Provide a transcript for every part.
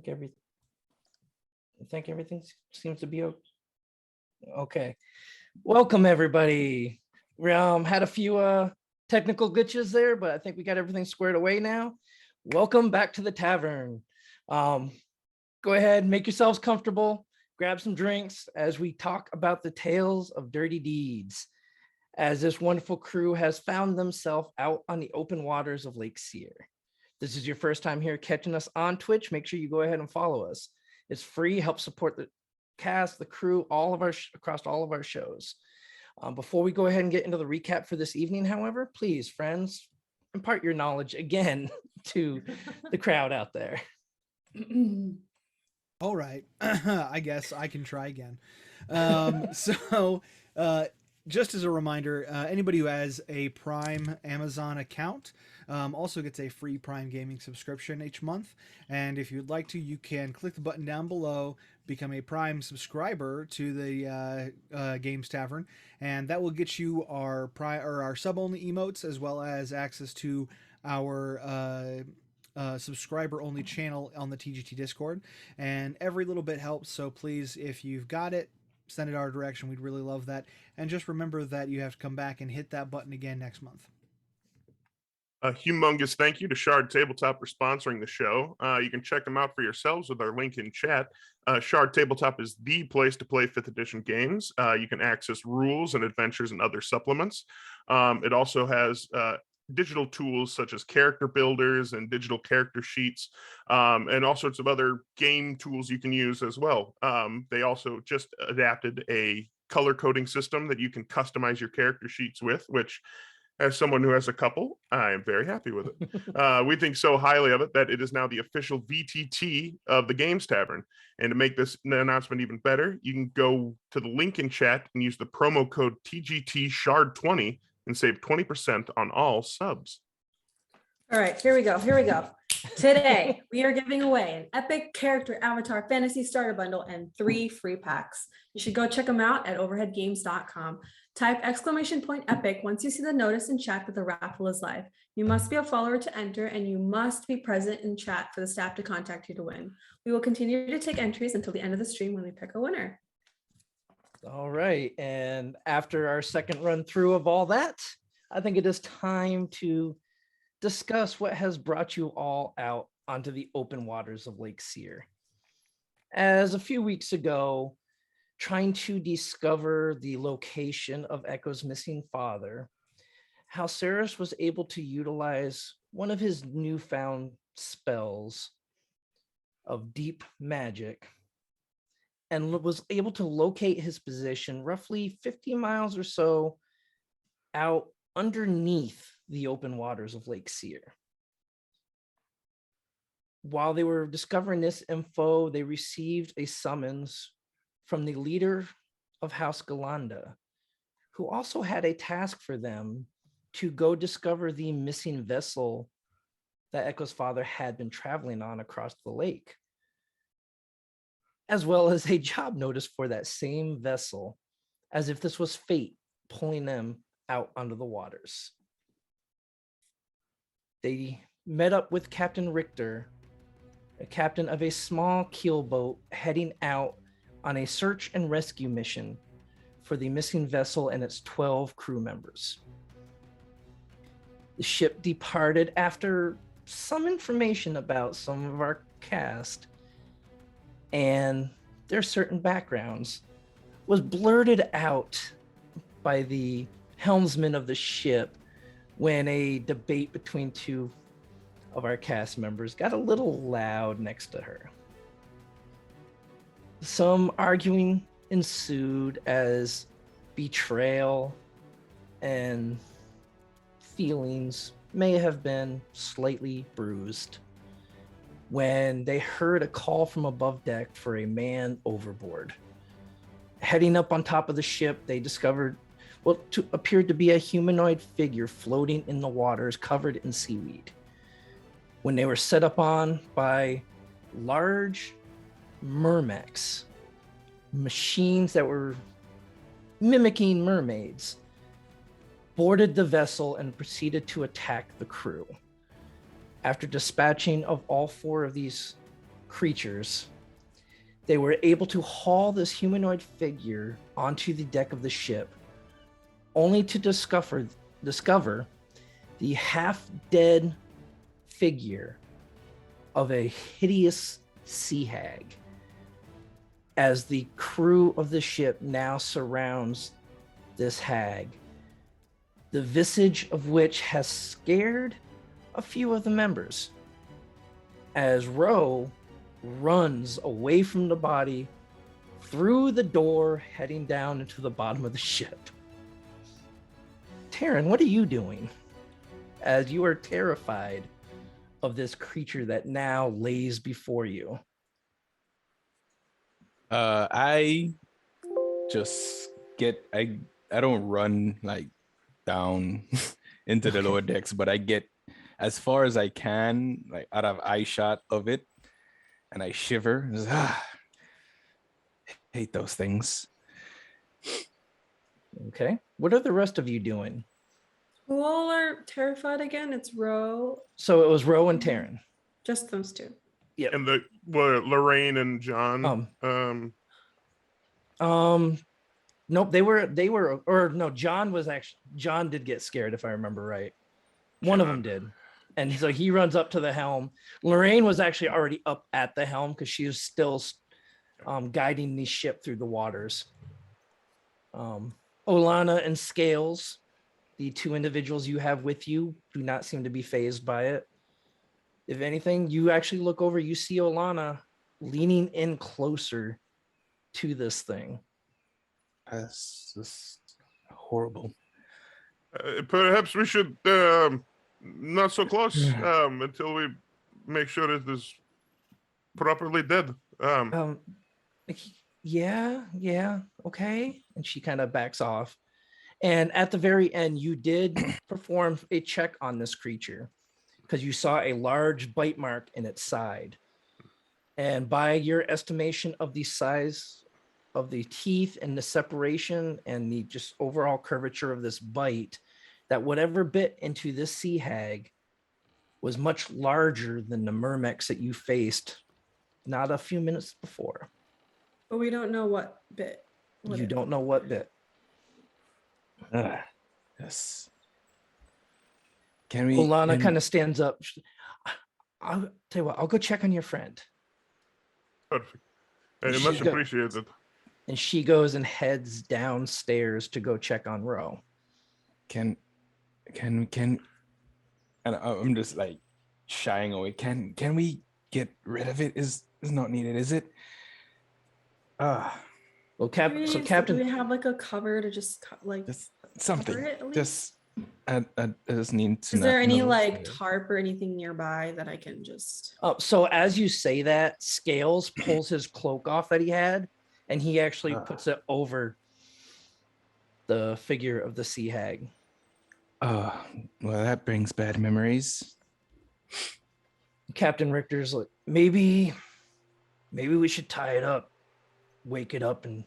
I think everything seems to be okay. Welcome everybody. We had a few technical glitches there, but I think we got everything squared away now. Welcome back to the tavern. Go ahead, make yourselves comfortable, grab some drinks as we talk about the tales of dirty deeds, as this wonderful crew has found themselves out on the open waters of Lake Sear. This is your first time here catching us on Twitch. Make sure you go ahead and follow us. It's free, help support the cast, the crew, across all of our shows. Before we go ahead and get into the recap for this evening, however, please, friends, impart your knowledge again to the crowd out there. All right, I guess I can try again. Just as a reminder, anybody who has a Prime Amazon account also gets a free Prime Gaming subscription each month. And if you'd like to, you can click the button down below, become a Prime subscriber to the Games Tavern, and that will get you our sub-only emotes as well as access to our subscriber-only channel on the TGT Discord. And every little bit helps, so please, if you've got it, send it our direction. We'd really love that. And just remember that you have to come back and hit that button again next month. A humongous thank you to Shard Tabletop for sponsoring the show. You can check them out for yourselves with our link in chat. Shard Tabletop is the place to play 5th edition games. You can access rules and adventures and other supplements. It also has digital tools such as character builders and digital character sheets, and all sorts of other game tools you can use as well. They also just adapted a color coding system that you can customize your character sheets with, which, as someone who has a couple, I am very happy with it. We think so highly of it that it is now the official VTT of the Games Tavern. And to make this announcement even better, you can go to the link in chat and use the promo code TGTShard20 and save 20% on all subs. All right, here we go. Today, we are giving away an epic character avatar fantasy starter bundle and 3 free packs. You should go check them out at overheadgames.com. Type !epic once you see the notice in chat that the raffle is live. You must be a follower to enter, and you must be present in chat for the staff to contact you to win. We will continue to take entries until the end of the stream when we pick a winner. All right, and after our second run through of all that, I think it is time to discuss what has brought you all out onto the open waters of Lake Sear. As a few weeks ago, trying to discover the location of Echo's missing father, Halceris was able to utilize one of his newfound spells of deep magic and was able to locate his position roughly 50 miles or so out underneath the open waters of Lake Sear. While they were discovering this info, they received a summons from the leader of House Galanda, who also had a task for them to go discover the missing vessel that Echo's father had been traveling on across the lake, as well as a job notice for that same vessel, as if this was fate pulling them out onto the waters. They met up with Captain Richter, a captain of a small keelboat heading out on a search and rescue mission for the missing vessel and its 12 crew members. The ship departed after some information about some of our cast and their certain backgrounds was blurted out by the helmsman of the ship when a debate between two of our cast members got a little loud next to her. Some arguing ensued as betrayal and feelings may have been slightly bruised when they heard a call from above deck for a man overboard. Heading up on top of the ship, they discovered what appeared to be a humanoid figure floating in the waters covered in seaweed. When they were set up on by large mermechs, machines that were mimicking mermaids, boarded the vessel and proceeded to attack the crew. After dispatching of all 4 of these creatures, they were able to haul this humanoid figure onto the deck of the ship, only to discover the half-dead figure of a hideous sea hag as the crew of the ship now surrounds this hag, the visage of which has scared a few of the members as Ro runs away from the body through the door heading down into the bottom of the ship. Taryn, what are you doing as you are terrified of this creature that now lays before you? I just I don't run like down into the lower decks, but I get as far as I can, like out of eye shot of it, and I shiver. Just, hate those things. Okay. What are the rest of you doing? Who all are terrified again? It's Ro. So it was Ro and Taryn. Just those two. Yep. And Lorraine and John. Nope, they were, or no, John did get scared, if I remember right. One of them did. And so he runs up to the helm. Lorraine was actually already up at the helm because she was still guiding the ship through the waters. Olana and Scales, the two individuals you have with you, do not seem to be fazed by it. If anything, you actually look over, you see Olana leaning in closer to this thing. That's just horrible. Perhaps we should not so close until we make sure it is properly dead. Yeah, okay. And she kind of backs off. And at the very end, you did perform a check on this creature because you saw a large bite mark in its side. And by your estimation of the size of the teeth and the separation and the just overall curvature of this bite, that whatever bit into this sea hag was much larger than the Myrmex that you faced not a few minutes before. But we don't know what bit. You don't know what bit. Yes. Can we? Olana kind of stands up. I'll tell you what, I'll go check on your friend. Perfect. And She much go- appreciated. And she goes and heads downstairs to go check on Ro. Can and I'm just like shying away. Can we get rid of it? Is not needed, is it? Well, Do Captain, we have like a cover to just like Just something. cover it at least? Just I just need to. Is there any know. like tarp or anything nearby that I can just? so as you say that, Scales pulls his cloak off that he had, and he actually puts it over the figure of the sea hag. Well, that brings bad memories. Captain Richter's like, maybe we should tie it up, wake it up, and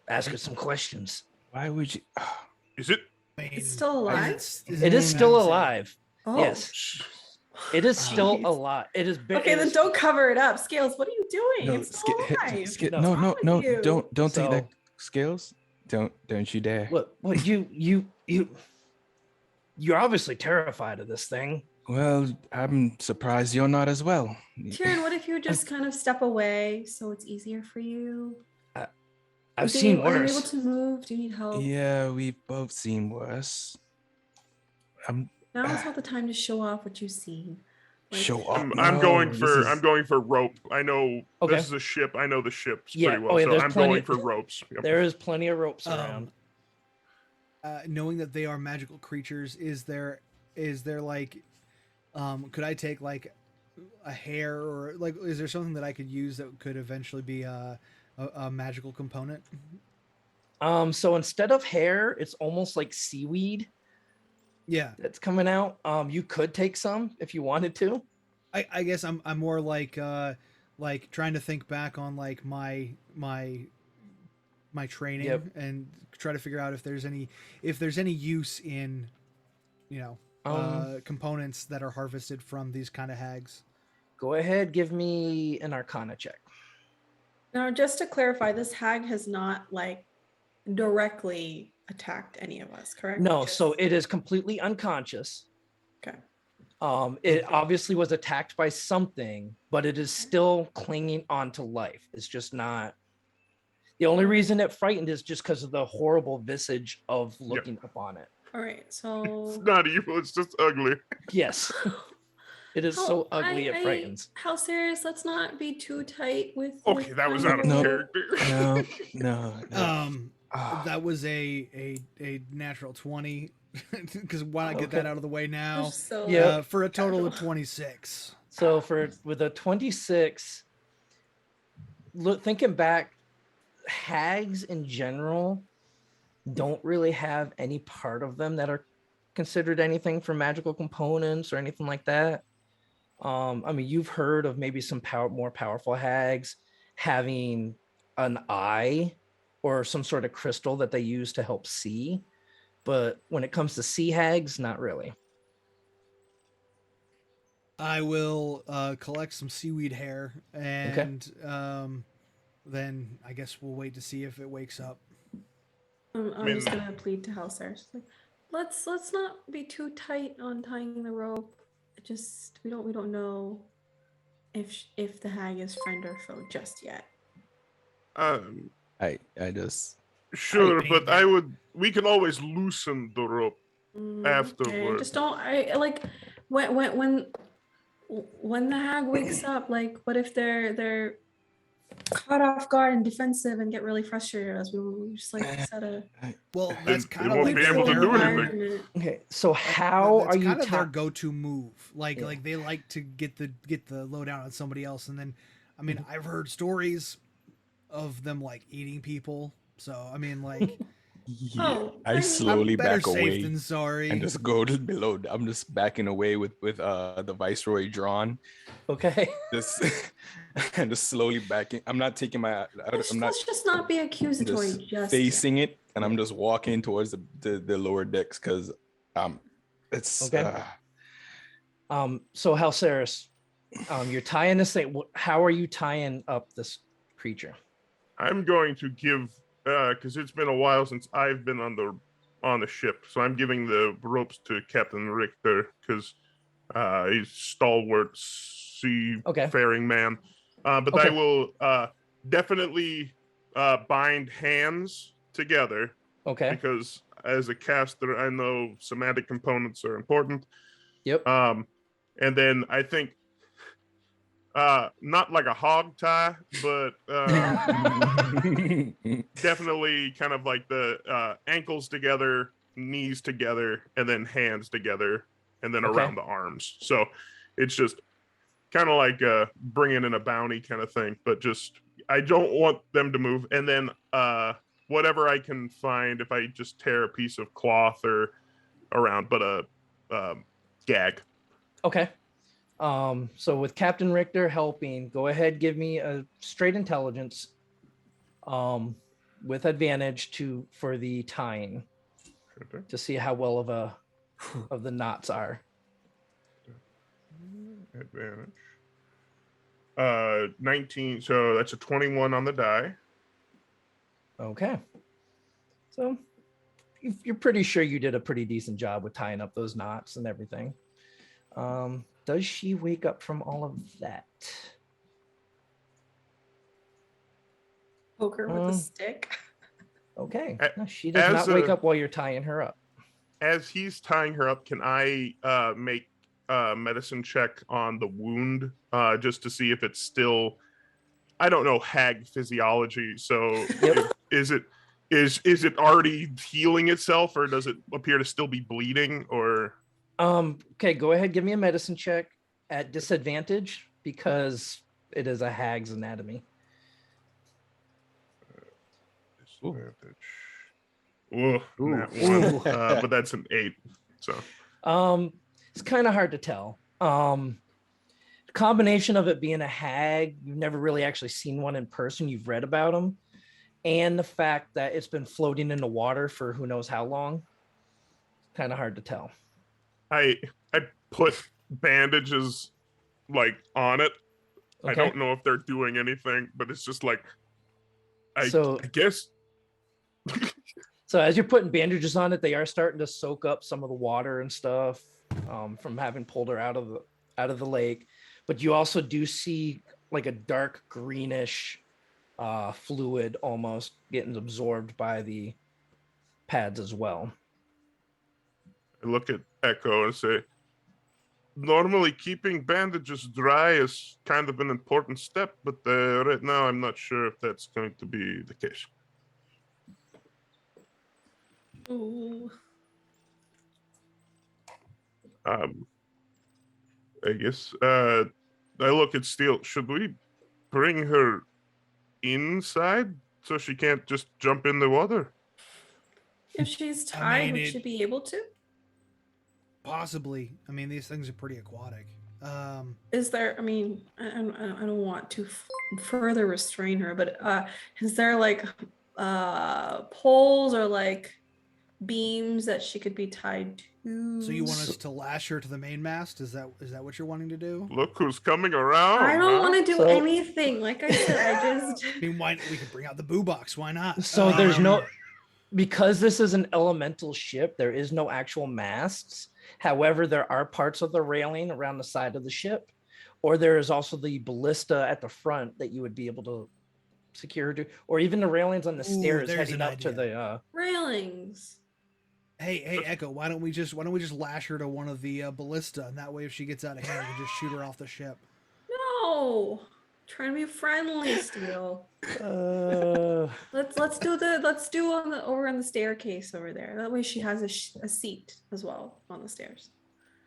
ask it some questions. Why would you? Is it? It's still alive? It is still alive. Oh. Yes, it is still Jeez. alive. It is. Okay, then don't cover it up. Scales, what are you doing? No, It's still alive. No. no, What's wrong with you? don't take that, So- Scales. Don't you dare. What you're obviously terrified of this thing. Well, I'm surprised you're not as well. Tyrion, what if you just kind of step away so it's easier for you? I've seen Are you able worse. to move? Do you need help? Yeah, we've both seen worse. Now is not the time to show off what you've seen. Like, Show off. I'm No, going this for is- I'm going for rope. I know Okay. this is a ship. I know the ships Yeah, pretty well, oh yeah, so there's I'm plenty- going for ropes. Yep. There is plenty of ropes around. Knowing that they are magical creatures, is there like, could I take like a hair, or like, is there something that I could use that could eventually be a magical component? So instead of hair, it's almost like seaweed Yeah, that's coming out. You could take some if you wanted to. I guess I'm more like trying to think back on like my training Yep. and try to figure out if there's any use in, components that are harvested from these kind of hags. Go ahead, give me an Arcana check. Now, just to clarify, this hag has not like directly attacked any of us, correct? No, so it is completely unconscious. Okay. It obviously was attacked by something, but it is still clinging on to life. It's just not. The only reason it frightened is just because of the horrible visage of looking upon it. All right. It's So not evil. It's just ugly. Yes. It is so ugly it I- frightens. How serious? Let's not be too tight with. Okay, with that was time out of No. character. No. Um, that was a natural 20 because why not get that Okay. out of the way We're now? so Yeah. For a total of casual. 26. So with a 26, thinking back, hags in general don't really have any part of them that are considered anything for magical components or anything like that. I mean, you've heard of maybe some more powerful hags having an eye or some sort of crystal that they use to help see, but when it comes to sea hags, not really. I will collect some seaweed hair and then I guess we'll wait to see if it wakes up. I'm just gonna plead to House there. Just like, let's not be too tight on tying the rope. Just we don't know if the hag is friend or foe just yet. I just Sure, I- but we can always loosen the rope. Okay, Afterward. just don't. I like when the hag wakes up. Like, what if they're caught off guard and defensive and get really frustrated as we just like set a Well, Then that's they kind of won't like be their able to do anything. environment. Okay, so how that's are you kind of their ti- go-to move. Like Yeah. like they like to get the lowdown on somebody else, and then I mean I've heard stories of them like eating people. So I mean like Oh, I I mean- slowly I'm better back safe away than sorry. and just go to below. I'm just backing away with the viceroy drawn, Okay. just and just slowly backing. I'm not taking my. I'm not Let's just not be accusatory just just yet. facing it, and I'm just walking towards the lower decks because it's Okay. So Halceris, you're tying this thing. How are you tying up this creature? I'm going to give because it's been a while since I've been on the ship, so I'm giving the ropes to Captain Richter because he's stalwart seafaring man. But I Okay. will definitely bind hands together Okay. because as a caster, I know somatic components are important. Yep. And then I think not like a hog tie, but definitely kind of like the ankles together, knees together, and then hands together, and then Okay. around the arms. So it's just kind of like bringing in a bounty kind of thing, but just I don't want them to move. And then whatever I can find, if I just tear a piece of cloth or around, but a gag. Okay. So with Captain Richter helping, go ahead, give me a straight intelligence, with advantage for the tying Okay. to see how well of the knots are. Advantage. 19. So that's a 21 on the die. Okay. So you're pretty sure you did a pretty decent job with tying up those knots and everything. Does she wake up from all of that? Poker with a stick. Okay. A- No, she does not wake a- up while you're tying her up. As he's tying her up, can I make a medicine check on the wound just to see if it's still, I don't know, hag physiology. So Yep. is it already healing itself, or does it appear to still be bleeding? Or Okay, go ahead, give me a medicine check at disadvantage because it is a hag's anatomy. disadvantage? Ooh, Ooh. nat one. Ooh. But that's an 8. So It's kind of hard to tell. Combination of it being a hag, you've never really actually seen one in person, you've read about them, and the fact that it's been floating in the water for who knows how long, kind of hard to tell. I put bandages like on it. I Okay. don't know if they're doing anything, but it's just like I So guess So as you're putting bandages on it, they are starting to soak up some of the water and stuff from having pulled her out of the lake. But you also do see like a dark greenish fluid almost getting absorbed by the pads as well. I look at Echo and say, normally keeping bandages dry is kind of an important step, but right now I'm not sure if that's going to be the case. Ooh. I guess I look at Steel. Should we bring her inside so she can't just jump in the water? If she's I tied, mean, would she be able to? Possibly. I mean, these things are pretty aquatic. Is there, I mean, I don't want to further restrain her, but is there like poles or like beams that she could be tied to? So you want us to lash her to the main mast? Is that what you're wanting to do? Look who's coming around. I don't huh? want to do So- anything. Like I said, I just I mean, why we could bring out the boo box? Why not? So there's no, because this is an elemental ship, there is no actual masts. However, there are parts of the railing around the side of the ship, or there is also the ballista at the front that you would be able to secure to, or even the railings on the Ooh, stairs there's heading an up to idea. the railings. Hey, Echo, why don't we just lash her to one of the ballista, and that way, if she gets out of hand, we can just shoot her off the ship. No, trying to be friendly, Steel. uh, Let's do on the over on the staircase over there. That way she has a seat as well on the stairs.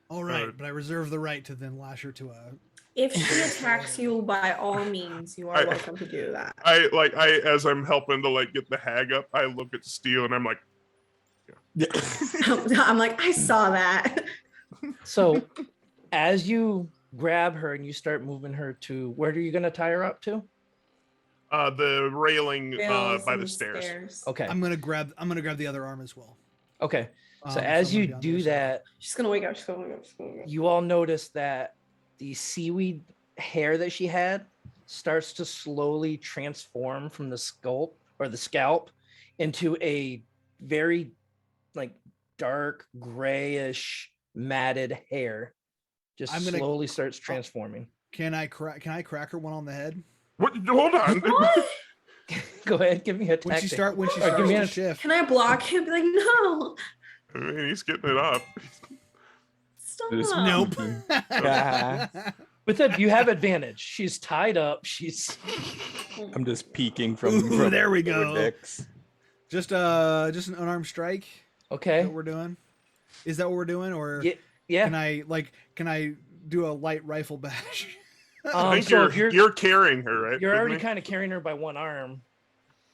All right, but I reserve the right to then lash her to a. If she attacks you, by all means, you are welcome to do that. I as I'm helping to like get the hag up, I look at Steel and I'm like, I'm like, I saw that. so as you grab her and you start moving her to, where are you going to tie her up to? the railing Rails by and the stairs. Okay. I'm gonna grab the other arm as well. Okay. So So as I'm gonna you be on the do other side. that, She's gonna wake up. She's gonna wake up. She's gonna wake up. you all notice that the seaweed hair that she had starts to slowly transform from the scalp into a very like dark grayish matted hair. Just I'm gonna- slowly starts transforming. Can I crack her one on the head What? Hold on. What? Go ahead, give me a when she tactic. when she Or give starts me to a- shift? Can I block him? Be like, no, I mean, he's getting it up. stop. Just Nope. peeking. With that, you have advantage. She's tied up. She's I'm just peeking from. Ooh, from there we the lower go. decks. just an unarmed strike. Is okay. that what we're doing? Is that what we're doing, or Yeah. can I do a light rifle bash? I think So if you're carrying her, right? you're already Brittany? kind of carrying her by one arm.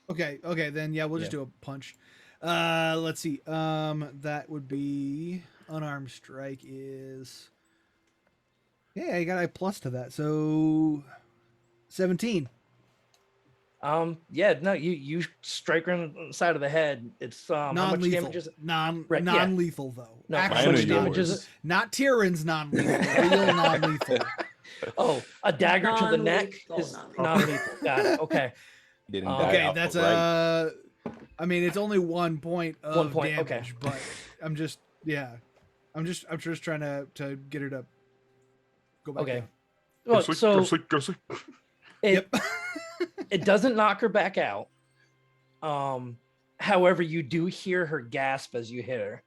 Okay, then yeah, we'll just do a punch. Let's see. That would be unarmed strike is. Yeah, I got a plus to that, so 17. Yeah, no, you strike her on the side of the head. It's how much Non-lethal. damage is it? Non Right, yeah. non-lethal though. No, how Actually, much damage yours. is it? not Tyrion's non-lethal. Real non-lethal. Oh, a dagger to the neck Non-lethal, is non-lethal. non-lethal. Got it. Okay. Didn't Okay, die Okay, outright. that's I mean, it's only 1 point of 1 point, damage, okay. but I'm just trying to get her to go back. Okay. down. Go Well, sleep, so go sleep, go sleep. it Yep. it doesn't knock her back out. However, you do hear her gasp as you hit her.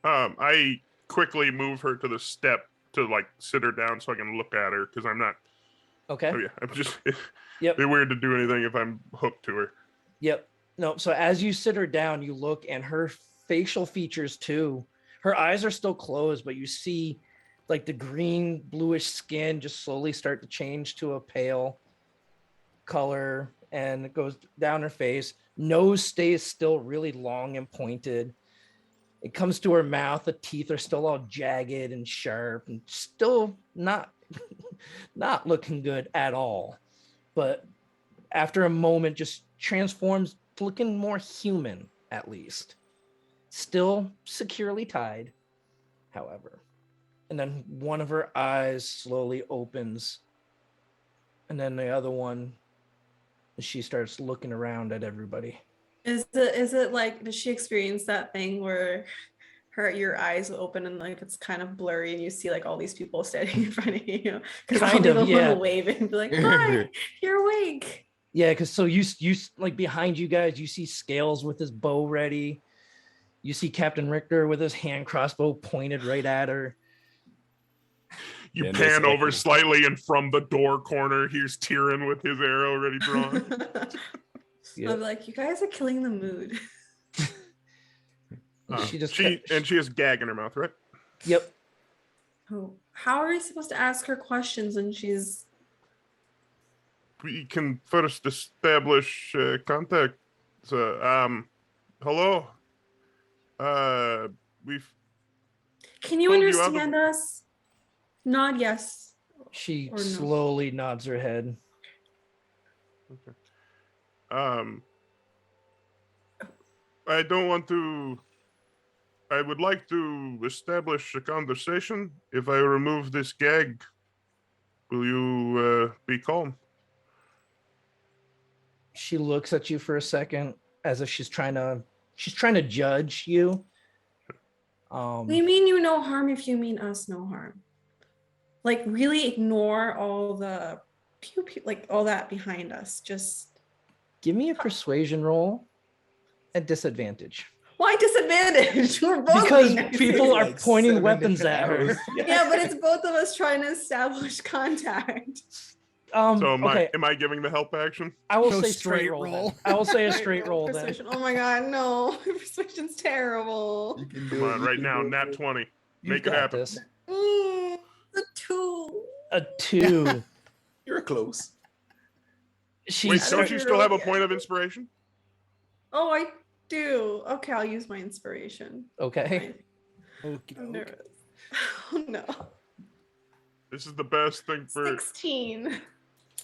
I quickly move her to the step to like sit her down so I can look at her because I'm not. Okay. Oh yeah, I'm just. Yep. Be weird to do anything if I'm hooked to her. Yep. No, so as you sit her down, you look and her facial features too. Her eyes are still closed, but you see like the green bluish skin just slowly start to change to a pale color, and it goes down her face. Nose stays still really long and pointed. It comes to her mouth. The teeth are still all jagged and sharp and still not not looking good at all. But after a moment, just transforms, looking more human at least. Still securely tied, however. and then one of her eyes slowly opens, and then the other one, she starts looking around at everybody. Is it like, does she experience that thing where your eyes will open and like it's kind of blurry and you see like all these people standing in front of you? Because I'll Kind be of, the yeah. one waving and be like, hi, you're awake. Yeah, because so you like behind you guys, you see Scales with his bow ready. You see Captain Richter with his hand crossbow pointed right at her. You Then there's pan over Echo. slightly, and from the door corner, here's Tyrion with his arrow ready drawn. Yeah. I'll be like, you guys are killing the mood. She just she has gag in her mouth, right? Yep. Oh, how are we supposed to ask her questions when she's We can first establish contact. So, hello. We've Can you Told you understand us? Nod yes. She Or no. slowly nods her head. I don't want to. I would like to establish a conversation. If I remove this gag, will you be calm? She looks at you for a second as if she's trying to judge you. We mean you no harm if you mean us no harm. Like really ignore all the pew pew, like all that behind us. Just Give me a persuasion roll at disadvantage. why disadvantage? We're both Because being nice. people are Like pointing 7 weapons different at her. arrows. Yeah, but it's both of us trying to establish contact. So Okay, am I giving the help action? I will Go say straight straight roll. roll. Then. I will say a straight roll then. Persuasion. Oh my god, no. Persuasion's terrible. You can Come do it, on, you right can now, do nat it. 20. You've Make it got happen. this. The two. A 2. You're close. She Wait, I don't start- you don't still have a know point yet. of inspiration? Oh, I do. Okay, I'll use my inspiration. okay. I'm Okey-doke. nervous. Oh no. This is the best thing for. 16.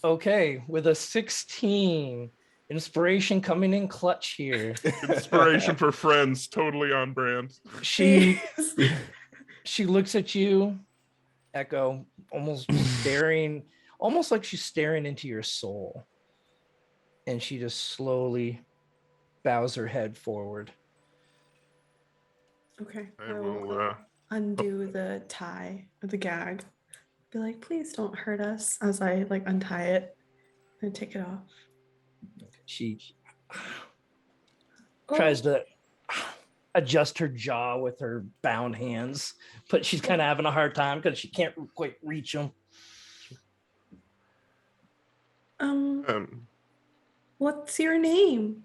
Okay, with a 16. Inspiration coming in clutch here. Inspiration for friends, totally on brand. She Jeez. she looks at you, Echo, almost staring, almost like she's staring into your soul. And she just slowly bows her head forward. Okay. I will. Undo the tie or the gag. Be like, please don't hurt us as I like untie it and take it off. She Oh, tries to adjust her jaw with her bound hands, but she's kind of having a hard time because she can't quite reach them. What's your name?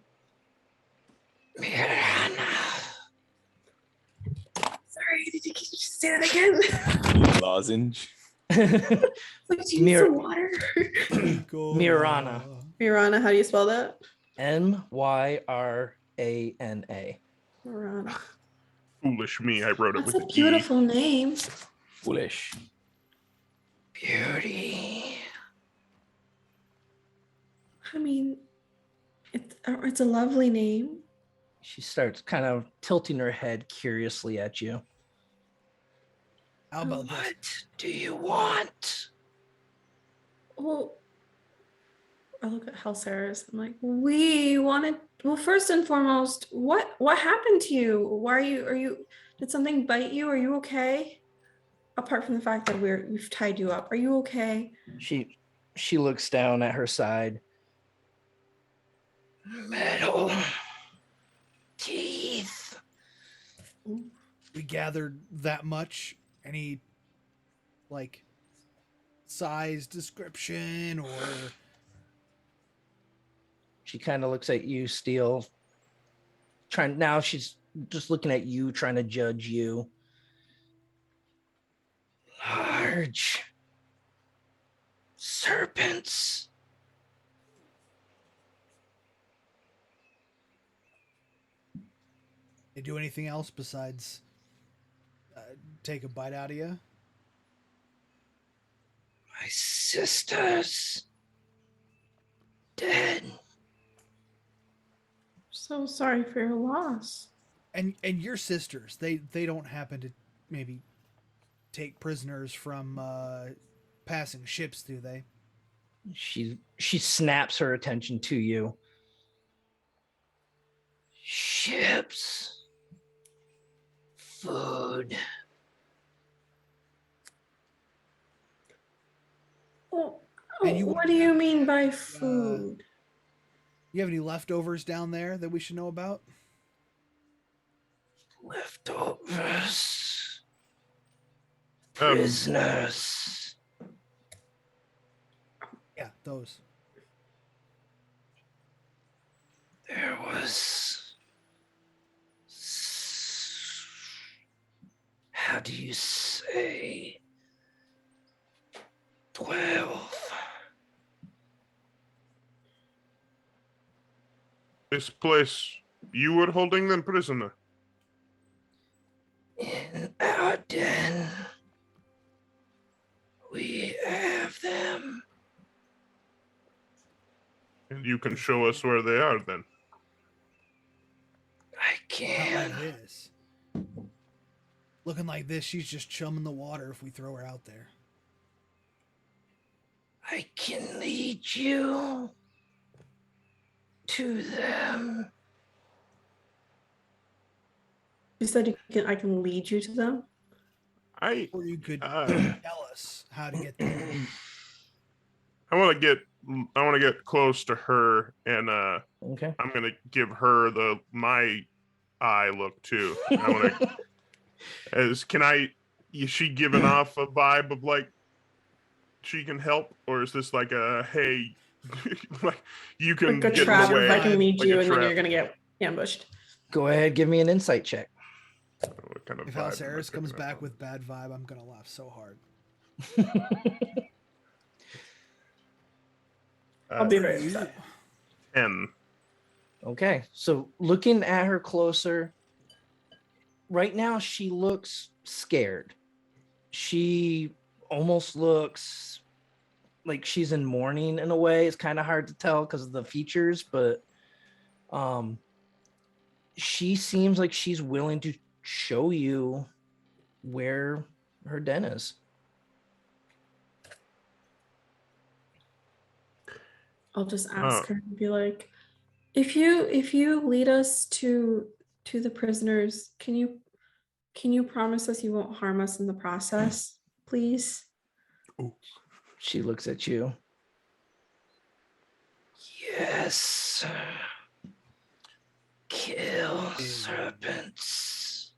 Sorry, did you say that again? Lozenge. Would you need some water? Mirana. Mirana, how do you spell that? Myrana. Mirana. Foolish me, I wrote it That's with a an E. beautiful name. Foolish. Beauty. I mean, it's a lovely name. She starts kind of tilting her head curiously at you. How about this? What do you want? Well, I look at Halceres. I'm like, we wanted. Well, first and foremost, what happened to you? Why are you? Did something bite you? Are you okay? Apart from the fact that we've tied you up, are you okay? She looks down at her side. Metal teeth. We gathered that much. Any like size description or She kind of looks at you, Steel. Now she's just looking at you, trying to judge you. Large serpents. they do anything else besides take a bite out of you? My sister's dead. So sorry for your loss. And your sisters, they don't happen to maybe take prisoners from passing ships, do they? She snaps her attention to you. Ships. Food. And you What do you mean by uh, food? You have any leftovers down there that we should know about? Leftovers. Um, Prisoners. Yeah, those. There was. How do you say? 12. This place, you were holding them prisoner. In our den. We have them. And you can show us where they are then. I Not can. like this. Looking like this, she's just chumming the water if we throw her out there. I can lead you to them. You said I can lead you to them. Or you could Uh, tell us how to get there. I want to get close to her, and Okay. I'm gonna give her my eye look too. I want to. Is she giving off a vibe of like she can help, or is this like a hey, like you can Like a get in trap. the way? If I can lead like you, a and then trap. you're gonna get ambushed. Go ahead, give me an insight check. What kind of If vibe am I Alceres comes picking up back on? with bad vibe, I'm gonna laugh so hard. I'll be Uh, right You- back. 10. Okay, so looking at her closer, right now she looks scared. She almost looks like she's in mourning in a way. It's kind of hard to tell because of the features, but she seems like she's willing to show you where her den is. I'll just ask her and be like, if you lead us to the prisoners, can you promise us you won't harm us in the process, please? She looks at you. Yes. Kill serpents.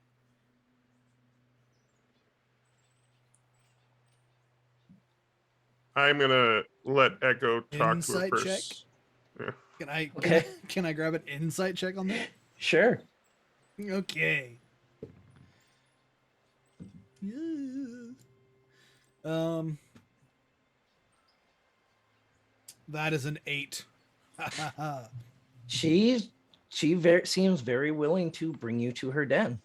I'm gonna let Echo talk to her Insight first. check? Yeah. Okay. Can I grab an insight check on that? Sure. Okay. Yeah. That is an 8. She seems very willing to bring you to her den.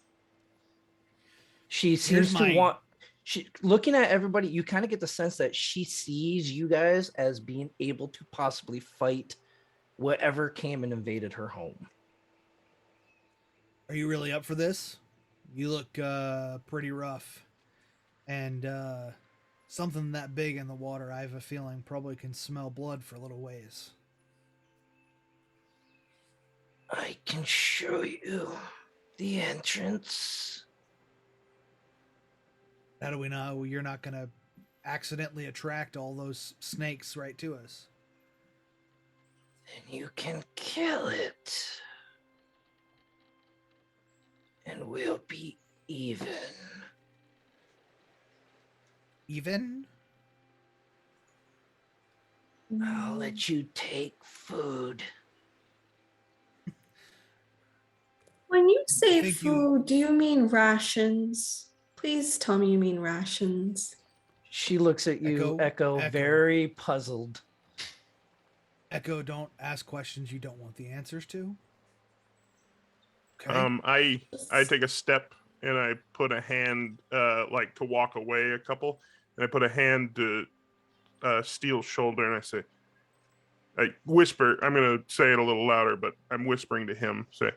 She seems to my- want. She looking at everybody. You kind of get the sense that she sees you guys as being able to possibly fight whatever came and invaded her home. Are you really up for this? You look pretty rough. And something that big in the water, I have a feeling, probably can smell blood for a little ways. I can show you the entrance. How do we know you're not going to accidentally attract all those snakes right to us? Then you can kill it. And we'll be even. Even? I'll let you take food. When you say think you- food, do you mean rations? Please tell me you mean rations. She looks at you, Echo, Echo. very puzzled. Echo, don't ask questions you don't want the answers to. Okay. I take a step and I put a hand like to walk away a couple, and I put a hand to Steele's shoulder, and I whisper. I'm gonna say it a little louder, but I'm whispering to him. Say,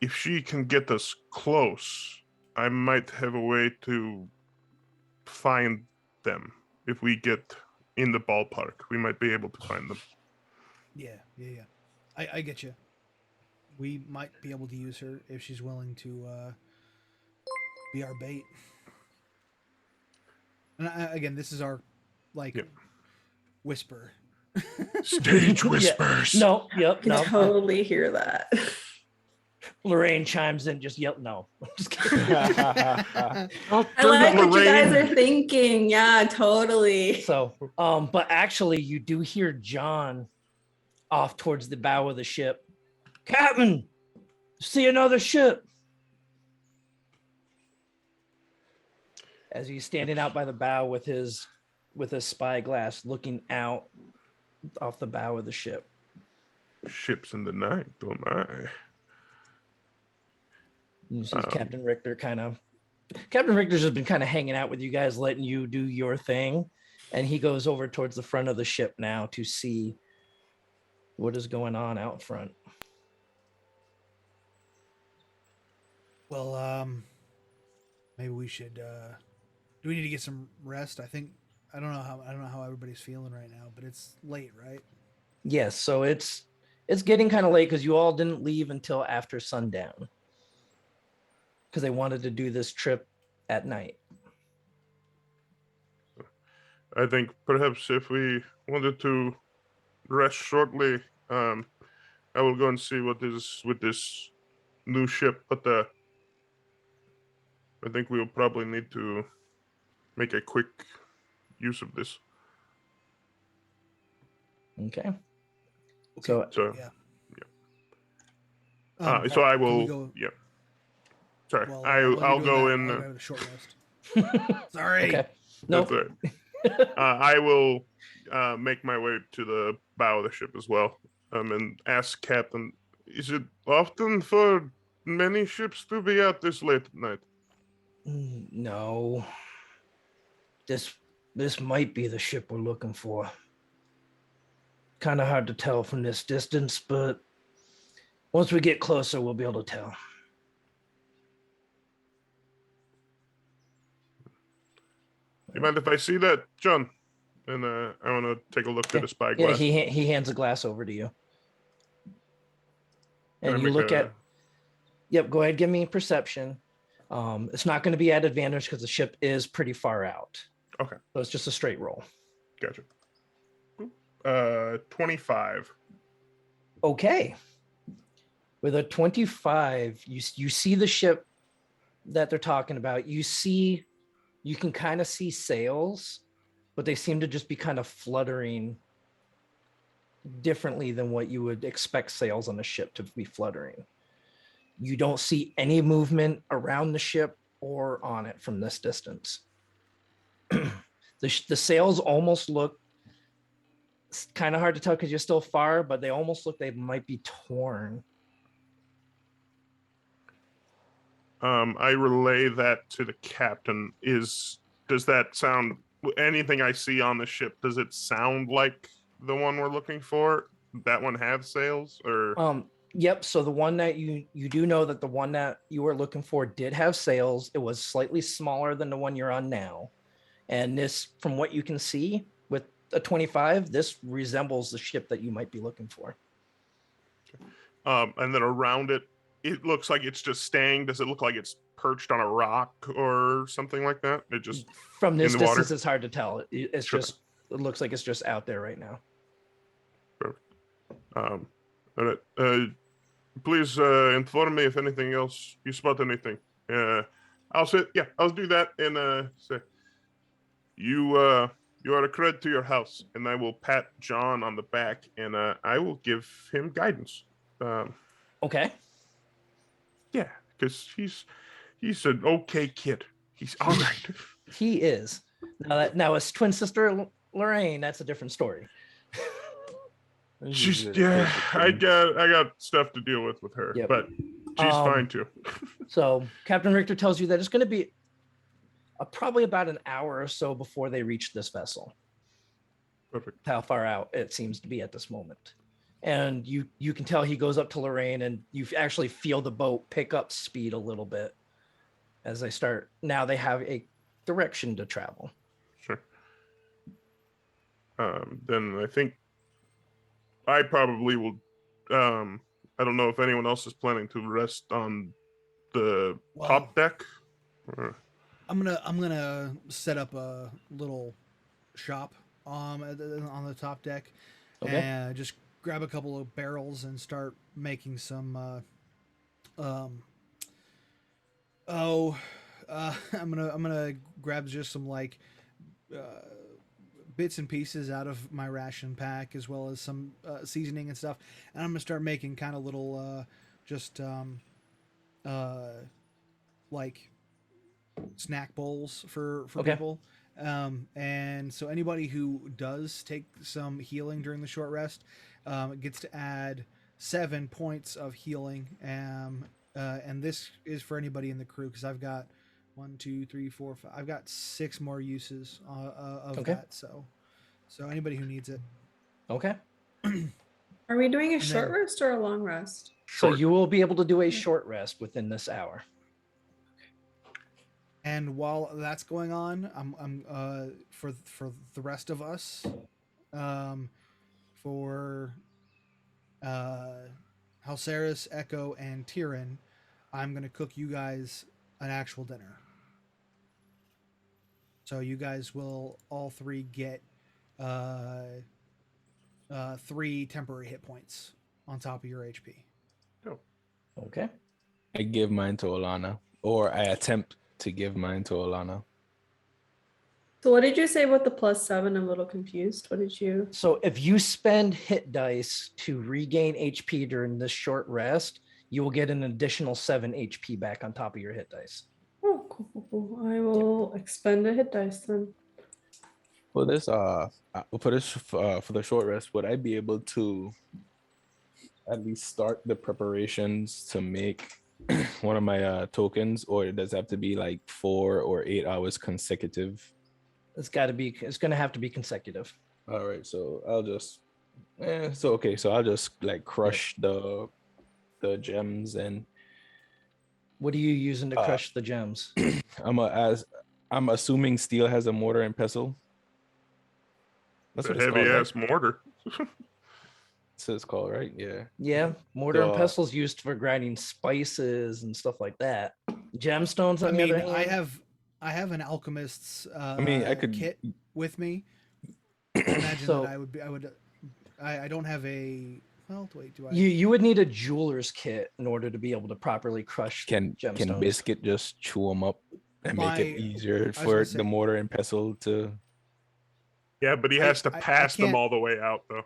if she can get us close, I might have a way to find them. If we get in the ballpark, we might be able to find them. Yeah. I get you. We might be able to use her if she's willing to be our bait. And again, this is our whisper. Stage Yeah. whispers. No, yep, I can no. totally hear that. Lorraine chimes in, just yell, no. I'm just kidding. I'll I turn like to what you guys Lorraine. are thinking. Yeah, totally. So, but actually, you do hear John off towards the bow of the ship. Captain, see another ship. As he's standing out by the bow with his spyglass, looking out off the bow of the ship. Ships in the night, oh my. You see Captain Richter Captain Richter's just been kind of hanging out with you guys, letting you do your thing. And he goes over towards the front of the ship now to see what is going on out front. Well, maybe we should. Do we need to get some rest? I don't know how everybody's feeling right now, but it's late, right? Yes, so it's getting kind of late because you all didn't leave until after sundown. Because they wanted to do this trip at night. I think perhaps if we wanted to rest shortly, I will go and see what is with this new ship. But I think we will probably need to make a quick use of this. Okay. So So, Yeah. so I can we will. go- Yeah. Sorry, Well, I'll go in. I'll have a short rest. Sorry. okay. That's Nope. all right. I will make my way to the bow of the ship as well, and ask Captain, is it often for many ships to be out this late at night? No. This might be the ship we're looking for. Kind of hard to tell from this distance, but once we get closer, we'll be able to tell. You mind if I see that, John? And I want to take a look through the Yeah, spyglass. he hands a glass over to you. Can I And you make look a- at, yep, go ahead, give me perception. It's not going to be at advantage because the ship is pretty far out. Okay, So it's just a straight roll. gotcha. 25. Okay. With a 25, you see the ship that they're talking about. You can kind of see sails, but they seem to just be kind of fluttering differently than what you would expect sails on a ship to be fluttering. You don't see any movement around the ship or on it from this distance. The sails almost look, it's kind of hard to tell because you're still far, but they almost look they might be torn. I relay that to the captain. Does that sound, anything I see on the ship, does it sound like the one we're looking for? That one have sails, or Yep. So the one that you do know that the one that you were looking for did have sails. It was slightly smaller than the one you're on now. And this, from what you can see with a 25, this resembles the ship that you might be looking for. and then around it, it looks like it's just staying. Does it look like it's perched on a rock or something like that? It just From this in the water? distance, it's hard to tell. It's Sure. just, it looks like it's just out there right now. all right. Please inform me if anything else you spot anything. I'll say, yeah, I'll do that and say you are a credit to your house, and I will pat John on the back and I will give him guidance. Okay. Yeah, because he's an okay kid. He's all right. He is. Now his twin sister Lorraine, that's a different story. She's I got stuff to deal with her, Yep. but she's fine too. So Captain Richter tells you that it's going to be probably about an hour or so before they reach this vessel. Perfect. How far out it seems to be at this moment. And you can tell he goes up to Lorraine, and you actually feel the boat pick up speed a little bit as they start. Now they have a direction to travel. Sure. Then I think I probably will. I don't know if anyone else is planning to rest on the top deck. I'm gonna set up a little shop on the top deck, Okay. and just grab a couple of barrels and start making some. I'm gonna grab just some like bits and pieces out of my ration pack, as well as some seasoning and stuff, and I'm gonna start making kind of little like snack bowls for Okay. people. And so anybody who does take some healing during the short rest gets to add 7 points of healing. And this is for anybody in the crew, because I've got 1, 2, 3, 4, 5. I've got 6 more uses of Okay. that. So anybody who needs it. Okay. Are we doing a And short then- rest or a long rest? So Short. you will be able to do a short rest within this hour. And while that's going on, I'm for the rest of us, for Halceris, Echo, and Tyrion, I'm gonna cook you guys an actual dinner. So you guys will all 3 get 3 temporary hit points on top of your HP. Okay. I give mine to Olana, or I attempt to give mine to Olana. So what did you say about the +7? I'm a little confused. What did you? So if you spend hit dice to regain HP during this short rest, you will get an additional 7 HP back on top of your hit dice. Oh, cool. I will expend a hit dice then. For this, for the short rest, would I be able to at least start the preparations to make one of my tokens, or does it have to be like 4 or 8 hours consecutive? It's got to be. It's going to have to be consecutive. All right, so I'll just, so I'll just like crush the gems, and What are you using to crush the gems? I'm assuming steel has a mortar and pestle. That's A what it's heavy called, ass right? mortar. So it's called, right? Yeah. Yeah, mortar and So, pestles used for grinding spices and stuff like that. Gemstones, I on the mean, other hand, I have an alchemist's mean, I could- kit with me. I imagine So- that I don't have a, well, wait, do I? you would need a jeweler's kit in order to be able to properly crush Can gemstones. Biscuit just chew them up and make it My- easier gonna for say- the mortar and pestle to? Yeah, but he I- has to I pass them can't- all the way out, though.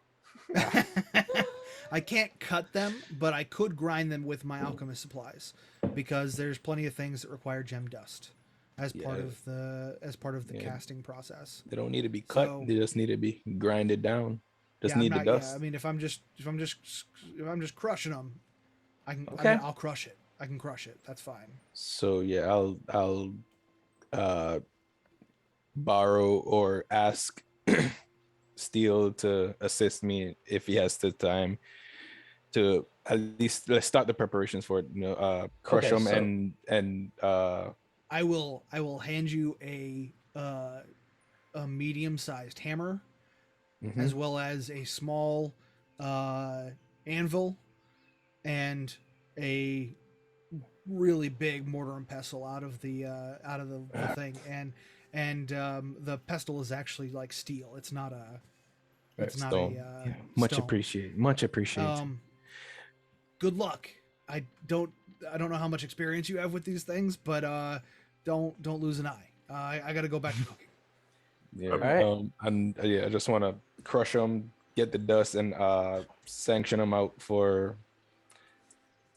I can't cut them, but I could grind them with my alchemist supplies, because there's plenty of things that require gem dust as part Yeah. of the Yeah. casting process. They don't need to be cut. So- They just need to be grinded down. Just Yeah, need the dust. I mean, if I'm just crushing them, Okay. I'll crush it. I can crush it. That's fine. So yeah, I'll borrow or ask Steel to assist me if he has the time to at least let's start the preparations for it. Crush Okay, them so- and I will hand you a medium-sized hammer, mhm. as well as a small anvil and a really big mortar and pestle out of the thing, and the pestle is actually like steel. It's not a stone. Yeah, much stone. appreciate. Much appreciate. Good luck. I don't know how much experience you have with these things, but don't lose an eye. I got to go back to cooking. Yeah. Alright. And yeah, I just want to crush them, get the dust, and sanction them out for.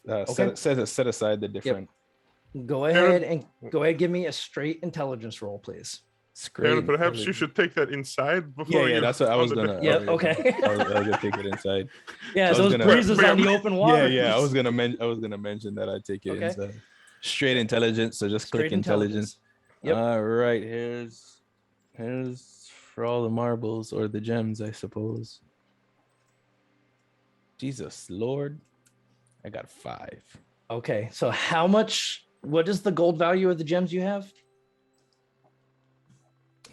Okay. Set aside the different. Go ahead and give me a straight intelligence roll, please. Aaron, perhaps you really- should take that inside before Yeah, you. that's what I was on the gonna. Yeah, I was gonna- okay. I was gonna take it inside. Yeah, I was those gonna- breezes on the Yeah, open water. Yeah, I was gonna mention that I take it Okay. inside. Straight intelligence. So just Straight click intelligence. Yep. All right, here's for all the marbles or the gems, I suppose. Jesus Lord, I got 5. Okay, so what is the gold value of the gems you have?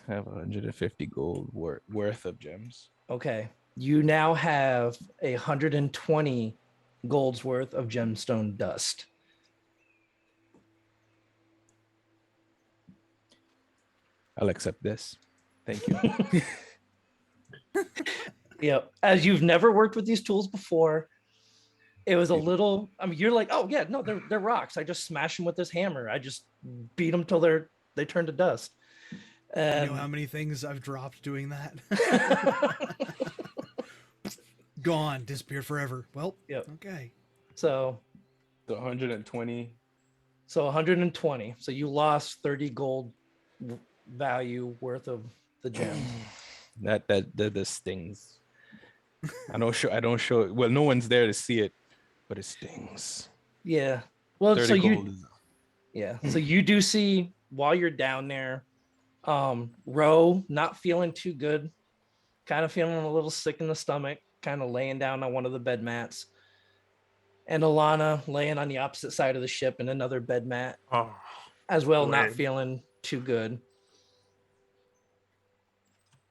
I have 150 gold worth of gems. Okay. You now have 120 gold's worth of gemstone dust. I'll accept this. Thank you. Yep. As you've never worked with these tools before, it was a little, I mean, you're like, oh yeah, no, they're rocks. I just smash them with this hammer. I just beat them till they turn to dust. You know how many things I've dropped doing that? Gone, disappeared forever. Well, Yep. okay. So The 120. 120. So you lost 30 gold value worth of the gem. That stings. I don't show it. Well, no one's there to see it, but it stings. Yeah. Well, 30 so gold you is yeah. So you do see while you're down there, Ro not feeling too good, kind of feeling a little sick in the stomach, kind of laying down on one of the bed mats. And Alana laying on the opposite side of the ship in another bed mat Oh, as well, not lame. feeling too good.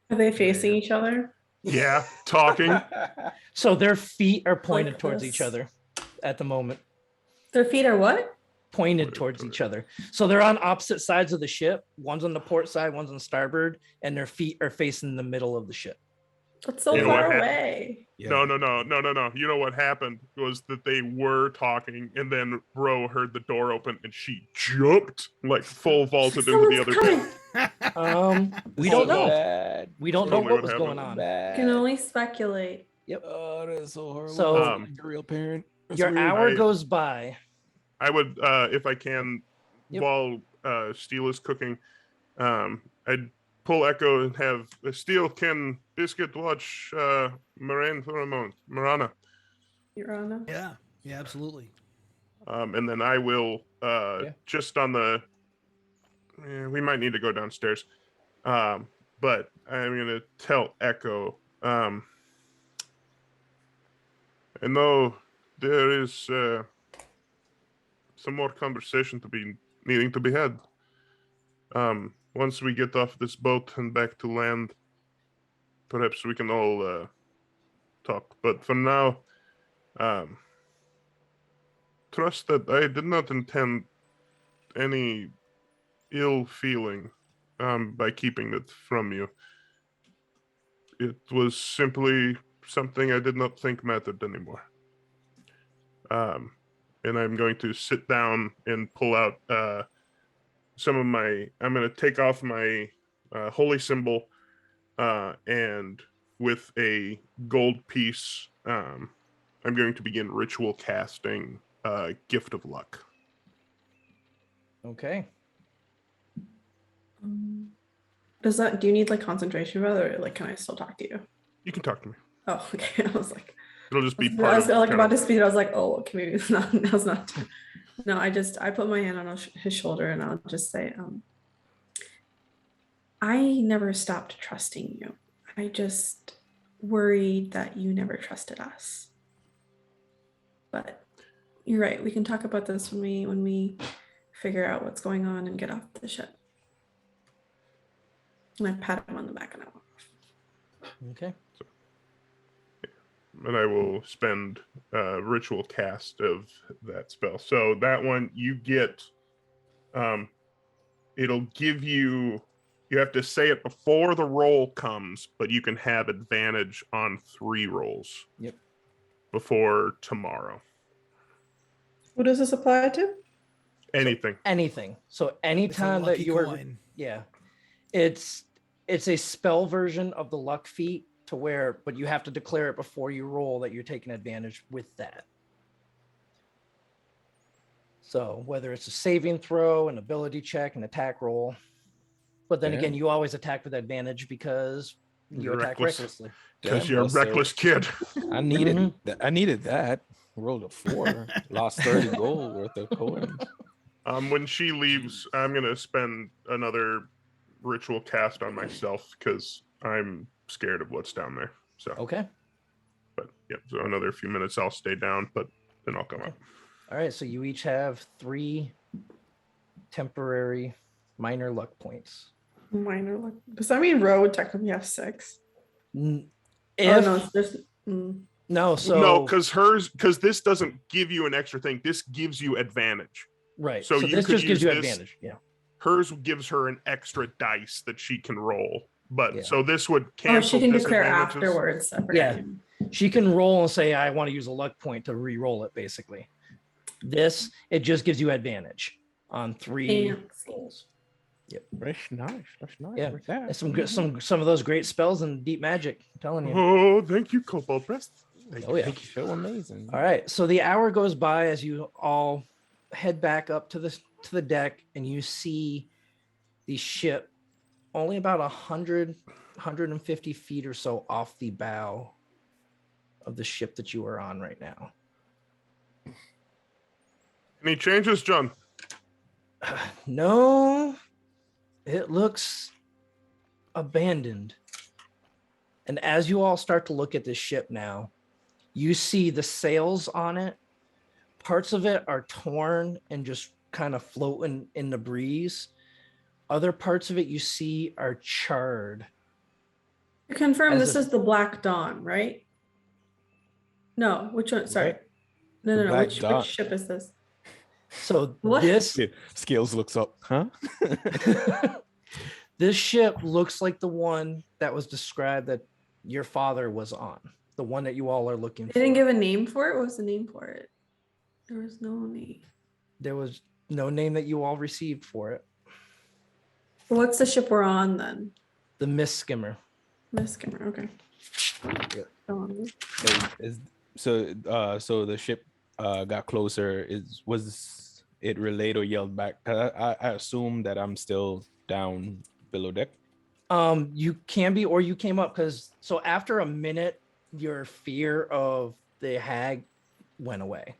Are they facing each other? Yeah, talking. So their feet are pointed towards each this. other at the moment. Their feet are what? Pointed towards each other. So they're on opposite sides of the ship. One's on the port side, one's on the starboard, and their feet are facing the middle of the ship. That's so You know far what away. No. You know what happened was that they were talking, and then Ro heard the door open, and she jumped, like full vaulted into the other bed. We don't know. Bad. We don't know Totally what what was going happened. on. Bad. Can only speculate. Yep. Oh, that's so horrible. So- That's like a real parent. That's Your weird. hour I- goes by. I would, if I can, Yep. while Steel is cooking, I'd pull Echo and have Steel can biscuit watch Moraine for a moment, Marana, Your Honor. Yeah, absolutely. and then I will just on the. We might need to go downstairs, but I'm gonna tell Echo. I know there is some more conversation to be needing to be had. Once we get off this boat and back to land, perhaps we can all talk. But for now, trust that I did not intend any ill feeling by keeping it from you. It was simply something I did not think mattered anymore. And I'm going to sit down and pull out some of my. I'm going to take off my holy symbol, and with a gold piece, I'm going to begin ritual casting Gift of Luck. Okay. Do you need like concentration for that, or like can I still talk to you? You can talk to me. Oh, okay. I was like, It'll just be I part was of like kind about of- to speak. I was like, oh, okay, maybe it's not. Now's not time. No, I put my hand on his shoulder and I'll just say, I never stopped trusting you. I just worried that you never trusted us. But you're right. We can talk about this when we figure out what's going on and get off the ship. And I pat him on the back and I walk off. Okay. and I will spend ritual cast of that spell. So that one you get, it'll give you. You have to say it before the roll comes, but you can have advantage on 3 rolls. Yep. Before tomorrow. Who does this apply to? Anything. Anything. So It's a anytime that lucky you are, coin. yeah, it's a spell version of the luck feat to where, but you have to declare it before you roll that you're taking advantage with that. So whether it's a saving throw, an ability check, an attack roll, but then Yeah. again, you always attack with advantage because you You're attack reckless. recklessly. Because Damn, you're a Russell. reckless kid. I needed Mhm. that. I needed that. Rolled a 4. Lost 30 gold worth of coins. When she leaves, I'm gonna spend another ritual cast on myself because I'm scared of what's down there. So, Okay. but yeah, so another few minutes I'll stay down, but then I'll come up. All right. So you each have 3 temporary minor luck points. Minor luck. Does that mean row would technically have 6? N- Oh If no, it's just no, No, so because this doesn't give you an extra thing. This gives you advantage. right. so So you this could just gives use you this- advantage. Yeah. Hers gives her an extra dice that she can roll. But Yeah. so this would oh, cancel she can declare disadvantages. afterwards. Separate. Yeah. She can roll and say, I want to use a luck point to re-roll it, basically. This, it just gives you advantage on 3 Fancy. rolls. That's nice. That's nice. Yeah. What's that? And some good some of those great spells in deep magic. I'm telling you. Oh, thank you, Cobalt Breast. Oh yeah. Thank you. So amazing. All right. So the hour goes by as you all head back up to the deck, and you see the ship only about 150 feet or so off the bow of the ship that you are on right now. Any changes, John? No, it looks abandoned. And as you all start to look at this ship now, you see the sails on it. Parts of it are torn and just kind of floating in the breeze. Other parts of it you see are charred. You confirm As this a- is the Black Dawn, right? No, which one? Sorry. Right. No, no, no. Black Which Dawn. ship is this? So What? this Scales looks up, huh? this ship looks like the one that was described that your father was on. The one that you all are looking They for. didn't give a name for it. What was the name for it? There was no name. There was no name that you all received for it. What's the ship we're on then? The Mist Skimmer. Miss Skimmer. Okay. Yep. Um, So the ship got closer. Was it relayed or yelled back? I assume that I'm still down below deck. You can be, or you came up because so after a minute, your fear of the hag went away.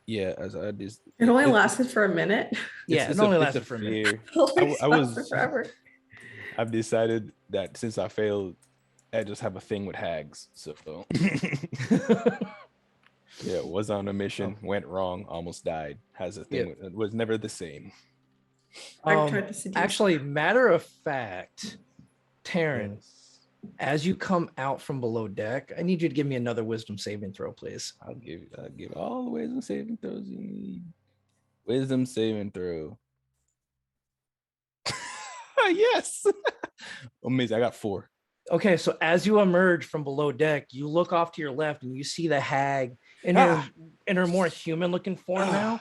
Yeah, as I just it only lasted for a minute. Yeah, it's it only it's lasted for a minute. fear. I was- Lasted forever. I've decided that since I failed, I just have a thing with hags. So yeah, was on a mission, went wrong, almost died. Has a thing. It was never the same. I tried to seduce. Actually, matter of fact, Taryn, Yes. as you come out from below deck, I need you to give me another wisdom saving throw, please. I'll give all the wisdom saving throws you need. Wisdom saving throw. Yes. Amazing. I got 4. Okay, so as you emerge from below deck, you look off to your left and you see the hag in her more human looking form now.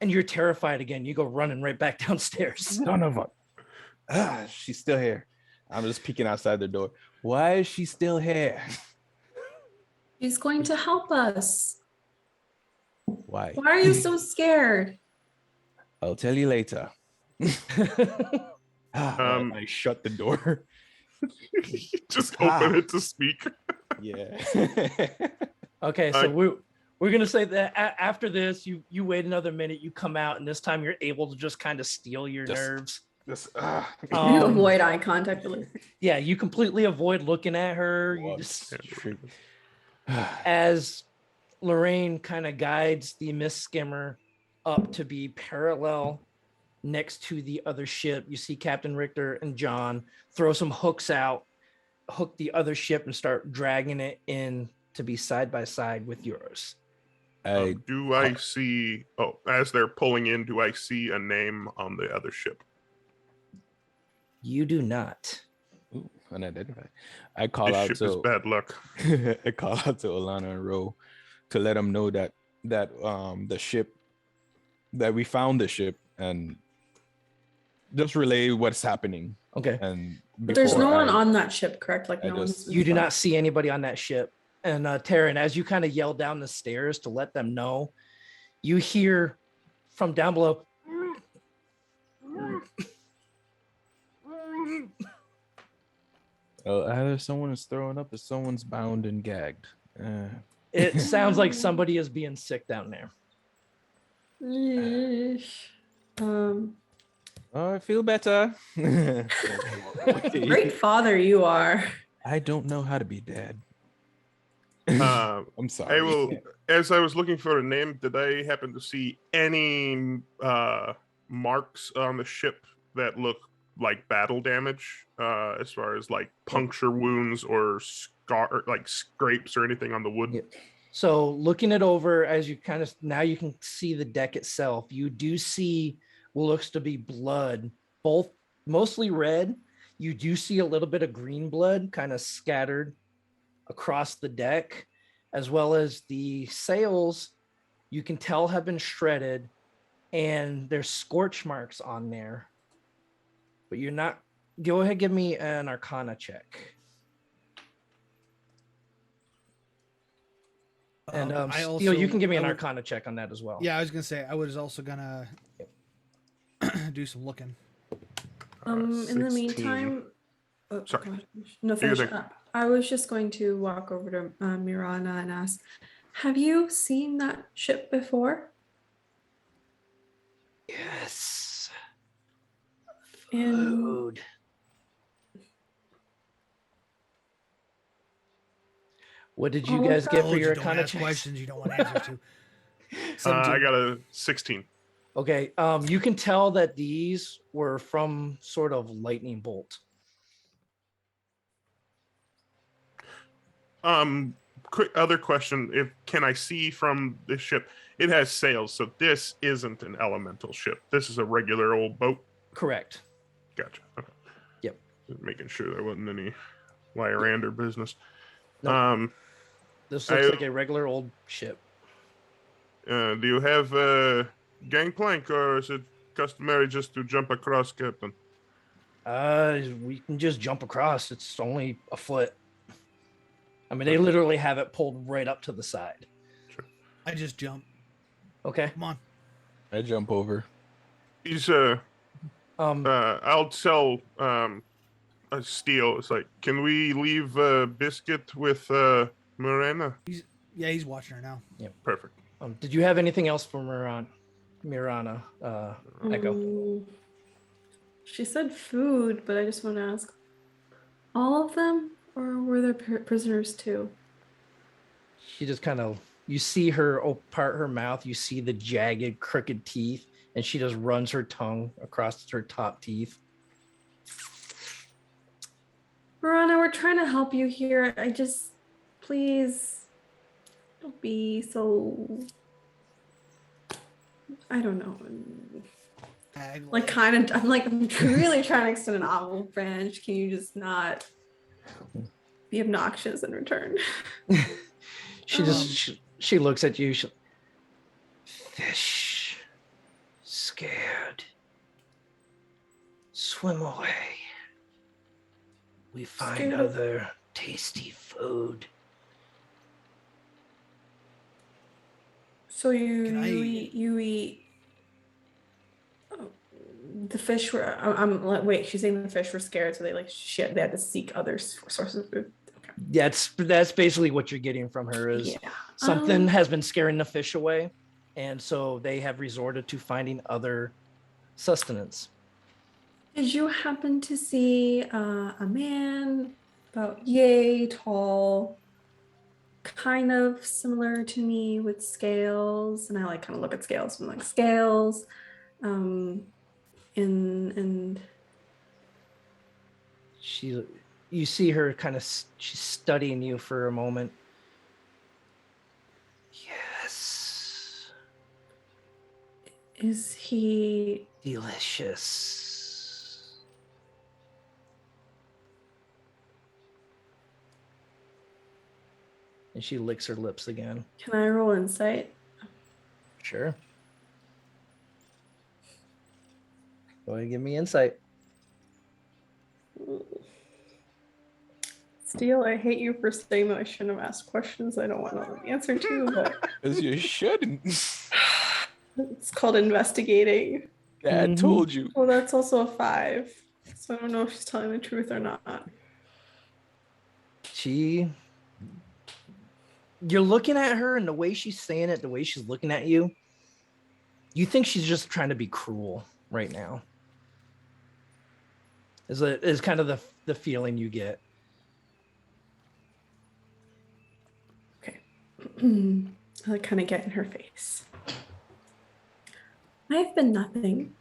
And you're terrified again. You go running right back downstairs. Son of a. She's still here. I'm just peeking outside the door. Why is she still here? She's going to help us. Why? Why are you so scared? I'll tell you later. I shut the door. Just open it to speak. Yeah. Okay, so we're gonna say that after this, you wait another minute, you come out, and this time you're able to just kind of steal your Just- nerves. Just, You Um, avoid eye contact. with her. Yeah, you completely avoid looking at her. You just as Lorraine kind of guides the Mist Skimmer up to be parallel next to the other ship. You see Captain Richter and John throw some hooks out, hook the other ship, and start dragging it in to be side by side with yours. Do I see? Oh, as they're pulling in, do I see a name on the other ship? You do not. Ooh, unidentified. I call This out ship is to bad luck. I call out to Alana and Ro to let them know that the ship that we found the ship and just relay what's happening. Okay. And But there's before no one I- on that ship, correct? Like I no one. just- You do not see anybody on that ship. And Taryn, as you kind of yell down the stairs to let them know, you hear from down below. Either someone is throwing up or someone's bound and gagged. It sounds like somebody is being sick down there. Yeesh. Oh, I feel better. Great father you are. I don't know how to be dad. I'm sorry. I will. As I was looking for a name, did I happen to see any marks on the ship that look like battle damage, as far as like puncture wounds or scar, like scrapes or anything on the wood. Yeah. So looking it over as you kind of now you can see the deck itself. You do see what looks to be blood, both mostly red. You do see a little bit of green blood kind of scattered across the deck, as well as the sails you can tell have been shredded and there's scorch marks on there. But you're not, go ahead, give me an Arcana check. And I Steele, also you can give me I an would- Arcana check on that as well. Yeah, I was gonna say I was also gonna do some looking. In the 16. meantime, Sorry. go ahead. No, You finish think- up. I was just going to walk over to Mirana and ask, have you seen that ship before? Yes. In Food. What did you Oh, guys get for Told your you don't Arcana ask checks? questions you don't want answers to. I got a 16. Okay, you can tell that these were from sort of lightning bolt. Quick other question: if can I see from this ship? It has sails, so this isn't an elemental ship. This is a regular old boat. Correct. Gotcha. Okay. Yep. Just making sure there wasn't any Lyrander business. Nope. This looks I- like a regular old ship. Do you have a gangplank, or is it customary just to jump across, Captain? We can just jump across. It's only a foot. I mean, they literally have it pulled right up to the side. I just jump. Okay. Come on. I jump over. He's Um, I'll tell a Steel. It's like, can we leave Biscuit with Morena? Yeah, he's watching her now. Perfect. did you have anything else for Mirana? Echo. She said food, but I just want to ask, all of them, or were there prisoners too? She just kind of, you see her part her mouth, you see the jagged, crooked teeth, and she just runs her tongue across her top teeth. Mirana, we're trying to help you here. I just, please, don't be so, I don't know. Like kind of, I'm really trying to extend an olive branch. Can you just not be obnoxious in return? She just she looks at you. Fish, scared, swim away. We find Scared. other tasty food. So you Can I- you eat the fish were. I'm like, wait. She's saying the fish were scared, so they they had to seek other sources of food. Okay. That's basically what you're getting from her is Yeah. something has been scaring the fish away, and so they have resorted to finding other sustenance. Did you happen to see a man about yay tall, kind of similar to me with scales? And I like kind of look at scales and like scales. And You see her kind of, she's studying you for a moment. Yes, is he delicious. And she licks her lips again. Can I roll insight? Sure. Go ahead and give me insight. Steele, I hate you for saying that I shouldn't have asked questions I don't want to know the answer to, but As you shouldn't. it's called investigating. I told you. Well, that's also a 5. So I don't know if she's telling the truth or not. You're looking at her and the way she's saying it, the way she's looking at you, you think she's just trying to be cruel right now. Is kind of the feeling you get. Okay. I kind of get in her face. I've been nothing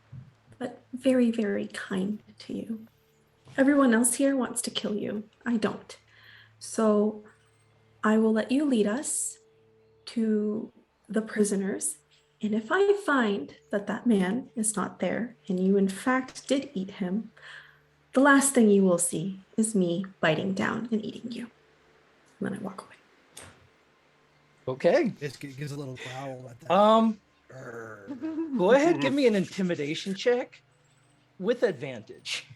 but very, very kind to you. Everyone else here wants to kill you. I don't. So I will let you lead us to the prisoners. And if I find that that man is not there and you in fact did eat him, the last thing you will see is me biting down and eating you. And then I walk away. Okay. It gives a little growl at that. Go ahead, give me an intimidation check with advantage.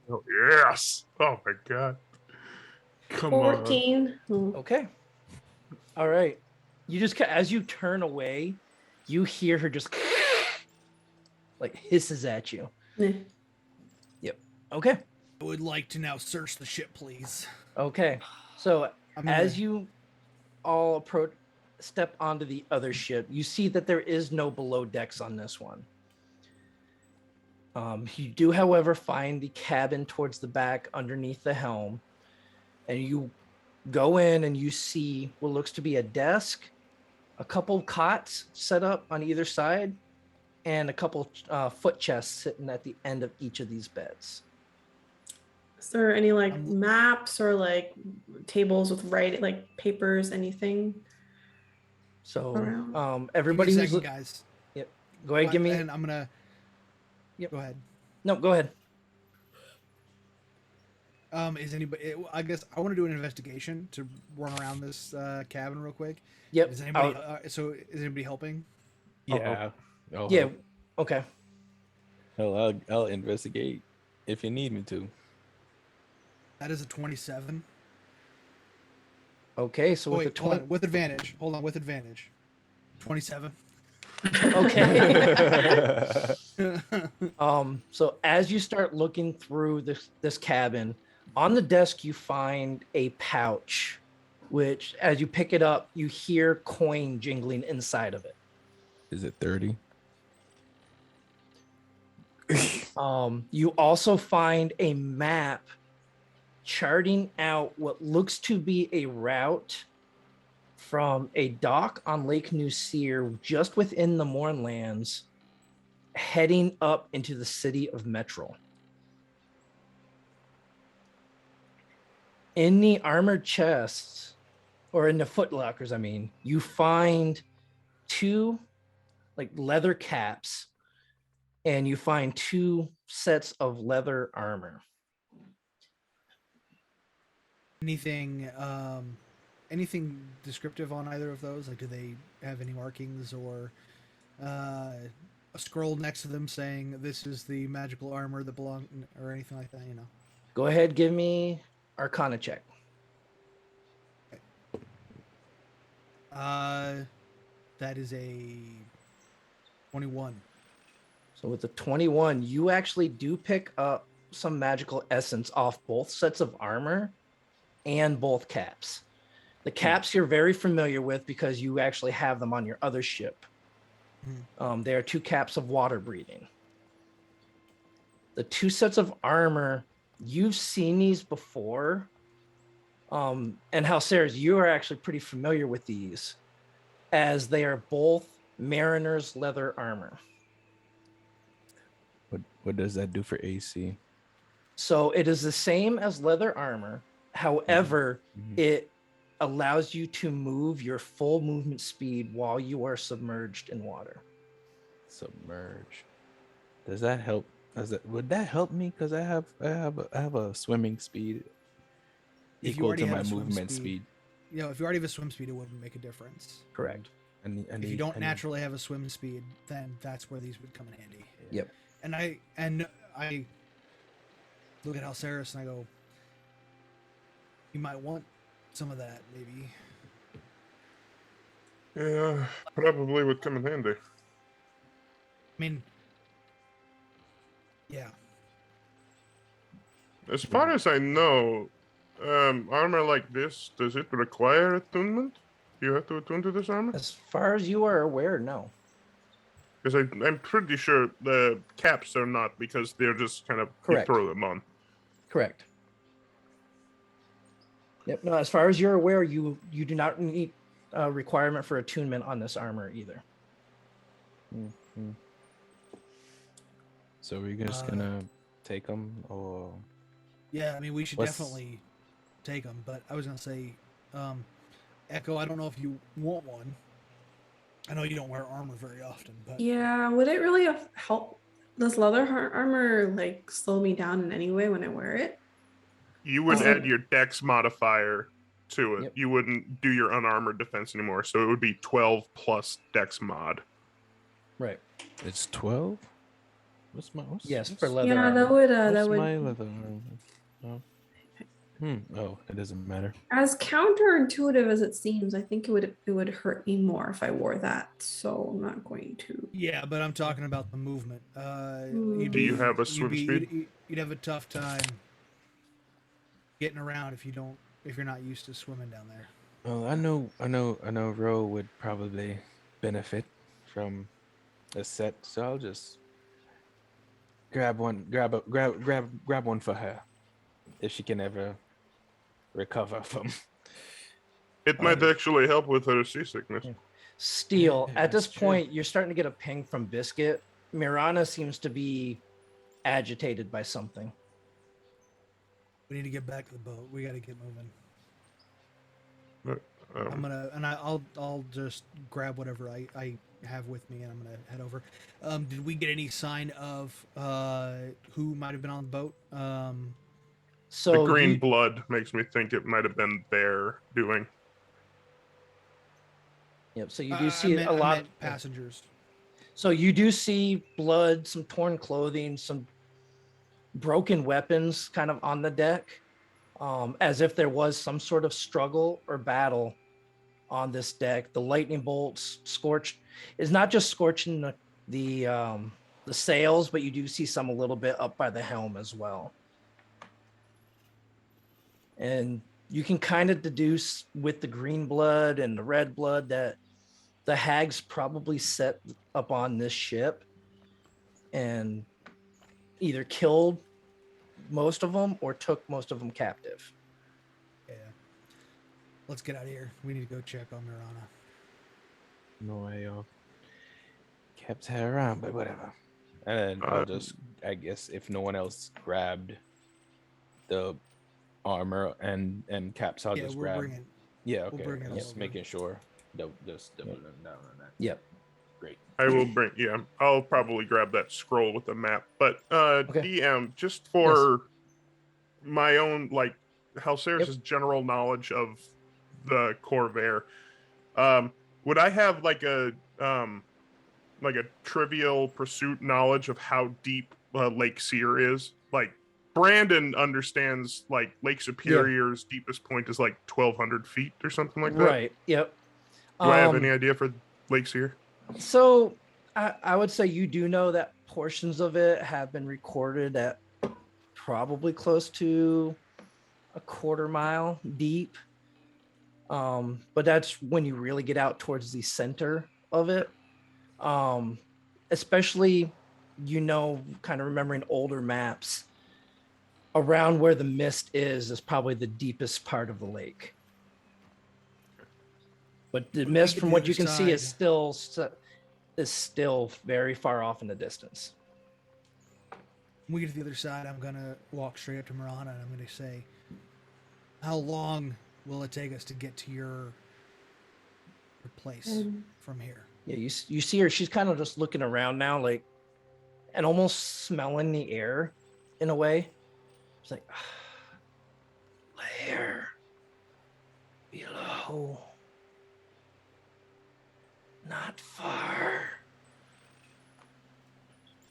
Oh, yes. Oh, my God. Come on. 14. Okay. All right. You just as you turn away, you hear her just like hisses at you. Eh. Okay. I would like to now search the ship, please. Okay. So I'm gonna- as you all step onto the other ship, you see that there is no below decks on this one. You do, however, find the cabin towards the back underneath the helm, and you go in and you see what looks to be a desk, a couple cots set up on either side, and a couple foot chests sitting at the end of each of these beds. Is there any like I'm- maps or like tables with writing, like papers, anything So around? everybody Give me a who's second, guys. go ahead, give me. And I'm gonna. Yep. Go ahead. No, go ahead. Is anybody? I guess I want to do an investigation to run around this cabin real quick. Yep. Is anybody? So is anybody helping? Yeah. Yeah. Okay. Hell, I'll investigate if you need me to. That is a 27. Okay. So Oh, with wait, the hold 20. on. With advantage. Hold on. With advantage. 27. Okay. So as you start looking through this cabin, on the desk you find a pouch, which as you pick it up, you hear coin jingling inside of it. Is it 30? You also find a map charting out what looks to be a route from a dock on Lake Nucir just within the Mournlands, heading up into the city of Metrel. In the armored chests, or in the footlockers, I mean, you find two like leather caps, and you find two sets of leather armor. Anything? Anything descriptive on either of those? Like, do they have any markings or a scroll next to them saying this is the magical armor that belong, or anything like that? You know. Go ahead, give me Arcana check. That is a 21. So with the 21, you actually do pick up some magical essence off both sets of armor and both caps. The caps you're very familiar with because you actually have them on your other ship. They are two caps of water breathing. The two sets of armor, you've seen these before. And Halceres, you are actually pretty familiar with these, as they are both Mariner's leather armor. What does that do for AC? So it is the same as leather armor. However, it allows you to move your full movement speed while you are submerged in water. Submerge. Does that help? Would that help me? Because I have a swimming speed If you equal already to have my a swim movement speed- speed. You know, if you already have a swim speed, it wouldn't make a difference. Correct. If you don't naturally have a swim speed, then that's where these would come in handy. Yep. And I look at Halceres and I go, you might want some of that, maybe. Yeah, probably would come in handy. I mean, yeah. As far as I know, armor like this, does it require attunement? You have to attune to this armor? As far as you are aware, no. Because I'm pretty sure the caps are not, because they're just kind of, Correct. you throw them on. Correct. Yep. No, as far as you're aware, you do not need a requirement for attunement on this armor either. So we're just gonna take them, or Yeah, I mean, we should What's- definitely take them. But I was gonna say, Echo, I don't know if you want one. I know you don't wear armor very often, but Yeah, would it really help? Does leather armor like slow me down in any way when I wear it? You would Oh. add your dex modifier to it. Yep. You wouldn't do your unarmored defense anymore. So it would be 12 plus dex mod. Right. it's 12. What's Yes, for leather. Yeah, armor. that would What's that would my leather? Oh. Oh, it doesn't matter. as counterintuitive as it seems, I think it would hurt me more if I wore that. So I'm not going to. yeah, but I'm talking about the movement. You'd Do you be- have a you'd swim be- speed? You'd have a tough time getting around if you're not used to swimming down there. Well, I know. Ro would probably benefit from a set, so I'll just grab one for her, if she can ever recover from. It might actually help with her seasickness. Steel. Yeah, At this that's true. point, you're starting to get a ping from Biscuit. Mirana seems to be agitated by something. We need to get back to the boat. We got to get moving. Um, I'll just grab whatever I have with me, and I'm gonna head over. Did we get any sign of who might have been on the boat? So the green you- blood makes me think it might have been their doing. Yep. So you do I see meant- a I lot. meant passengers. So you do see blood, some torn clothing, some broken weapons kind of on the deck, as if there was some sort of struggle or battle on this deck. The lightning bolts scorched is not just scorching the sails, but you do see some a little bit up by the helm as well. And you can kind of deduce with the green blood and the red blood that the hags probably set up on this ship and either killed most of them or took most of them captive. Yeah. Let's get out of here. We need to go check on Mirana. No, I kept her around, but whatever. And then I'll just, I guess, if no one else grabbed the armor and caps, I'll Yeah, just we're grab. bringing. Yeah, we'll okay. bring it Just over. making sure. Just doubling down on that. Yep. Great. I will bring. Yeah, I'll probably grab that scroll with the map. But DM, just for my own, like, Halceres' general knowledge of the Corvair, would I have like a trivial pursuit knowledge of how deep Lake Seer is? Like, Brandon understands like Lake Superior's deepest point is like 1,200 feet or something like that. Right. Yep. Do I have any idea for Lake Seer? So I would say you do know that portions of it have been recorded at probably close to a quarter mile deep. But that's when you really get out towards the center of it. Especially, kind of remembering older maps, around where the mist is probably the deepest part of the lake. But the When we mist, get from to what the you can other see, is still very far off in the distance. When we get to the other side, I'm gonna walk straight up to Mirana and I'm gonna say, "How long will it take us to get to your place from here?" Yeah, you see her. She's kind of just looking around now, like, and almost smelling the air in a way. It's like, there, below, not far.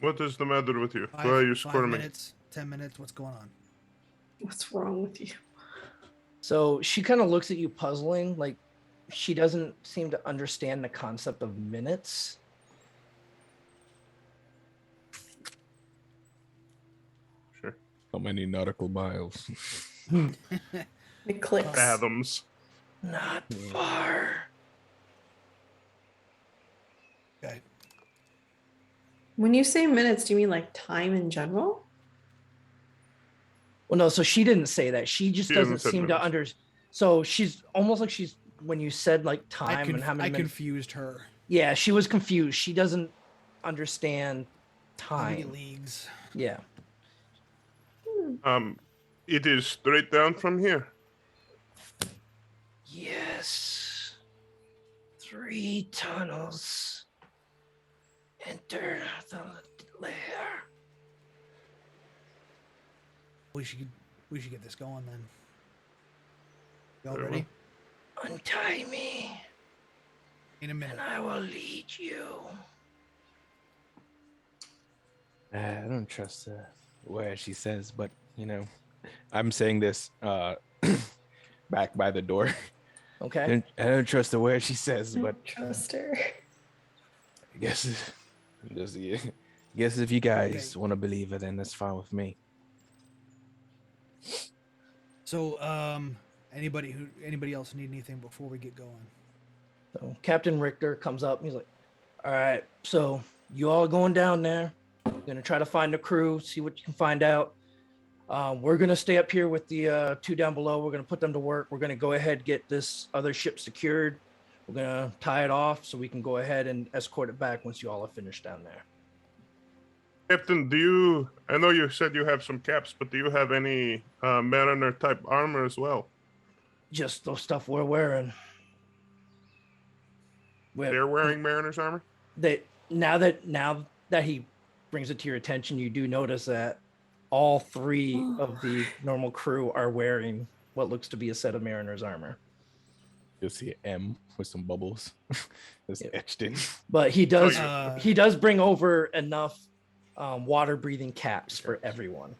What is the matter with you? Five, Why are you 5 squirming? minutes, 10 minutes. What's going on? What's wrong with you? So she kind of looks at you, puzzling, like she doesn't seem to understand the concept of minutes. Sure. How many nautical miles? It clicks. Fathoms. Not far. Okay. When you say minutes, do you mean like time in general? Well, no, so she didn't say that. She just She hasn't doesn't said seem to minutes. under. So she's almost like when you said like time and how many I minutes. confused her. Yeah, she was confused. She doesn't understand How many time. leagues? Yeah. It is straight down from here. Yes. 3 tunnels. Enter the lair. We should get this going then. Y'all Very ready? Untie me, In a minute. and I will lead you. I don't trust where she says, but I'm saying this back by the door. Okay. I don't trust the word she says, but Trust her. I guess guess if you guys want to believe it, then that's fine with me. So, anybody else need anything before we get going? So Captain Richter comes up and he's like, all right, so you all going down there. You're gonna try to find the crew, see what you can find out. We're gonna stay up here with the 2 down below. We're gonna put them to work. We're gonna go ahead get this other ship secured. We're gonna tie it off so we can go ahead and escort it back once you all are finished down there. Captain, I know you said you have some caps, but do you have any Mariner type armor as well? Just those stuff we're wearing. They're wearing Mariner's armor? Now that he brings it to your attention, you do notice that all 3 of the normal crew are wearing what looks to be a set of Mariner's armor. You'll see an M with some bubbles that's etched in. But he does yeah. he does bring over enough water breathing caps for everyone.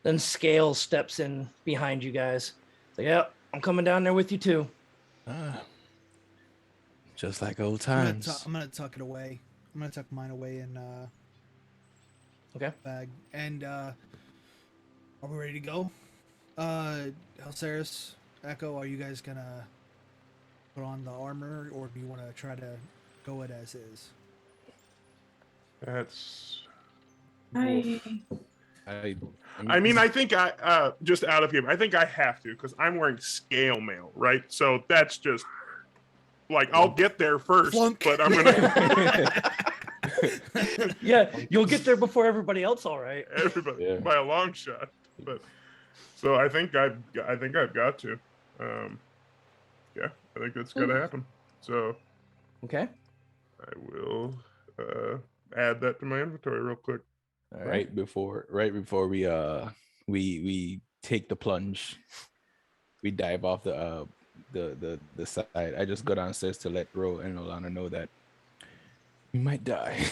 Then Scales steps in behind you guys. Like, yeah, I'm coming down there with you too. Just like old I'm times. gonna tuck it away. I'm gonna tuck mine away in Okay. bag. And are we ready to go? Helceris, Echo, are you guys gonna put on the armor, or do you want to try to go it as is? That's. I I mean, I think I just out of game. I think I have to because I'm wearing scale mail, right? So that's just like I'll get there first, Flunk. but I'm gonna Yeah, you'll get there before everybody else, all right. everybody Yeah. by a long shot. But so I think I've got to. Yeah, I think that's gonna happen. So Okay. I will add that to my inventory real quick. All right before we take the plunge, we dive off the side. I just go downstairs to let Ro and Olana know that we might die.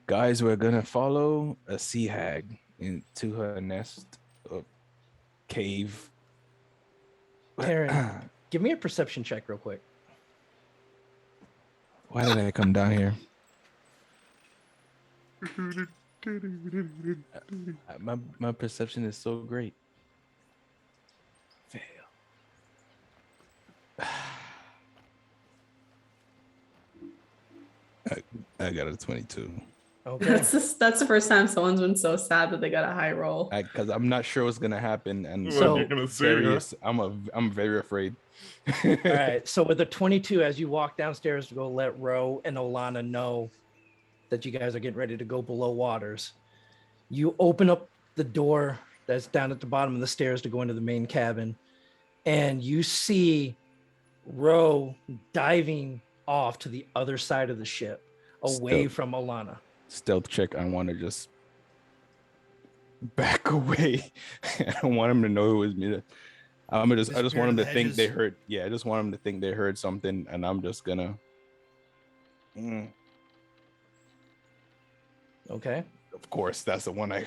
Guys, we're gonna follow a sea hag into her nest of cave. Taryn, give me a perception check real quick. Why did I come down here? My perception is so great. Fail. I got a 22. Okay. that's the first time someone's been so sad that they got a high roll. Because I'm not sure what's gonna happen, and What So- you're gonna see, huh? I'm very afraid. All right. So with a 22, as you walk downstairs to go let Ro and Olana know that you guys are getting ready to go below waters, you open up the door that's down at the bottom of the stairs to go into the main cabin, and you see Ro diving off to the other side of the ship, away Still- from Olana. Stealth check. I want to just back away. I don't want him to know it was me. I just want him to think they heard. Yeah, I just want him to think they heard something, and I'm just gonna. Okay. Of course, that's the one I.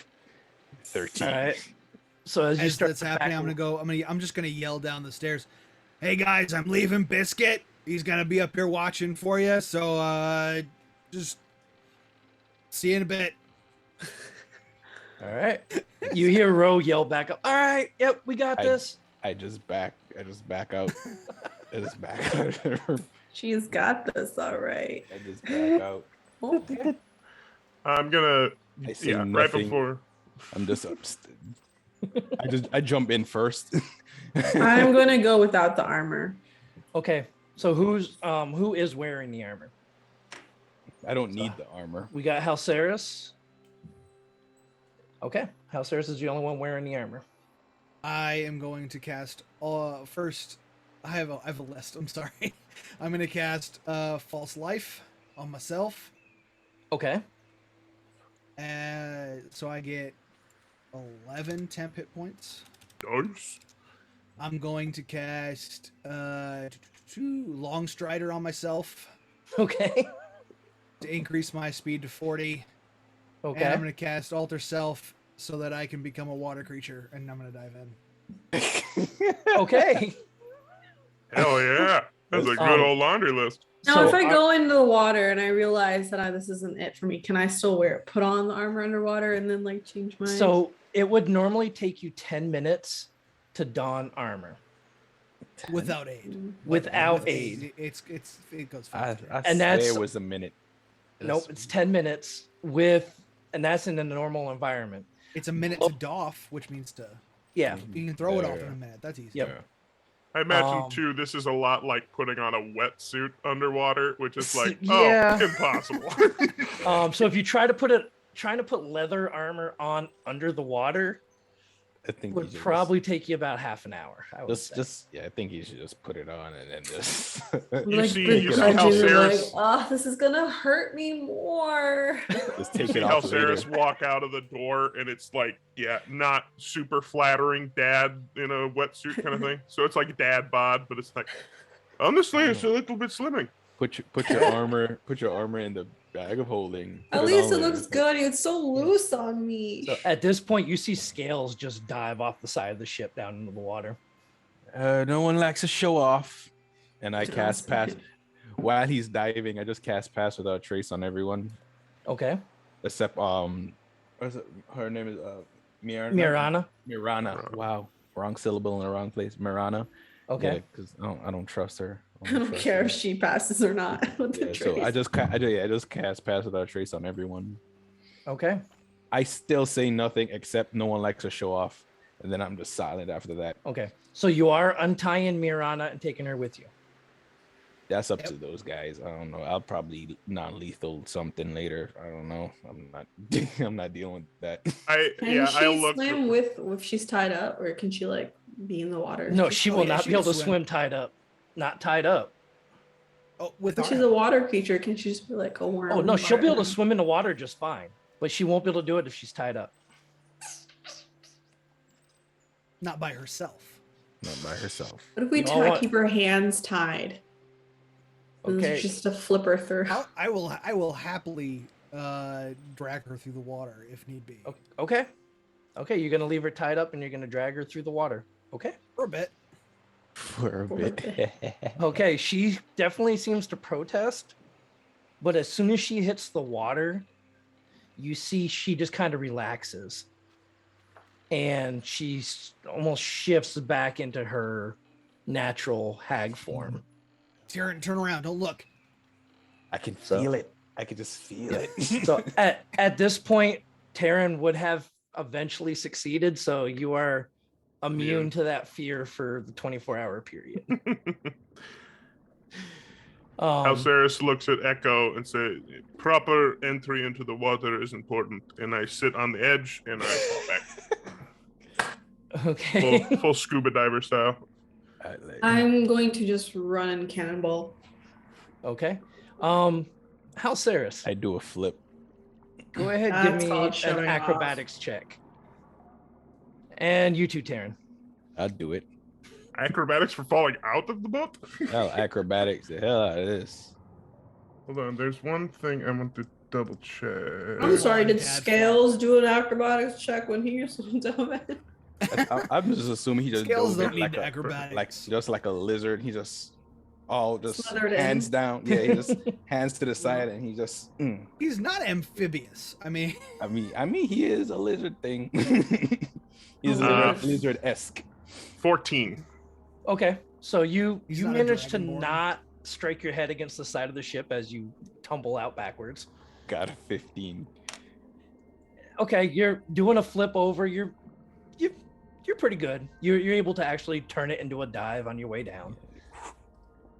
13. All right. So as you As start that's to happening, back- I'm just gonna yell down the stairs. Hey guys, I'm leaving Biscuit. He's gonna be up here watching for you. So just see you in a bit. All right. You hear Ro yell back up. All right. Yep, we got this. I just back out. I just back out. She's got this, all right. I just back out. I'm gonna I say right nothing. before. I'm just I jump in first. I'm gonna go without the armor. Okay. So who is wearing the armor? I don't need the armor. We got Halceris. Okay, Halceris is the only one wearing the armor. I am going to cast first. I have a list. I'm sorry. I'm going to cast False Life on myself. Okay. So I get 11 temp hit points. Nice. I'm going to cast Long Strider on myself Okay. to increase my speed to 40. Okay. And I'm going to cast Alter Self so that I can become a water creature, and I'm going to dive in. Okay. Hell yeah. That's a good old laundry list. Now, So if I go into the water and I realize that this isn't it for me, can I still put on the armor underwater and then like change my? So it would normally take you 10 minutes to don armor. Without aid. Without With aid. It goes I faster. And and that's- it was a minute. Nope, it's 10 minutes and that's in a normal environment. It's a minute to doff, which means to Yeah. you can throw it off Yeah. in a minute. That's easy. Yep. I imagine Um, too, this is a lot like putting on a wetsuit underwater, which is like, yeah. impossible. So if you trying to put leather armor on under the water I think would you should probably take you about half an hour. I would say. I think you should just put it on and then just You see begrudgingly Halceris- oh, this is gonna hurt me more. just take See it off Halceris later. walk out of the door, and it's like, not super flattering dad in a wetsuit kind of thing. So it's like dad bod, but it's like, honestly, it's a little bit slimming. Put your armor in the bag of holding. At put least on it later. looks good. It's so loose on me. So at this point, you see scales just dive off the side of the ship down into the water. No one likes to show off, and I Just- cast pass while he's diving. I just cast pass without trace on everyone Okay. except what's it? Her name is Mirana. Mirana. Wow, wrong syllable in the wrong place. Mirana. Okay. because I don't trust her. I don't trust care her. if she passes or not. With the Yeah, so I trace. just cast pass without trace on everyone. Okay. I still say nothing except no one likes to show off, and then I'm just silent after that. Okay. So you are untying Mirana and taking her with you. That's up to those guys. I don't know. I'll probably non-lethal something later. I don't know. I'm not. I'm not dealing with that. Can I she looked. swim with if she's tied up, or can she like be in the water? No, she will yeah, not she be able can to swim. swim tied up. Not tied up. Oh, with If our she's a water creature, can she just be like a worm? Oh in no, the she'll be able to water? swim in the water just fine, but she won't be able to do it if she's tied up. not by herself. Not by herself. What if we You know what? keep her hands tied? And Okay. Just to flip her through. I will happily drag her through the water if need be. Okay. Okay, you're gonna leave her tied up and you're gonna drag her through the water. Okay. For a bit. For a For a bit. Okay, she definitely seems to protest, but as soon as she hits the water, you see she just kind of relaxes and she almost shifts back into her natural hag form. Tyrion, turn around. Don't look. I can So- feel it. I can just feel it. So at this point, Taryn would have eventually succeeded, so you are immune to that fear for the 24-hour period. Alceris looks at Echo and says, proper entry into the water is important. And I sit on the edge and I fall back. Okay. Full scuba diver style. I'm going to just run and cannonball. Okay. Halceris, I do a flip. go ahead, That's give me called an showing off. acrobatics check. And you too, Taryn. I'll do it. Acrobatics for falling out of the boat? Hell, acrobatics the hell out of this. Hold on, there's one thing I want to double check. I'm sorry, did Dad Scales do an acrobatics check when he was down? I'm just assuming he just Scales dove in don't need like a, acrobatics. just like a lizard. He just Slithered in. hands down. Yeah, he just hands to the side and he just. He's not amphibious. I mean, I mean, he is a lizard thing. He's Uh, lizard-esque. 14. Okay. So you He's you not a managed to dragonborn. not strike your head against the side of the ship as you tumble out backwards. Got a 15. Okay, you're doing a flip over. You're pretty good. You're able to actually turn it into a dive on your way down.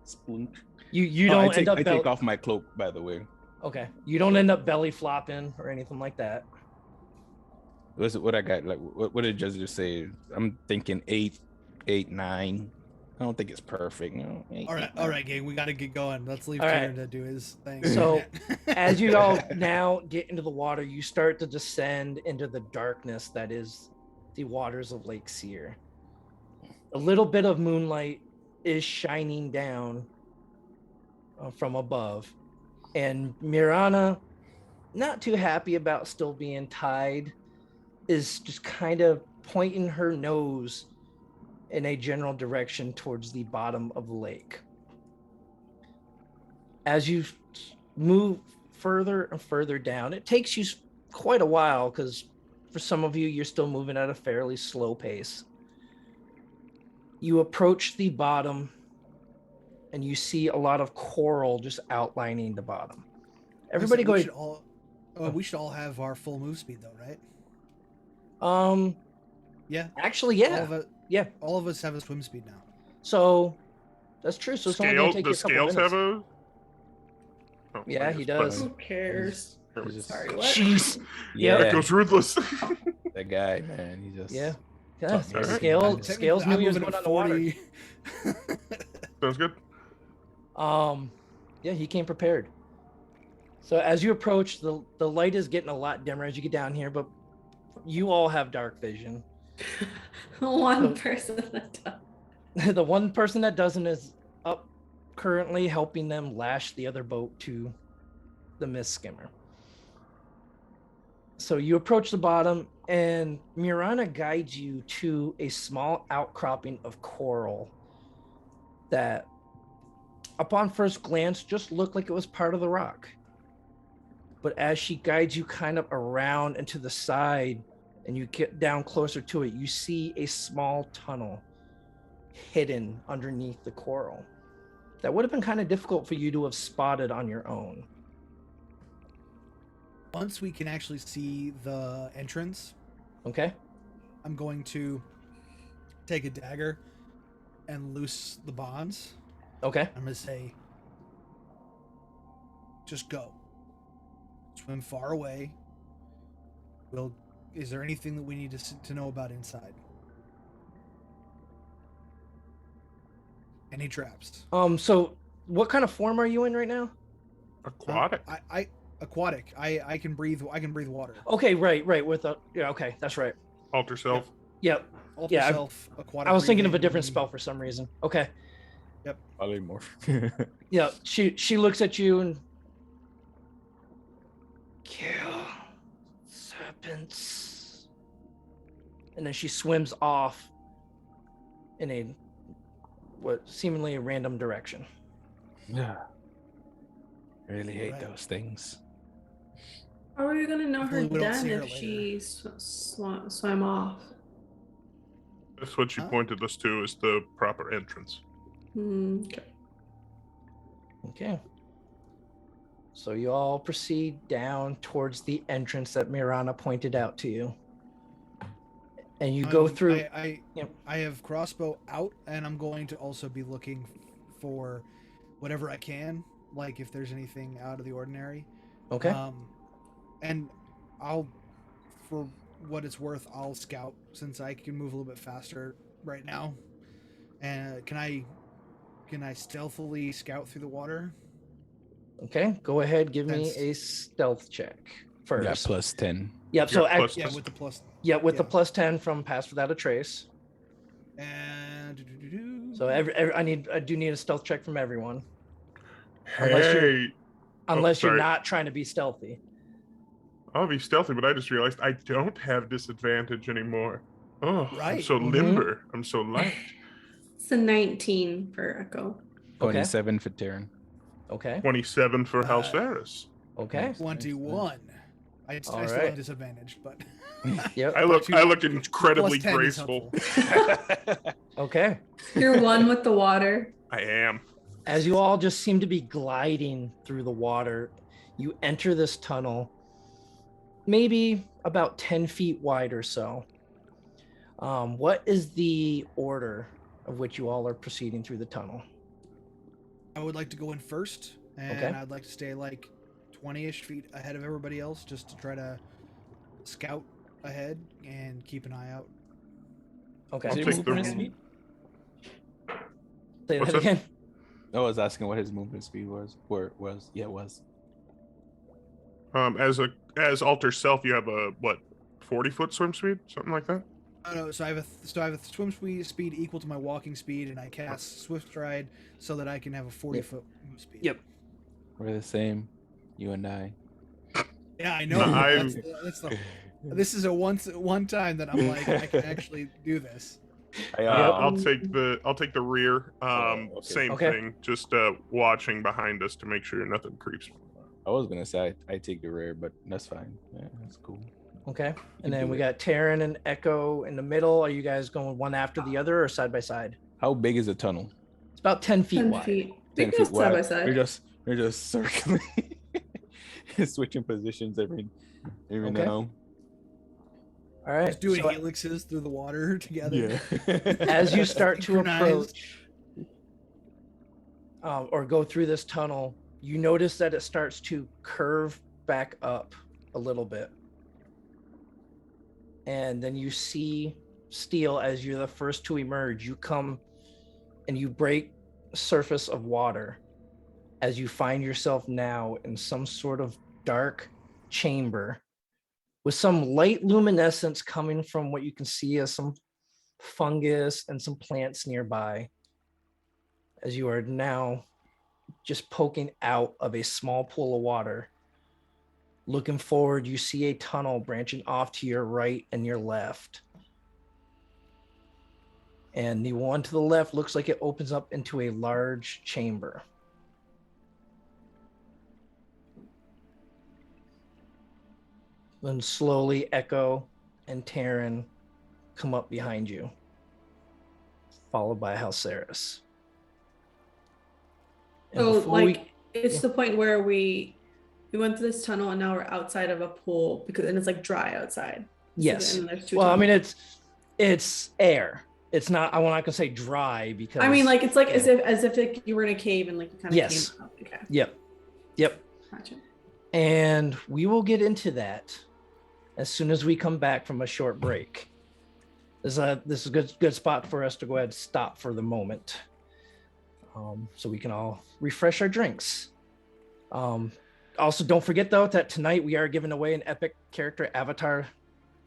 Spoon. You Oh, don't end up I take bel- off my cloak, by the way. Okay. You don't end up belly flopping or anything like that. What I got? Like, what did Judge just say? I'm thinking 8, 8, 9. I don't think it's perfect. No, 8, All 8, right, 9. all right, gang. We got to get going. Let's leave All Tyrion right. to do his thing. So, as you all now get into the water, you start to descend into the darkness that is the waters of Lake Sear. A little bit of moonlight is shining down from above, and Mirana, not too happy about still being tied, is just kind of pointing her nose in a general direction towards the bottom of the lake. As you move further and further down, it takes you quite a while because for some of you, you're still moving at a fairly slow pace. You approach the bottom and you see a lot of coral just outlining the bottom. Everybody go ahead. We should all have our full move speed though, right? Yeah. Actually, yeah. All of us have a swim speed now. So that's true. So it's only going to take you a Does couple Scales minutes. have a? Oh, Yeah, I he guess, does. Who cares? but- He's just- Sorry, what? Jeez. Yeah, That goes ruthless. that guy, man. He just Yeah. taught me everything Scales. I know. Scales knew he was going on the water. Sounds good. Yeah, he came prepared. So as you approach, the light is getting a lot dimmer as you get down here, but you all have dark vision. One person that does. The one person that doesn't is up currently helping them lash the other boat to the mist skimmer. So you approach the bottom and Mirana guides you to a small outcropping of coral that upon first glance just looked like it was part of the rock. But as she guides you kind of around and to the side and you get down closer to it, you see a small tunnel hidden underneath the coral that would have been kind of difficult for you to have spotted on your own. Once we can actually see the entrance, Okay. I'm going to take a dagger and loose the bonds. Okay. I'm going to say, just go. Swim far away. Is there anything that we need to know about inside? Any traps? So what kind of form are you in right now? Aquatic. Aquatic. I can breathe. I can breathe water. Okay, right. With a yeah, okay, that's right. Alter self. Yep. Alter Yeah, self, aquatic. I was thinking of a breathing. different spell for some reason. Okay. Polymorph. Yeah, she looks at you and kill serpents. And then she swims off in a what seemingly a random direction. Yeah. Really hate Right. those things. How are you gonna know her Hopefully we don't done see her if she swam off? That's what she Huh? pointed us to as the proper entrance. Okay. Okay. So you all proceed down towards the entrance that Mirana pointed out to you. And you go through. Yep. I have crossbow out, and I'm going to also be looking for whatever I can, like if there's anything out of the ordinary. Okay. And I'll, for what it's worth, I'll scout since I can move a little bit faster right now. And can I stealthily scout through the water? Okay. Go ahead. Give me That's- a stealth check first. Yeah, plus 10. Yep. So Yeah, plus- Yeah, with the plus. yeah, with the yeah. plus 10 from Pass Without a Trace. And So I do need a stealth check from everyone. Unless you're- Hey, Unless you're sorry. not trying to be stealthy. I'll be stealthy, but I just realized I don't have disadvantage anymore. Oh, I'm Right. so Mhm. limber. I'm so light. It's a 19 for Echo. 27 for Tavern. Okay. 27 for Uh, Halceris. Okay. 21. I still All have right. disadvantage, but Yep. I look Plus incredibly 10 is graceful. helpful. Okay. You're one with the water. I am. As you all just seem to be gliding through the water, you enter this tunnel, maybe about 10 feet wide or so. What is the order of which you all are proceeding through the tunnel? I would like to go in first, and Okay. I'd like to stay like 20-ish feet ahead of everybody else, just to try to scout ahead and keep an eye out. Okay. I'll Is it take movement the- speed? Say What's that that? again. I was asking what his movement speed was. Or it was. Yeah, it was. As alter self, you have a what, 40-foot swim speed, something like that. Oh no, so I have a swim speed equal to my walking speed, and I cast Swift Stride so that I can have a 40-foot move speed. Yep. We're the same. You and I. Yeah, I know. No, This is a one time that I'm like, I can actually do this. I'll take the rear. okay. Same Okay. thing. Just watching behind us to make sure nothing creeps. I was gonna say I take the rear, but that's fine. Yeah, that's cool. Okay. can And then do we it. got Taryn and Echo in the middle. Are you guys going one after the other or side by side? How big is the tunnel? It's about 10 feet 10 wide. feet. 10 We can feet go side by wide. side. We're just circling, switching positions every Okay. now. All right. Just doing so helixes through the water together. Yeah. as you start to Synchronized. approach or go through this tunnel, you notice that it starts to curve back up a little bit. And then you see Steel as you're the first to emerge. You come and you break the surface of water as you find yourself now in some sort of dark chamber with some light luminescence coming from what you can see as some fungus and some plants nearby, as you are now just poking out of a small pool of water. Looking forward, you see a tunnel branching off to your right and your left. And the one to the left looks like it opens up into a large chamber. Then slowly Echo and Taryn come up behind you, followed by Halceris. And So before like it's yeah. the point where we went through this tunnel and now we're outside of a pool because and it's like dry outside. Yes. And there's two Well, I mean, tunnels. it's air. It's not. I'm not gonna say dry because. I mean, like it's like yeah. as if like, you were in a cave and like you kind of Yes. came up. Okay, Yep. gotcha. And we will get into that as soon as we come back from a short break. This is a good spot for us to go ahead and stop for the moment, so we can all refresh our drinks. Also, don't forget though that tonight we are giving away an epic character avatar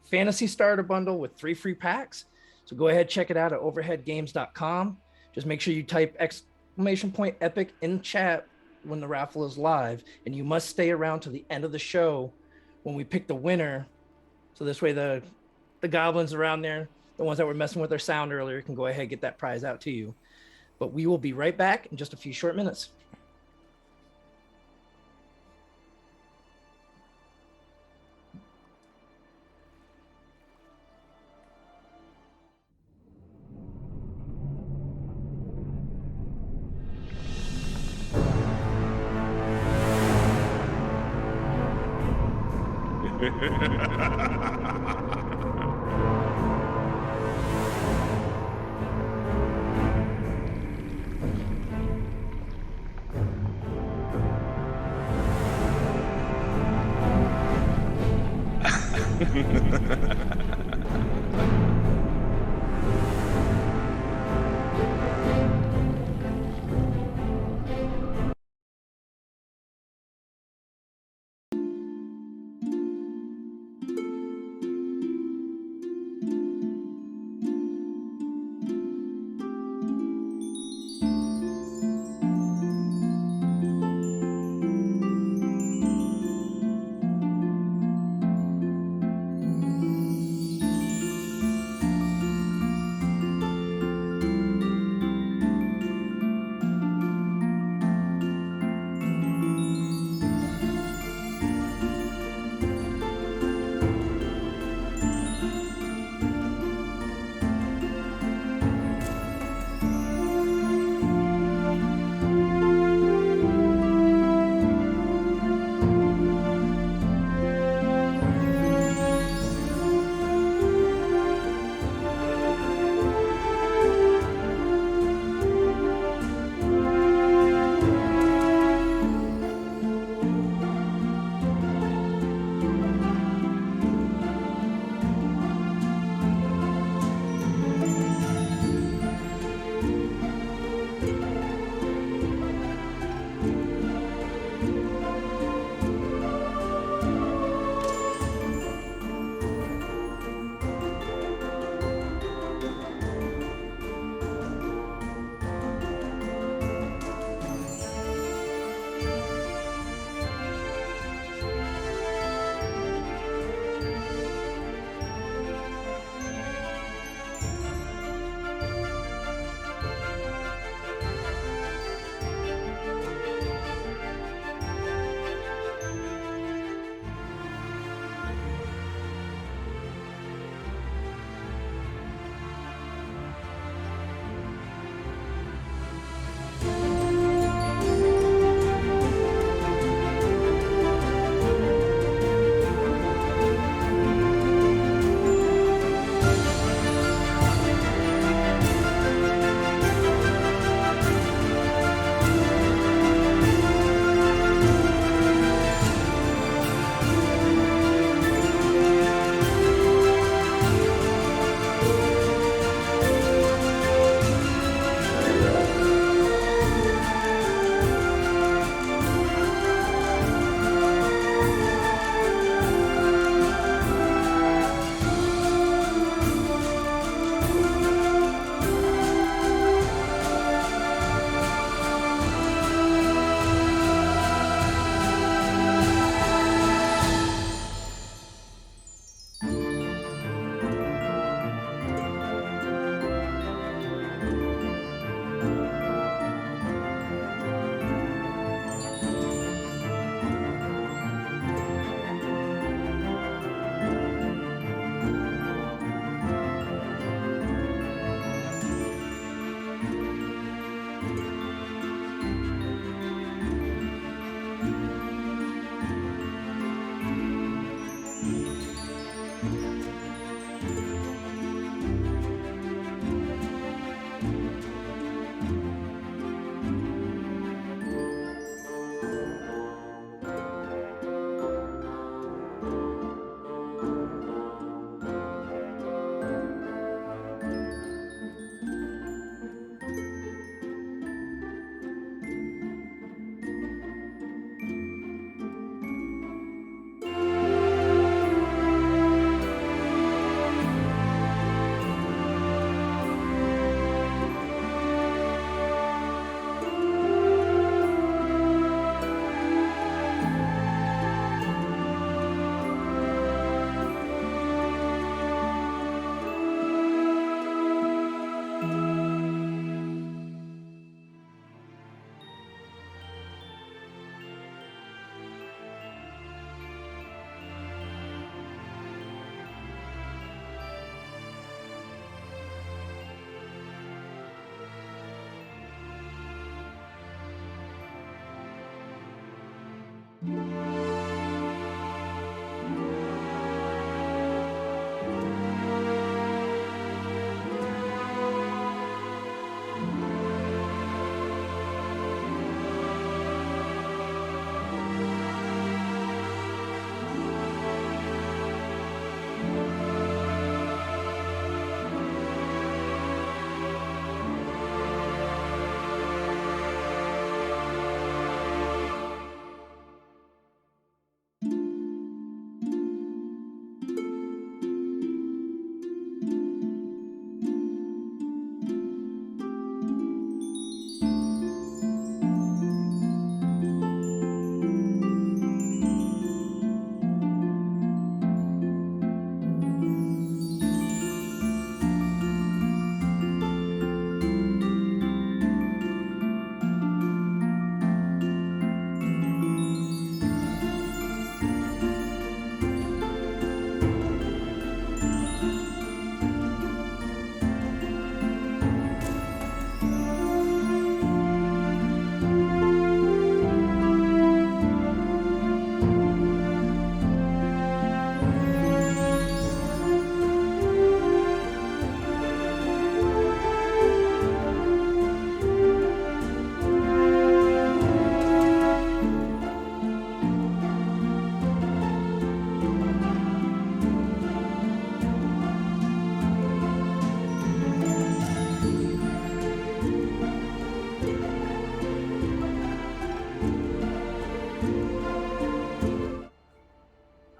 fantasy starter bundle with 3 free packs. So go ahead, check it out at overheadgames.com. Just make sure you type !epic in chat when the raffle is live, and you must stay around to the end of the show when we pick the winner. So this way the goblins around there, the ones that were messing with their sound earlier, can go ahead and get that prize out to you. But we will be right back in just a few short minutes.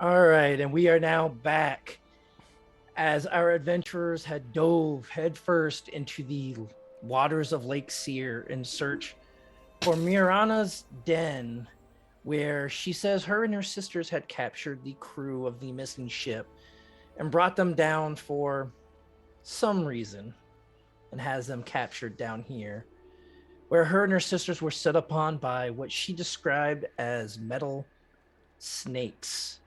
All right, and we are now back as our adventurers had dove headfirst into the waters of Lake Sear in search for Mirana's den, where she says her and her sisters had captured the crew of the missing ship and brought them down for some reason and has them captured down here, where her and her sisters were set upon by what she described as metal snakes.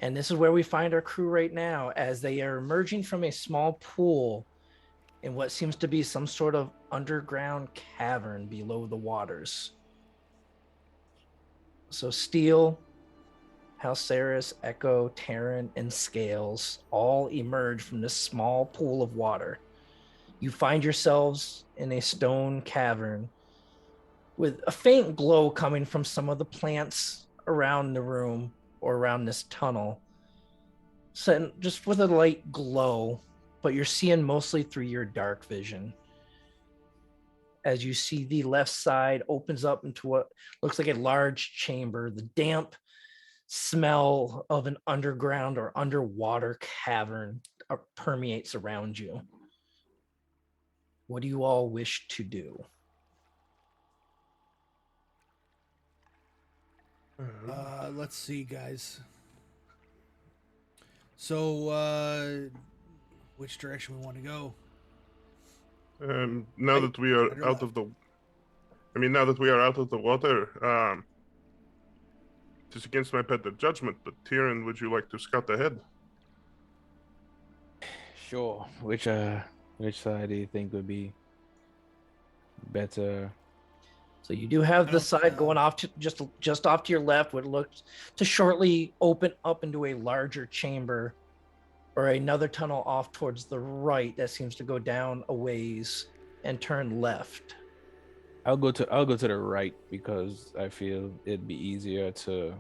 And this is where we find our crew right now as they are emerging from a small pool in what seems to be some sort of underground cavern below the waters. So Steel, Halceris, Echo, Terran, and Scales all emerge from this small pool of water. You find yourselves in a stone cavern with a faint glow coming from some of the plants around the room or around this tunnel. So just with a light glow, but you're seeing mostly through your dark vision. As you see the left side opens up into what looks like a large chamber. The damp smell of an underground or underwater cavern permeates around you. What do you all wish to do? Let's see, guys. So, which direction we want to go? Now that we are out of the, now that we are out of the water, just against my better judgment, but Tyrion, would you like to scout ahead? Sure. Which side do you think would be better? So you do have the side going off to just off to your left, what looks to shortly open up into a larger chamber, or another tunnel off towards the right that seems to go down a ways and turn left. I'll go to the right because I feel it'd be easier to,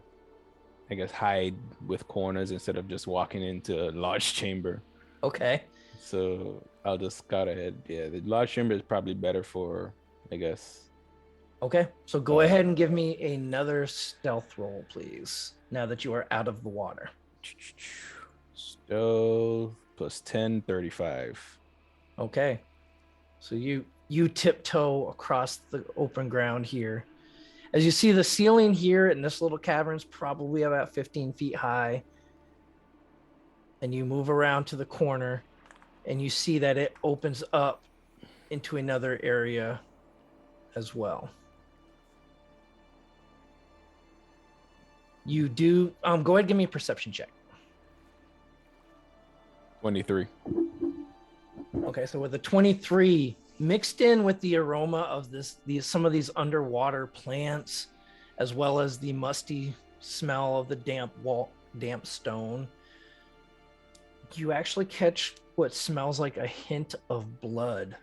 I guess, hide with corners instead of just walking into a large chamber. Okay. So I'll just scout ahead. Yeah, the large chamber is probably better for, I guess. Okay, so go ahead and give me another stealth roll, please, now that you are out of the water. Stealth plus 10, 35. Okay, so you tiptoe across the open ground here. As you see, the ceiling here in this little cavern is probably about 15 feet high. And you move around to the corner and you see that it opens up into another area as well. You do go ahead and give me a perception check. 23. Okay, so with a 23 mixed in with the aroma of some of these underwater plants as well as the musty smell of the damp stone, you actually catch what smells like a hint of blood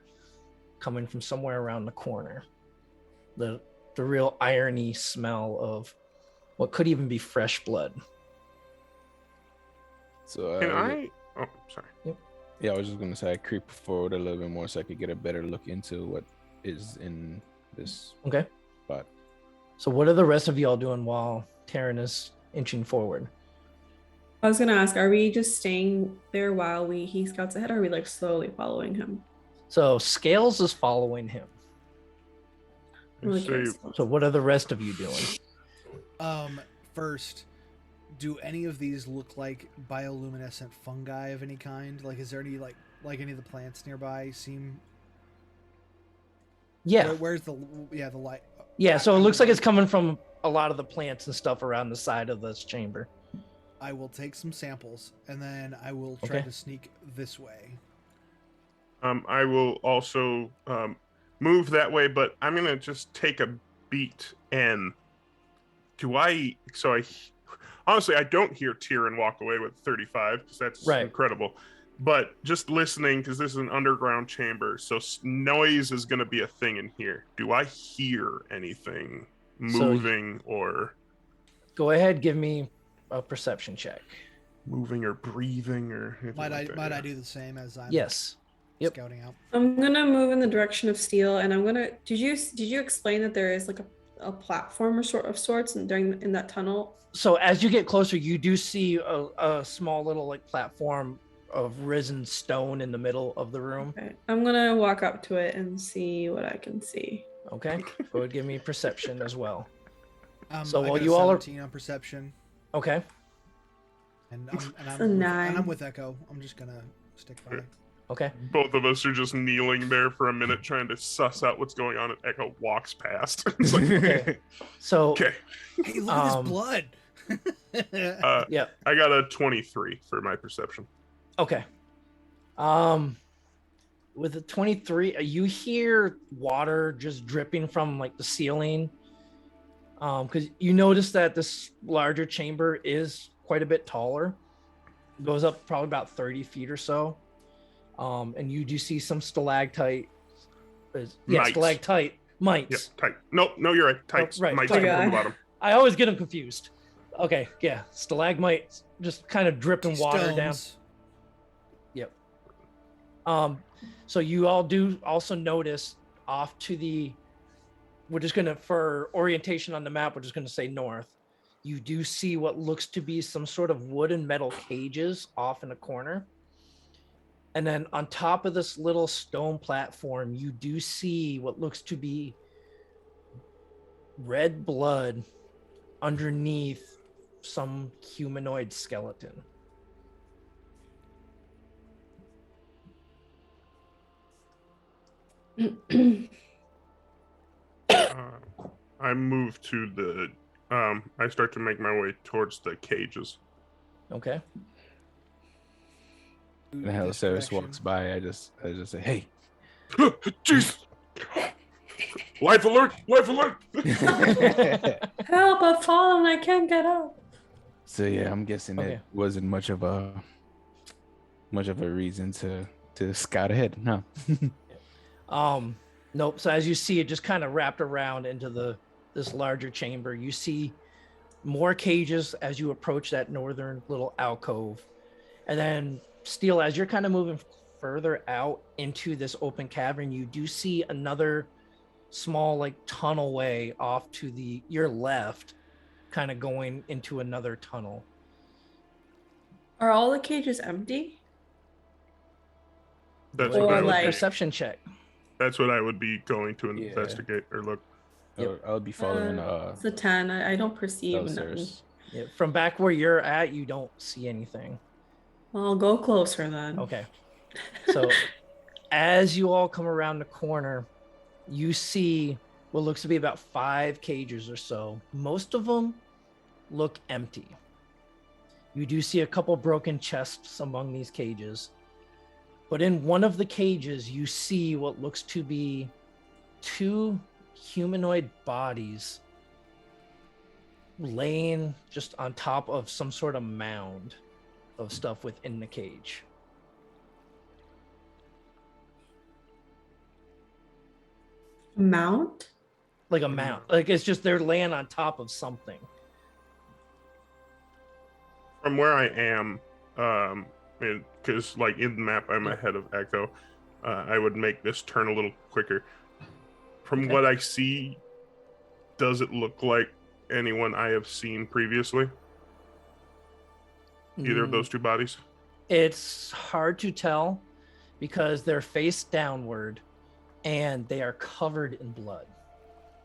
coming from somewhere around the corner. The real irony smell of what could even be fresh blood. So Can Oh, sorry. yeah, I was just gonna say I creep forward a little bit more so I could get a better look into what is in this Okay. spot. So what are the rest of y'all doing while Taryn is inching forward? I was gonna ask, are we just staying there while he scouts ahead, or are we like slowly following him? So Scales is following him. I'm really So curious. So what are the rest of you doing? First, do any of these look like bioluminescent fungi of any kind? Like, is there any like any of the plants nearby seem? Yeah. Where's the light? Yeah, so it looks like it's coming from a lot of the plants and stuff around the side of this chamber. I will take some samples and then I will try Okay. to sneak this way. I will also move that way, but I'm gonna just take a beat. And honestly, I don't hear Tyrion walk away with 35 because that's Right. incredible. But just listening, because this is an underground chamber, so noise is gonna be a thing in here. Do I hear anything moving or Go ahead, give me a perception check. moving or breathing or anything Might like that? I Yeah. do the same as I'm Yes. Yep. scouting out? I'm gonna move in the direction of Steel, and I'm gonna. Did you explain that there is like a platform or sort of sorts in that tunnel? So as you get closer, you do see a small little like platform of risen stone in the middle of the room. Okay. I'm gonna walk up to it and see what I can see. Okay. Go ahead, give me perception as well. So I while got a you all are 17 on perception, and and That's a I'm with, 9. and I'm with Echo. I'm just gonna stick by. okay. Both of us are just kneeling there for a minute trying to suss out what's going on, and Echo walks past. It's like, Okay. So okay. Hey, look at this Um, blood. yeah. I got a 23 for my perception. Okay. With the 23, you hear water just dripping from like the ceiling. Because you notice that this larger chamber is quite a bit taller. It goes up probably about 30 feet or so. And you do see some stalactite. Mites. Stalactite mites. Yep, tight. Nope, no, you're right. Tights. right, Mites tight. come from the Okay. bottom. I always get them confused. Okay, yeah, stalagmites just kind of dripping water down. Stones. Yep. So you all do also notice off to the, we're just gonna, for orientation on the map, we're just gonna say north. You do see what looks to be some sort of wood and metal cages off in a corner. And then on top of this little stone platform, you do see what looks to be red blood underneath some humanoid skeleton. I move to the. I start to make my way towards the cages. Okay. And Heliceris walks by, I just say, "Hey." Jeez. Life alert! Life alert! Help! I've fallen. I can't get up. So yeah, I'm guessing Okay. it wasn't much of a reason to scout ahead, no. Nope. So as you see it just kind of wrapped around into this larger chamber, you see more cages as you approach that northern little alcove. And then Steel, as you're kind of moving further out into this open cavern, you do see another small like tunnel way off to your left, kind of going into another tunnel. Are all the cages empty? That's Or what I would like- be. Perception check. That's what I would be going to Yeah. investigate or look. Yep. I would be following It's a 10. I don't perceive nothing. Heliceris. Yeah, from back where you're at, you don't see anything. I'll go closer then. Okay. So as you all come around the corner, you see what looks to be about 5 cages or so. Most of them look empty. You do see a couple broken chests among these cages. But in one of the cages, you see what looks to be 2 humanoid bodies laying just on top of some sort of mound of stuff within the cage. Mount? Like a mound. Like it's just they're laying on top of something. From where I am, because like in the map I'm Yeah. ahead of Echo, I would make this turn a little quicker. From Okay. what I see, does it look like anyone I have seen previously? Either of those two bodies? It's hard to tell because they're face downward and they are covered in blood.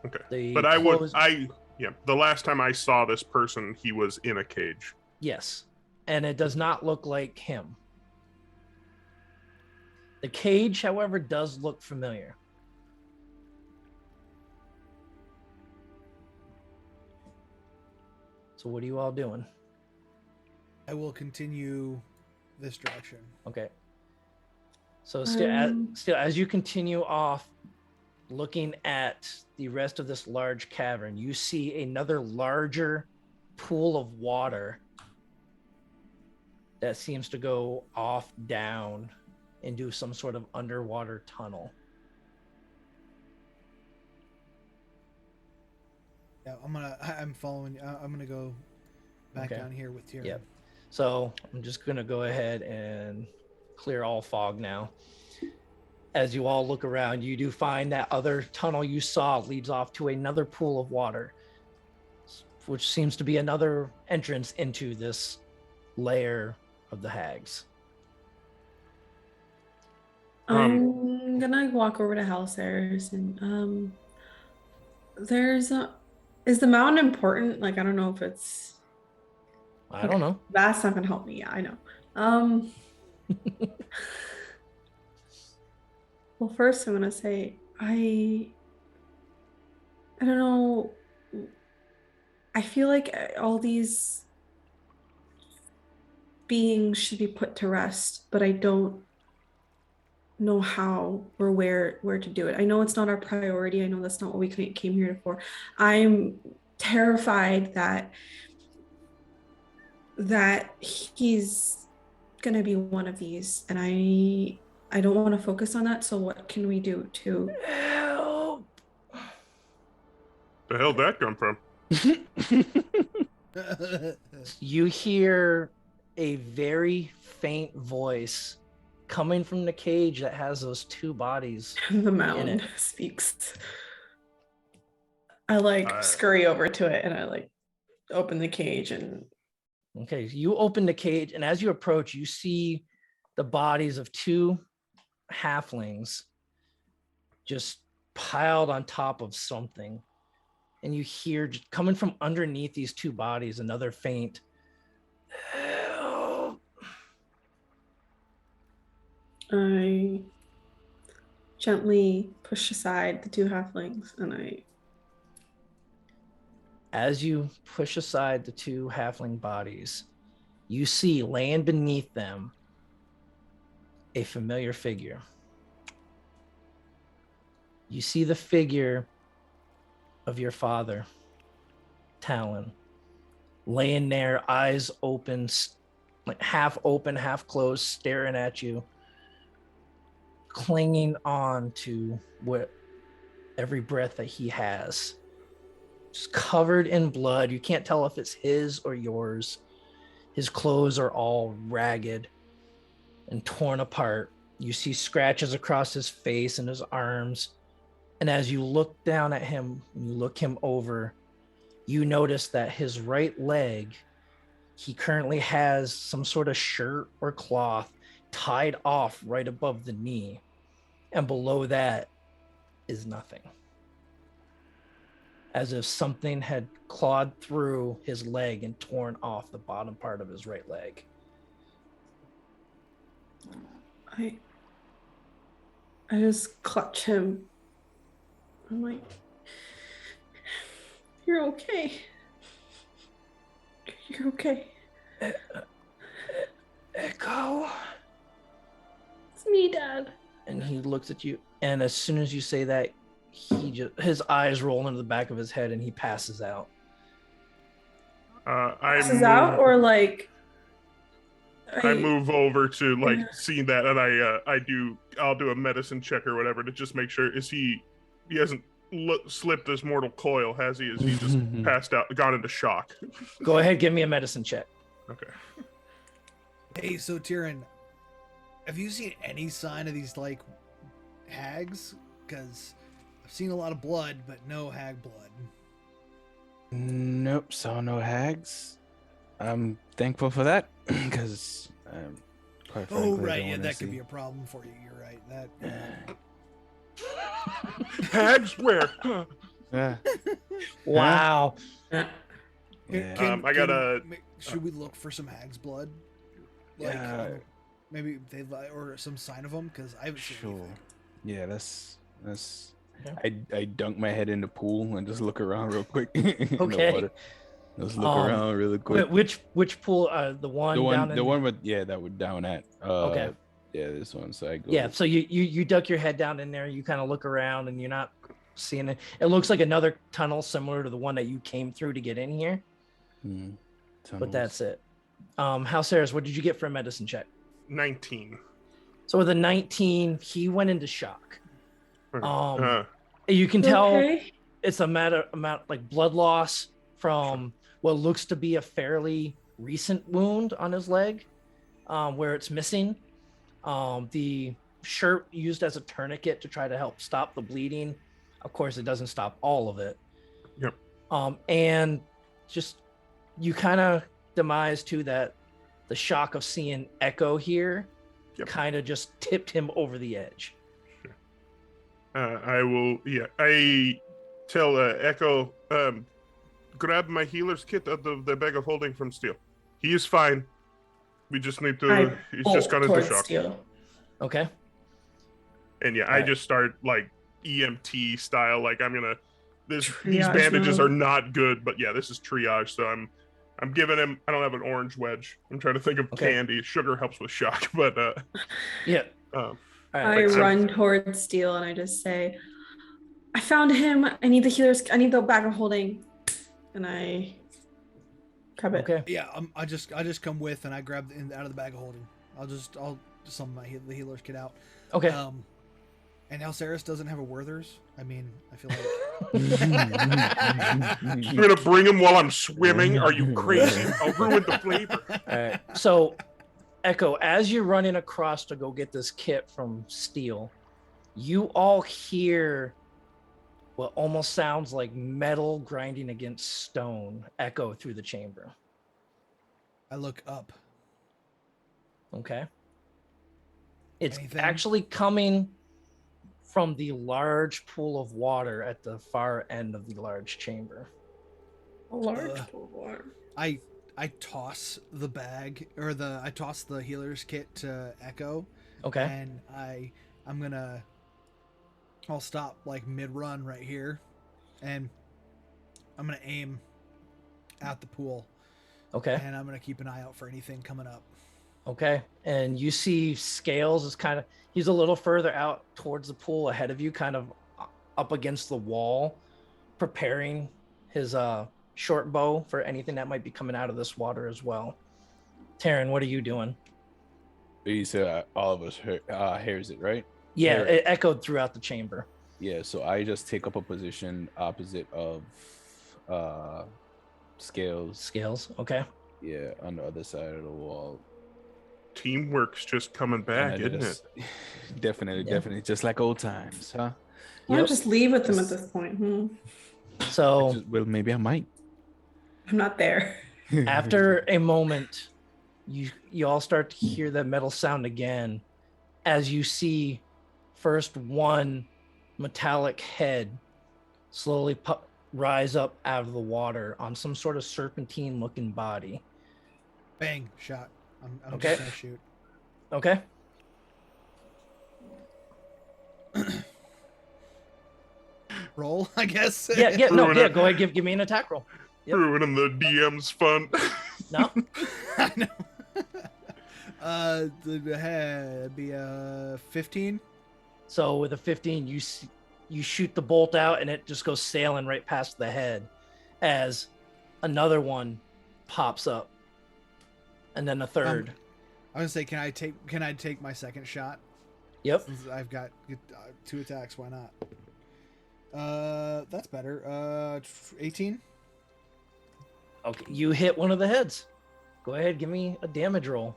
Okay. The But clothes- the last time I saw this person, he was in a cage. Yes. And it does not look like him. The cage, however, does look familiar. So what are you all doing? I will continue this direction. Okay. So still, Um, as you continue off, looking at the rest of this large cavern, you see another larger pool of water that seems to go off down into some sort of underwater tunnel. Yeah, I'm following. I'm gonna go back Okay. down here with Tyrion. Yep. So I'm just going to go ahead and clear all fog now. As you all look around, you do find that other tunnel you saw leads off to another pool of water, which seems to be another entrance into this lair of the hags. I'm gonna walk over to Halisers and is the mountain important? Like I don't know if it's I don't know. that's not gonna help me. Yeah, I know. Well, first I'm gonna say I don't know. I feel like all these beings should be put to rest, but I don't know how or where to do it. I know it's not our priority. I know that's not what we came here for. I'm terrified that he's gonna be one of these, and I don't want to focus on that. So what can we do to Help! The hell did that come from? You hear a very faint voice coming from the cage that has those two bodies. the it. mound speaks? I scurry over to it and I open the cage and Okay, you open the cage, and as you approach, you see the bodies of two halflings just piled on top of something. And you hear coming from underneath these two bodies another faint help. I gently push aside the two halflings and As you push aside the two halfling bodies, you see laying beneath them a familiar figure. You see the figure of your father, Talon, laying there, eyes open, like half open, half closed, staring at you, clinging on to what every breath that he has. Just covered in blood. You can't tell if it's his or yours. His clothes are all ragged and torn apart. You see scratches across his face and his arms. And as you look down at him, and you look him over, you notice that his right leg, he currently has some sort of shirt or cloth tied off right above the knee. And below that is nothing. As if something had clawed through his leg and torn off the bottom part of his right leg. I just clutch him. I'm like, you're okay. You're okay. Echo. It's me, Dad. And he looks at you, and as soon as you say that, his eyes roll into the back of his head and he passes out. I Passes out move, or like. I move over to like see that, and I'll do a medicine check or whatever to just make sure he hasn't slipped his mortal coil, has he? Is he just passed out, gone into shock? Go ahead, give me a medicine check. Okay. Hey, so Tyrion, have you seen any sign of these like hags? Because I've seen a lot of blood, but no hag blood. Nope, saw no hags. I'm thankful for that because quite frankly, Oh I right, don't yeah, wanna that could see- be a problem for you. You're right. That. Hags where? Yeah. Wow. Yeah. I gotta- Should we look for some hag's blood? Like, Yeah. maybe they or some sign of them because I haven't seen Sure. anything. Yeah, that's. Yeah. I dunk my head in the pool and just look around real quick. in the Okay. water. Just look around really quick. Which pool? The one down in The one with that we're down at. Okay. Yeah, this one. So I go. Yeah, so you duck your head down in there, you kind of look around and you're not seeing it. It looks like another tunnel similar to the one that you came through to get in here, but that's it. House Harris, what did you get for a medicine check? 19. So with a 19, he went into shock. Uh, You can tell Okay. it's a amount like blood loss from what looks to be a fairly recent wound on his leg, where it's missing. The shirt used as a tourniquet to try to help stop the bleeding. Of course, it doesn't stop all of it. Yep. And just you kind of demise to that the shock of seeing Echo here Yep. kind of just tipped him over the edge. I will. Yeah, I tell Echo, grab my healer's kit out of the bag of holding from Steel. He is fine. We just need to. He's just gone into shock. Okay. And yeah, I Alright. just start like EMT style. Like I'm gonna. These Triage bandages mode. are not good, but yeah, this is triage. So I'm giving him. I don't have an orange wedge. I'm trying to think of Okay. candy. Sugar helps with shock, but Yeah. um, All I right. Like, run towards Steel and I just say, I found him. I need the bag of holding. And I grab it. Okay. Yeah, I just come with and I grab out of the bag of holding. I'll just some of the healer's kit out. Okay. And Alceris doesn't have a Werther's. I mean, I feel I'm gonna bring him while I'm swimming. Are you crazy? I'll ruin the flavor. All right. So, Echo, as you're running across to go get this kit from Steel, you all hear what almost sounds like metal grinding against stone echo through the chamber. I look up. Okay. It's Anything? actually coming from the large pool of water at the far end of the large chamber. A large Ugh. pool of water. I toss the bag or I toss the healer's kit to Echo. Okay. And I'll stop like mid-run right here, and I'm gonna aim at the pool, Okay. and I'm gonna keep an eye out for anything coming up. Okay. And you see Scales is he's a little further out towards the pool ahead of you, kind of up against the wall, preparing his short bow for anything that might be coming out of this water as well. Taryn, what are you doing? You said all of us hears it, right? Yeah, Sure. it echoed throughout the chamber. Yeah, so I just take up a position opposite of Scales. Scales. Okay. Yeah, on the other side of the wall. Teamwork's just coming back, And isn't it? just- Definitely, just like old times, huh? Why Yep. not just leave with them at Just- this point? So Well, maybe I might. I'm not there. after a moment, you all start to hear that metal sound again as you see first one metallic head slowly rise up out of the water on some sort of serpentine looking body. Bang! Shot. I'm Okay. just gonna shoot. Okay. Roll, I guess. Yeah, Ruin it. go ahead, give me an attack roll. Yep. Ruining the DM's fun. No. I know. The head be 15. So with a 15, you shoot the bolt out and it just goes sailing right past the head as another one pops up, and then a third. I was gonna say, can I take my second shot? Yep. Since I've got 2 attacks. Why not? That's better. 18. Okay, you hit one of the heads. Go ahead, give me a damage roll.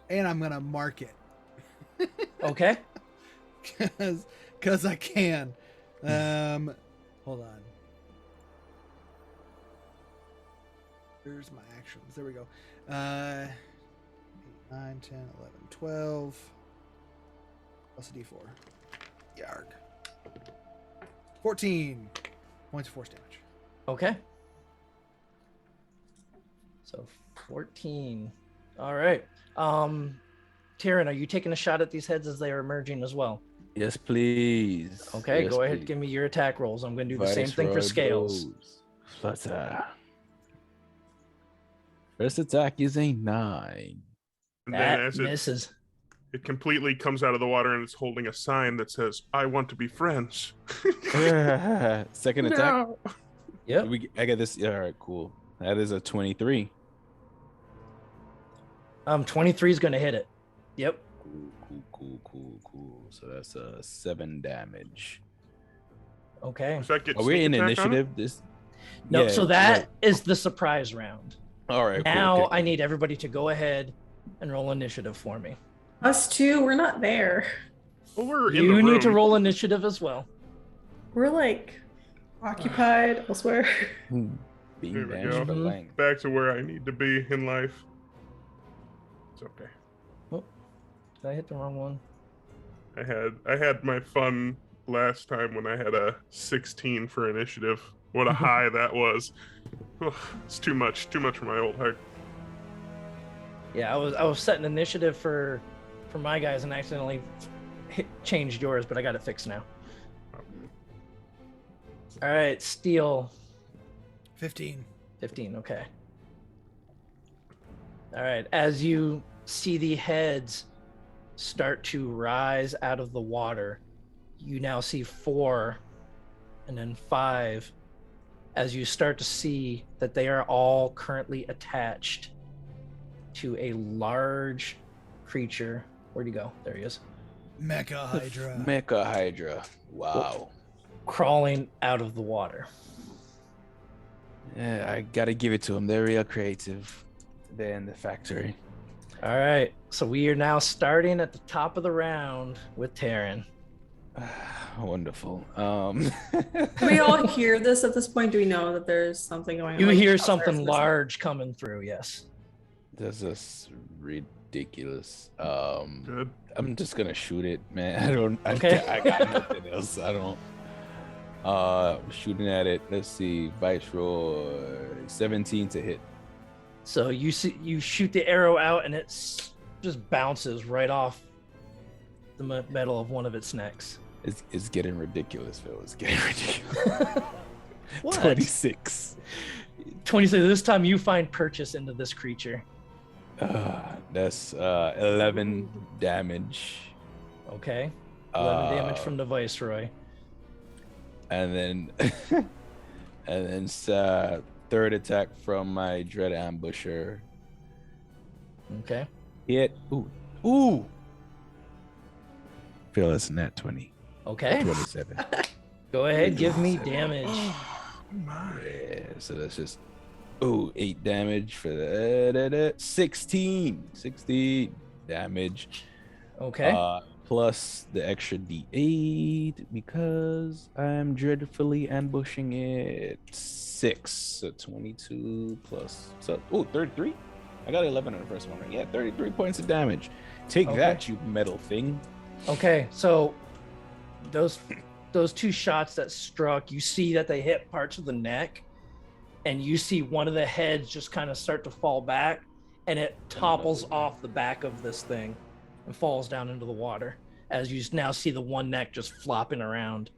And I'm gonna mark it. Okay. Cause I can. Hold on. Here's my actions. There we go. 8, 9, 10, 11, 12. Plus a d4. Yarg. 14 points of force damage. Okay. So 14. All right. Tyrion, are you taking a shot at these heads as they are emerging as well? Yes, please. Okay, Yes, go ahead, please. give me your attack rolls. I'm going to do the same thing for Viceroy scales. blows. Flutter. First attack is a 9. And That then as misses. it completely comes out of the water and it's holding a sign that says, "I want to be friends." Second attack. Yep. I got this. All right, cool. That is a 23. 23 is going to hit it. Yep. Cool. So that's 7 damage. Okay. Does that get Are we in sneak attack on it? initiative? This. No, Yeah, so that is the surprise round. All right. cool, Now okay. I need everybody to go ahead and roll initiative for me. Us two, we're not there. Well, we're in the You need to room. roll initiative as well. We're like occupied elsewhere. Being There we banished go. for Mhm. lang. Back to where I need to be in life. It's okay. Did I hit the wrong one? I had my fun last time when I had a 16 for initiative. What a high that was. Ugh, it's too much for my old heart. Yeah, I was setting initiative for my guys and accidentally changed yours, but I got it fixed now. All right, Steel 15. 15. Okay. All right, as you see the heads start to rise out of the water, you now see 4 and then 5 as you start to see that they are all currently attached to a large creature. Where'd he go? There he is. Mecha Hydra. Mecha Hydra. Wow. Crawling out of the water. Yeah, I gotta give it to them. They're real creative. They're in the factory. All right, so we are now starting at the top of the round with Taryn. Wonderful. Do we all hear this at this point? Do we know that there's something going on? You like, hear outside something of this? large coming through, yes. This is ridiculous. Good. I'm just gonna shoot it, man. Okay. I got nothing else. I don't. Shooting at it. Let's see. Viceroy 17 to hit. So you shoot the arrow out and just bounces right off the metal of one of its necks. It's getting ridiculous, Phil. It's getting ridiculous. What? 26. 26. This time you find purchase into this creature. That's 11 damage. Okay. 11 damage Uh, from the Viceroy. And then third attack from my Dread Ambusher. Okay. Hit. Ooh. Phil, it's net 20. Okay. 27. Go ahead, give me 27. damage. Yeah, so that's just 8 damage for the 16 damage. Okay. Plus the extra d8 because I'm dreadfully ambushing it. 6, so 22 plus 33. I got 11 on the first one, right? Yeah, 33 points of damage. Take Okay. that, you metal thing. Okay, so those 2 shots that struck, you see that they hit parts of the neck, and you see one of the heads just kind of start to fall back, and it topples off the back of this thing and falls down into the water as you now see the one neck just flopping around.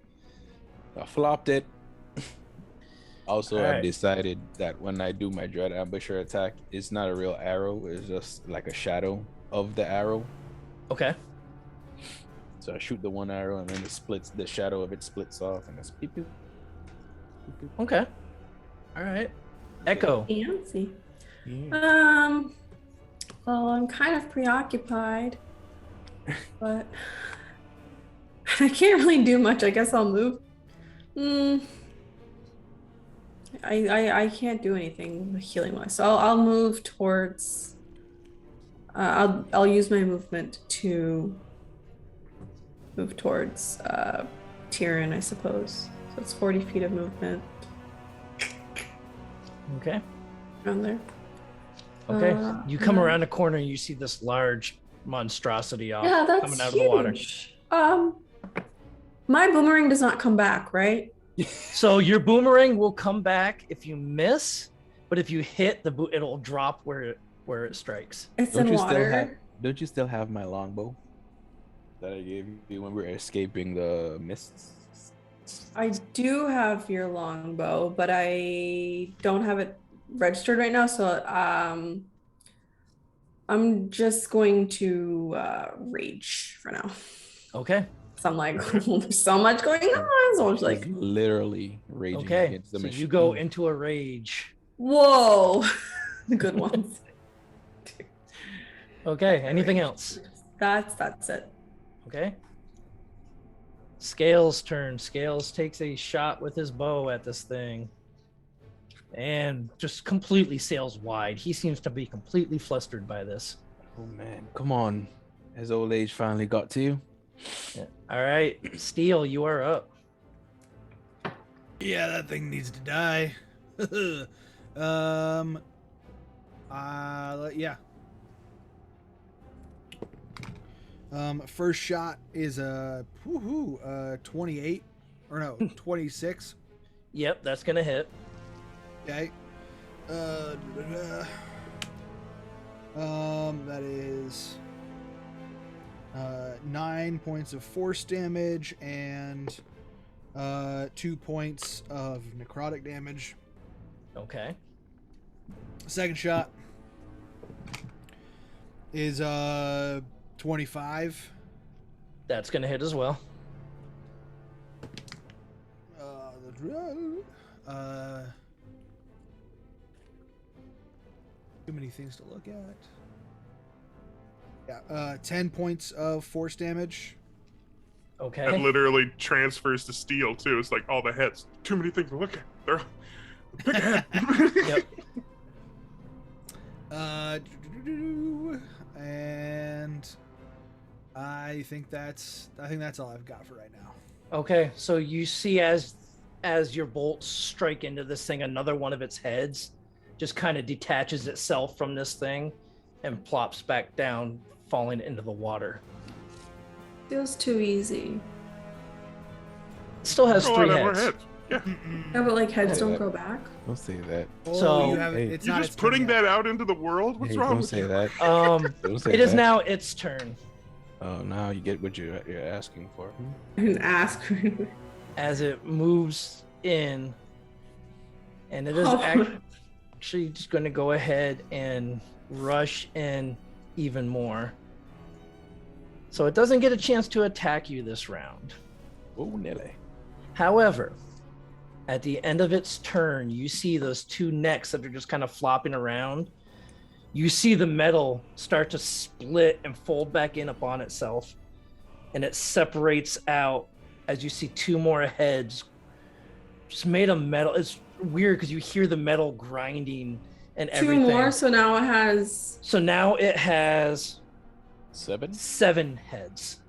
I flopped it. Also, All I've right. decided that when I do my Dread Ambusher attack, it's not a real arrow. It's just like a shadow of the arrow. Okay. So I shoot the one arrow and then the shadow of it splits off and it's beep, beep. Beep, beep. Okay. All right. Echo. Fancy. Yeah. Well, I'm kind of preoccupied, but I can't really do much. I guess I'll move. I can't do anything healing wise, so I'll move towards. I'll use my movement to move towards Tyrion, I suppose. So it's 40 feet of movement Okay. around there. Okay. You come yeah. around the corner and you see this large monstrosity off Yeah, that's coming out huge. of the water. My boomerang does not come back, right? So your boomerang will come back if you miss, but if you hit the it'll drop where it strikes. It's Don't in you still have? water. Don't you still have my longbow that I gave you when we were escaping the mists? I do have your longbow, but I don't have it registered right now. So I'm just going to rage for now. Okay. So I'm like, there's so much going on. So I'm just Like like, literally raging Okay. against the So machine. you go into a rage. whoa, the good ones. Okay. Anything else? That's it. Okay. Scales' turn. Scales takes a shot with his bow at this thing and just completely sails wide. He seems to be completely flustered by this. Oh man, come on! Has old age finally got to you? Yeah. All right. Steel, you are up. Yeah, that thing needs to die. Yeah. First shot is a 28 or no 26. Yep, that's going to hit. Okay. That is 9 points of force damage and 2 points of necrotic damage. Okay. Second shot is 25. That's going to hit as well. Too many things to look at. Yeah, 10 points of force damage. That Okay. literally transfers to steel too. It's like all the heads. Too many things to look at. They're all big head. Yep. And I think that's all I've got for right now. Okay. So you see as your bolts strike into this thing, another one of its heads just kind of detaches itself from this thing and plops back down, falling into the water. Feels too easy. It still has A 3 lot of more heads. heads. Yeah. Yeah, but like heads Hey, don't that- grow back. Don't say that. So- you have, Hey. it's You're not just its turn putting yet. that out into the world? What's Hey, wrong don't with say you? that. Don't say It is that. now its turn Oh, now you get what you're asking for. And ask. as it moves in, and it is Oh. actually just going to go ahead and rush in even more. So it doesn't get a chance to attack you this round. Oh, Nelly. However, at the end of its turn, you see those 2 necks that are just kind of flopping around. You see the metal start to split and fold back in upon itself, and it separates out as you see 2 more heads just made of metal. It's weird because you hear the metal grinding and 2 everything. more, so now it has. So now it has 7. 7 heads.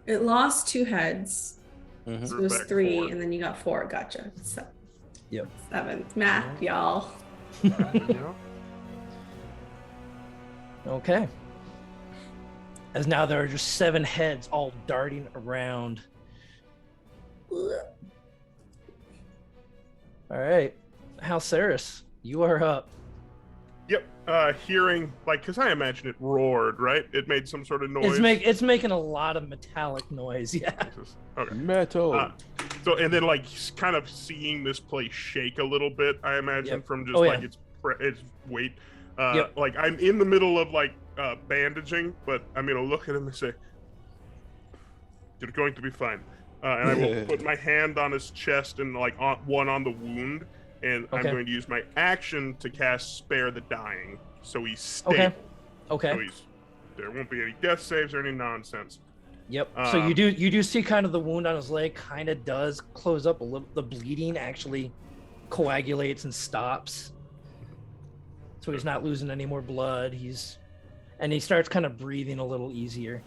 It lost 2 heads. Mm-hmm. So it was Back 3, 4. and then you got 4. Gotcha. So, Yep. 7. Math, y'all. You know? Okay. As now there are just 7 heads all darting around. All right. Halceris, you are up. Yep. Hearing, like, because I imagine it roared, right? It made some sort of noise. It's making a lot of metallic noise. Yeah. Okay. Metal. So, and then, like, kind of seeing this place shake a little bit, I imagine, Yep. from just, Oh, like, yeah. its weight. Yep. Like, I'm in the middle of, like, bandaging, but I'm going to look at him and say, you're going to be fine. And I will put my hand on his chest and, like, one on the wound and I'm Okay. going to use my action to cast Spare the Dying, so he's stable. Okay. So there won't be any death saves or any nonsense. Yep. So you do see kind of the wound on his leg kind of does close up a little. The bleeding actually coagulates and stops. So he's not losing any more blood. He starts kind of breathing a little easier.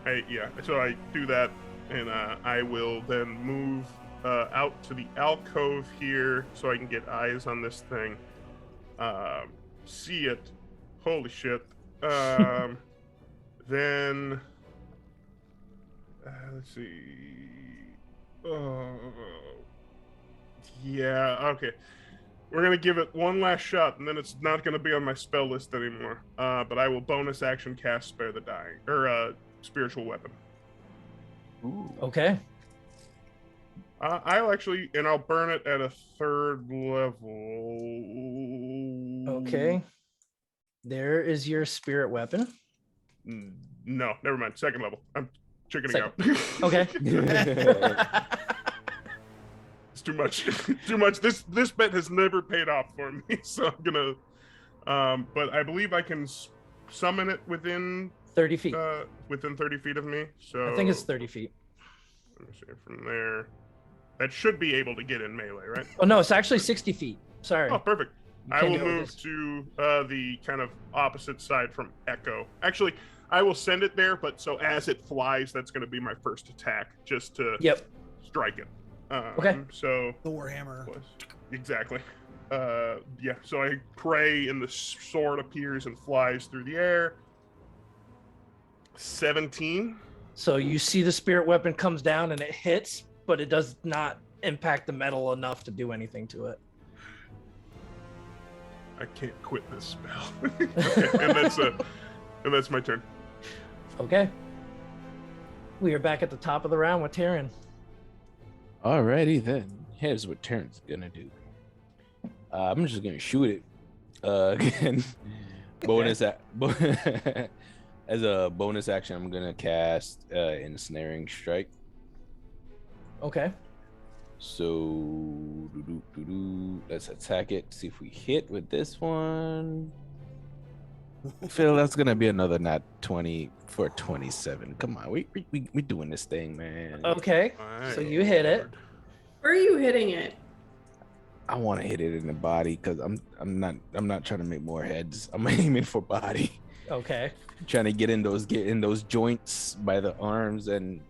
So I do that, and I will then move out to the alcove here so I can get eyes on this thing. See it. Holy shit. Then let's see. Yeah, okay. We're gonna give it one last shot, and then it's not gonna be on my spell list anymore. But I will bonus action cast Spare the Dying, or Spiritual Weapon. Ooh. Okay. I'll actually, and I'll burn it at a 3rd level. Okay. There is your spirit weapon. No, never mind. 2nd level. I'm chickening out. Okay. It's too much. Too much. This bet has never paid off for me, so I'm gonna. But I believe I can summon it within 30 feet. Within 30 feet of me. So I think it's 30 feet. Let me see from there. That should be able to get in melee, right? Oh no, it's actually 60 feet. Sorry. Oh, perfect. You I can't will do it with move this. to the kind of opposite side from Echo. Actually, I will send it there, but so as it flies, that's going to be my first attack, just to Yep. strike it. Okay. So The Warhammer. exactly. Yeah. So I pray, and the sword appears and flies through the air. 17. So you see the spirit weapon comes down and it hits, but it does not impact the metal enough to do anything to it. I can't quit this spell. Okay, and that's my turn. Okay. We are back at the top of the round with Taryn. Alrighty then. Here's what Terrence gonna do. I'm just gonna shoot it. Again, as a bonus action, I'm gonna cast Ensnaring Strike. Okay. So let's attack it. See if we hit with this one. Phil, that's gonna be another nat 20 for 27. Come on, we doing this thing, man. Okay. So you hit it. Where are you hitting it? I want to hit it in the body because I'm not trying to make more heads. I'm aiming for body. Okay. Trying to get in those joints by the arms, and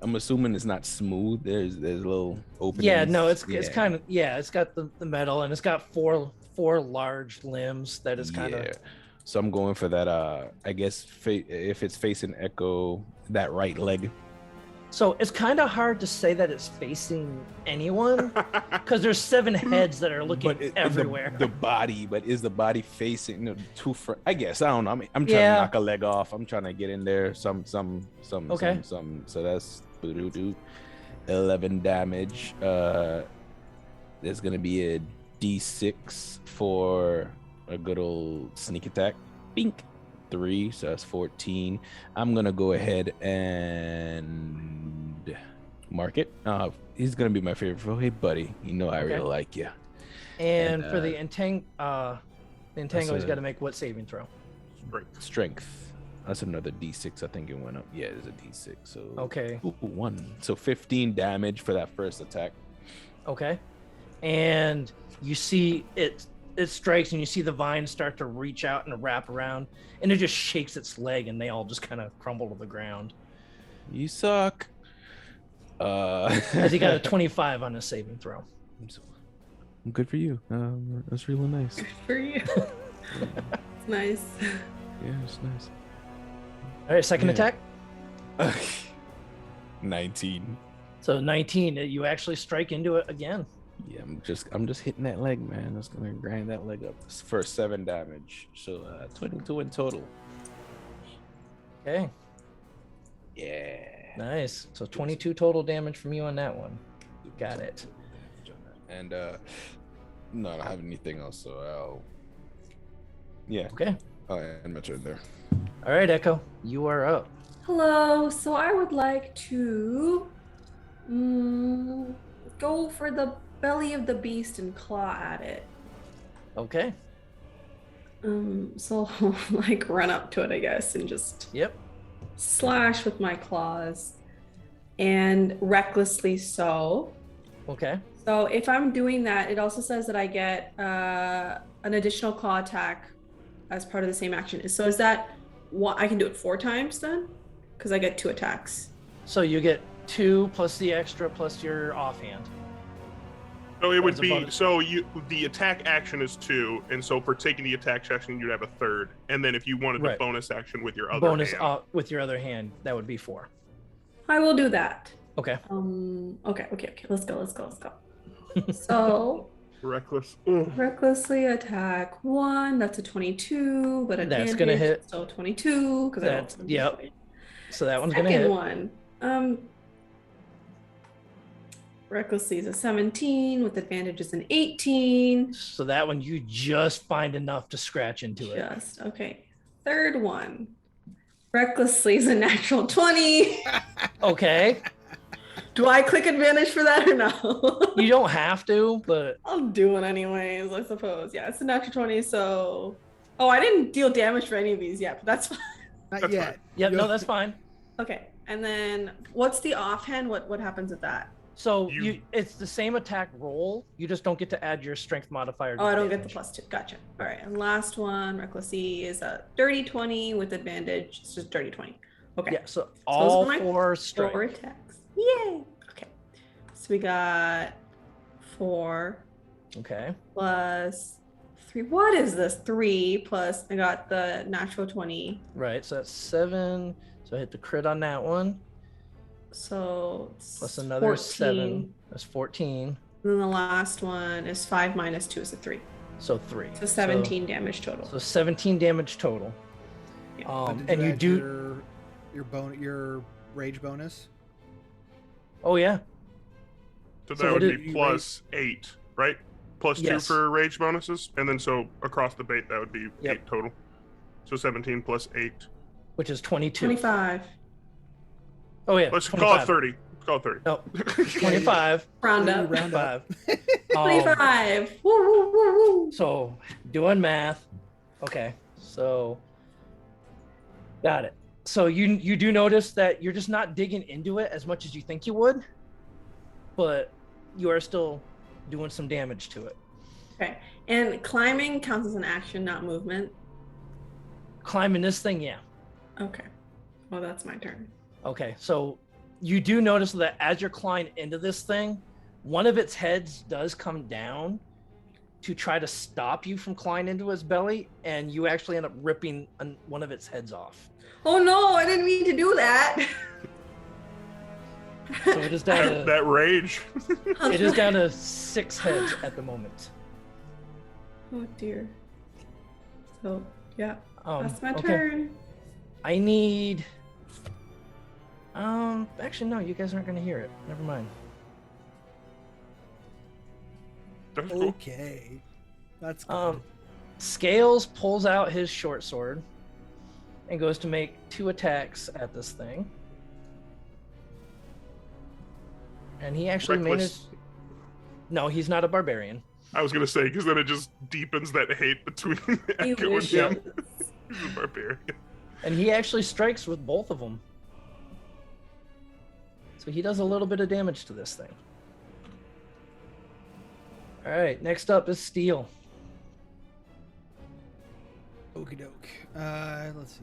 I'm assuming it's not smooth. There's little openings. Yeah, no, it's kind of, it's got the metal, and it's got four large limbs that is kind of. So I'm going for that. I guess if it's facing Echo, that right leg. So it's kind of hard to say that it's facing anyone because there's 7 heads that are looking everywhere. The body, but is the body facing I guess I don't know. I'm trying to knock a leg off. I'm trying to get in there. Some. Okay. Some. So that's 11 damage. There's gonna be a D6 for a good old sneak attack. Bink. 3, so that's 14. I'm gonna go ahead and mark it. He's gonna be my favorite. Oh, hey, buddy, you know I really like you. And for the entangle, he's got to make what saving throw? Strength. That's another D6. I think it went up. Yeah, it's a D6. So Okay. 1. So 15 damage for that first attack. Okay. And you see it strikes, and you see the vines start to reach out and wrap around, and it just shakes its leg, and they all just kind of crumble to the ground. You suck. As he got a 25 on his saving throw. Good for you. That's really nice. For you. It's nice. Yeah, it's nice. All right, second attack. 19. So 19, you actually strike into it again. Yeah, I'm just hitting that leg, man. That's gonna grind that leg up for 7 damage. So 22 in total. Okay. Yeah. Nice. So 22 total damage from you on that one. Got it. And no, I don't have anything else, so I'll. Yeah. Okay. I'll end my turn there. All right, Echo, you are up. Hello. So I would like to go for the belly of the beast and claw at it. Okay. So I'll, like run up to it, I guess, and just Yep. slash with my claws, and recklessly so. Okay. So if I'm doing that, it also says that I get an additional claw attack as part of the same action. So is that what I can do it 4 times then? Because I get 2 attacks. So you get 2 plus the extra plus your offhand. So it would As a be bonus. the attack action is 2, and so for taking the attack action you'd have a third, and then if you wanted the Right. bonus action with your other Bonus hand, with your other hand, that would be 4. I will do that. Okay. Okay. Let's go. So reckless. Ugh. recklessly attack 1. That's a 22, but That's advantage. gonna hit. So 22 because I rolled That's yep. So that one's Second gonna hit. one. Recklessly is a 17 with advantage is an 18. So that one you just find enough to scratch into it. Just okay. Third one. Recklessly is a natural 20. Okay. Do I click advantage for that or no? You don't have to, but I'll do it anyways, I suppose. Yeah, it's a natural 20, so I didn't deal damage for any of these yet, but that's fine. Not That's yet. yep, You no, go- that's fine. Okay. And then what's the offhand? What happens with that? So You- it's the same attack roll. You just don't get to add your strength modifier. to Oh, I the don't get the damage. +2. Gotcha. All right. And last one, recklessly is a dirty 20 with advantage. It's just dirty 20. Okay. Yeah, so those all are my 4 4 strength. attacks. Yay. Okay. So we got 4 Okay. plus 3. What is this? 3 plus I got the natural 20. Right. So that's 7. So I hit the crit on that one. So it's Plus another 14. 7. That's 14. And then the last one is 5 minus 2 is a 3. So 3. So 17 damage total. So 17 damage total. Yeah. But did And you add do. your rage bonus. Oh yeah. So So that what would did be you plus 8, right? Plus 2 Yes. for rage bonuses, and then so across the bait that would be Yep. 8 total. So 17 plus 8. Which is 22. 25. Oh yeah. Let's 25. call it 30. Let's call it 30. No. 25. Round Then up. you round up. 25. 25. Woo, woo, woo, woo. So doing math. Okay. So got it. So you do notice that you're just not digging into it as much as you think you would, but you are still doing some damage to it. Okay. And climbing counts as an action, not movement. Climbing this thing, yeah. Okay. Well, that's my turn. Okay. So you do notice that as you're climbing into this thing, one of its heads does come down to try to stop you from climbing into its belly, and you actually end up ripping one of its heads off. Oh no, I didn't mean to do that. So it is down to That rage. it is down to 6 heads at the moment. Oh dear. So yeah, Um, that's my okay. turn. I need. Actually, no. You guys aren't gonna hear it. Never mind. That's cool. Okay. That's good. Scales pulls out his short sword and goes to make 2 attacks at this thing. And he actually Reckless. managed. No, he's not a barbarian. I was gonna say because then it just deepens that hate between He Echo and wishes. him. He's a barbarian. And he actually strikes with both of them. So he does a little bit of damage to this thing. All right, next up is Steel. Okie doke. Let's see.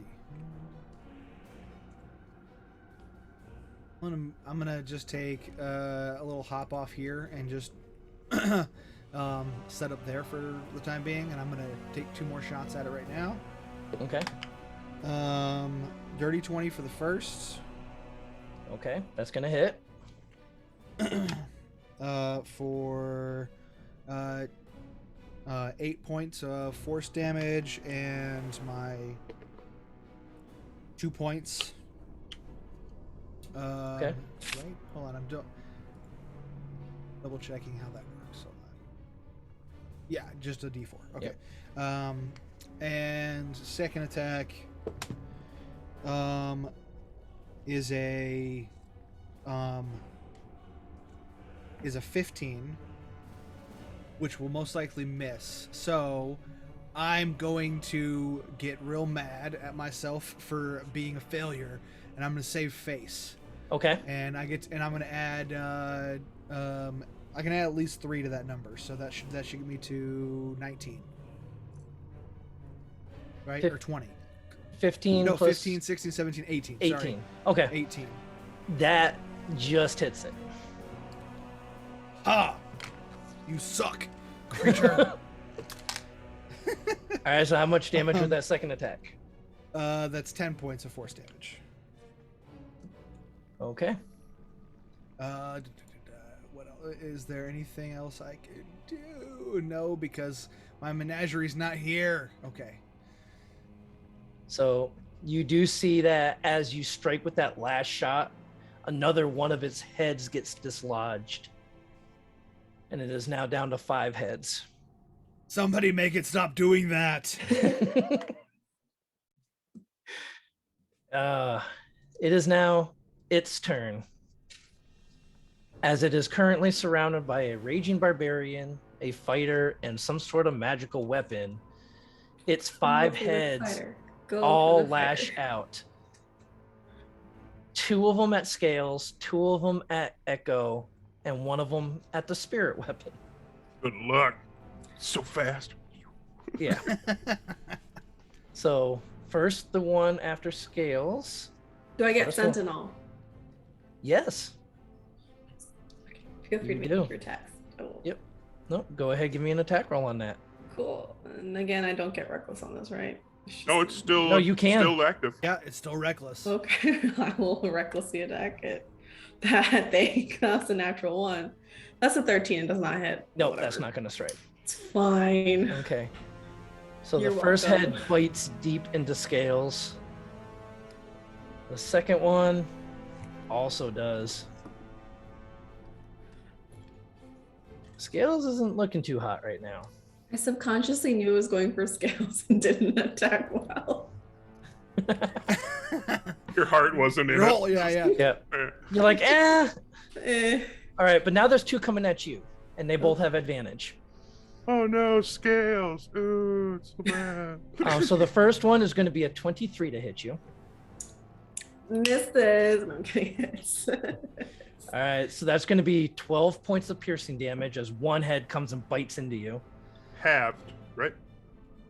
I'm gonna just take a little hop off here and just set up there for the time being, and I'm gonna take 2 more shots at it right now. Okay. Dirty 20 for the first. Okay, that's gonna hit. For 8 points of force damage and my 2 points. Okay. Right? Hold on, I'm double checking how that works. Hold on. Yeah, just a D4. Okay. Yep. And second attack is a 15 which will most likely miss. So I'm going to get real mad at myself for being a failure, and I'm going to save face. Okay. And I'm going to add I can add at least 3 to that number, so that should get me to 19. Right? Fif- Or 20. 15 No, plus 15, 16, 17, 18. 18. Sorry. Okay. 18. That just hits it. Ah! You suck, creature. All right, so how much damage with that second attack? That's 10 points of force damage. Okay. What else? Is there anything else I could do? No, because my menagerie's not here. Okay. So you do see that as you strike with that last shot, another one of its heads gets dislodged. And it is now down to 5 heads. Somebody make it stop doing that. It is now its turn. As it is currently surrounded by a raging barbarian, a fighter, and some sort of magical weapon, its 5 heads all lash out. 2 of them at Scales, 2 of them at Echo, and 1 of them at the spirit weapon. Good luck. So fast. Yeah. So first, the one after Scales. Do I get First one. Sentinel? Yes. Feel free You to do. make your attacks. Oh, Yep. No, go ahead, give me an attack roll on that. cool. And again, I don't get reckless on this, right? No, it's still No, you can. still active. Yeah, it's still reckless. Okay. I will recklessly attack it. That they that's a natural 1. That's a 13. It does not hit. No, Whatever. that's not going to strike. It's fine. Okay. So You're the first welcome. head bites deep into Scales. The second one also does. Scales isn't looking too hot right now. I subconsciously knew it was going for Scales and didn't attack well. Your heart wasn't in Roll, it. yeah. Yep. Eh. You're like, eh. Eh. All right, but now there's 2 coming at you, and they both have advantage. Oh no, Scales. Ooh, it's so bad. So the first one is going to be a 23 to hit you. Misses. No, I'm kidding. Hits. All right, so that's going to be 12 points of piercing damage as 1 head comes and bites into you. Halved, right?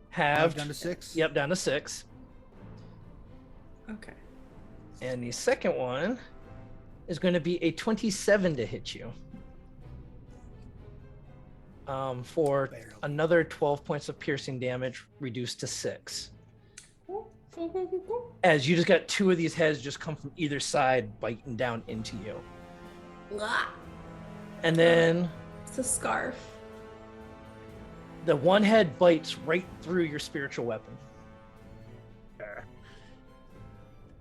Halved. Down to 6. Yep, down to 6. Okay. And the second one is going to be a 27 to hit you. For Barely. another 12 points of piercing damage reduced to 6. Cool. As you just got 2 of these heads just come from either side biting down into you. Ah, And then it's a scarf. the 1 head bites right through your spiritual weapon.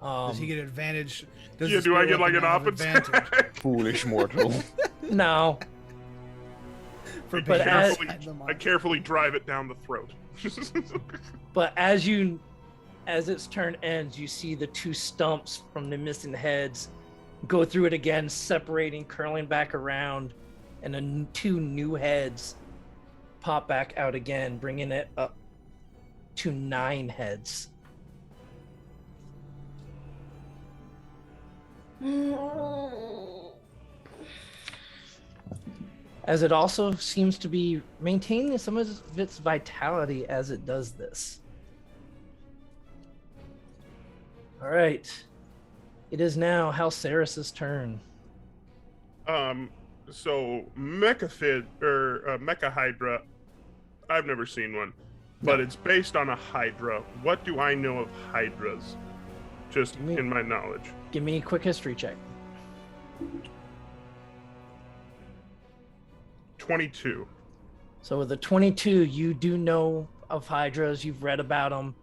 Does he get advantage? Does Yeah, the do I spirit get like weapon an now have opposite? advantage Foolish mortal. No, for But being as- inside the I monster? carefully drive it down the throat. but as its turn ends, you see the 2 stumps from the missing heads go through it again, separating, curling back around, and then 2 new heads pop back out again, bringing it up to 9 heads. As it also seems to be maintaining some of its vitality as it does this. All right. It is now Halceris's turn. So Mechaphid or Mecha Hydra, I've never seen one, but it's based on a Hydra. What do I know of Hydras? Just Me. in my knowledge. Give me a quick history check. 22. So with the 22, you do know of Hydras, you've read about them,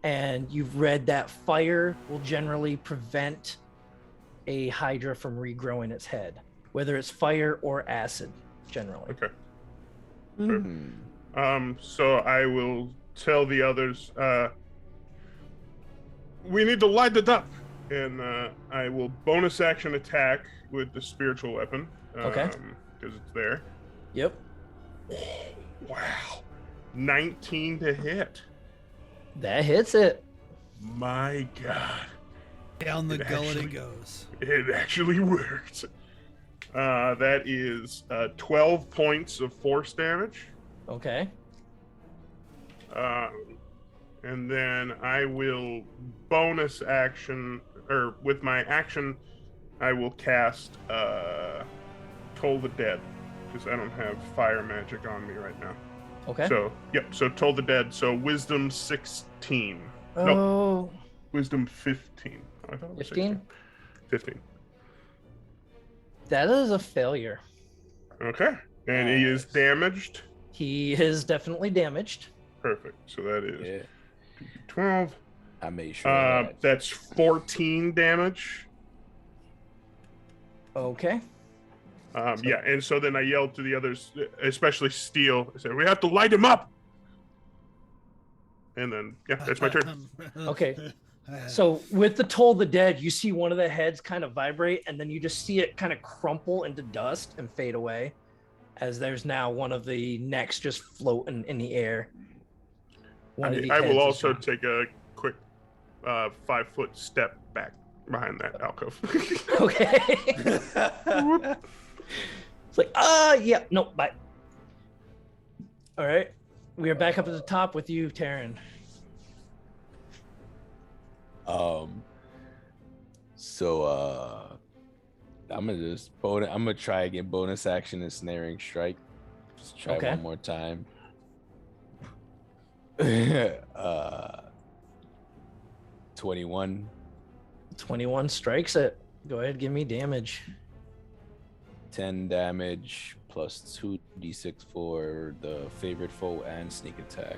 and you've read that fire will generally prevent a Hydra from regrowing its head, whether it's fire or acid, generally. Okay. Mm. So I will tell the others, we need to light it up, and I will bonus action attack with the spiritual weapon. Okay. Because it's there. Yep. Wow. 19 to hit. That hits it. My God. Down the It gullet actually- it goes. It actually worked. That is 12 points of force damage. Okay. And then I will bonus action, or with my action, I will cast Toll the Dead, because I don't have fire magic on me right now. Okay. So, yep, so Toll the Dead. So Wisdom 16. No, Oh, Wisdom 15. I thought it was 15? 15. That is a failure. Okay. And he is Nice. damaged. He is definitely damaged. Perfect. So that is Yeah, 12. I made sure. of that. That's 14 damage. Okay. Yeah, and so then I yelled to the others, especially Steel. I said, "We have to light him up." And then, yeah, that's my turn. Okay. So with the Toll the Dead, you see one of the heads kind of vibrate, and then you just see it kind of crumple into dust and fade away, as there's now one of the necks just floating in the air. One of the I will heads is also gone. take a quick 5-foot step back behind that alcove. Okay. It's like, yeah, no, bye. All right. We are back up at the top with you, Taryn. So I'm gonna try again bonus action and snaring strike. Just try Okay. one more time. 21. 21 strikes it. Go ahead, give me damage. 10 damage plus 2d6 for the favorite foe and sneak attack.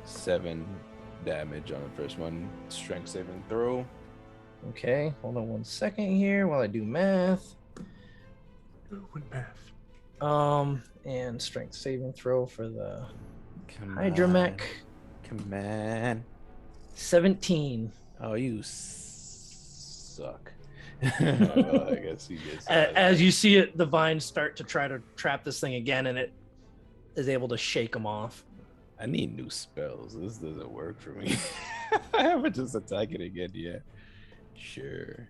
7 damage on the first one. Strength saving throw. Okay, hold on 1 second here while I do math. With math. And strength saving throw for the Come Hydramech. Come on. 17. Oh, you suck. Well, I guess he gets As you see it, the vines start to try to trap this thing again, and it is able to shake them off. I need new spells. This doesn't work for me. I haven't just attacked it again yet. Sure.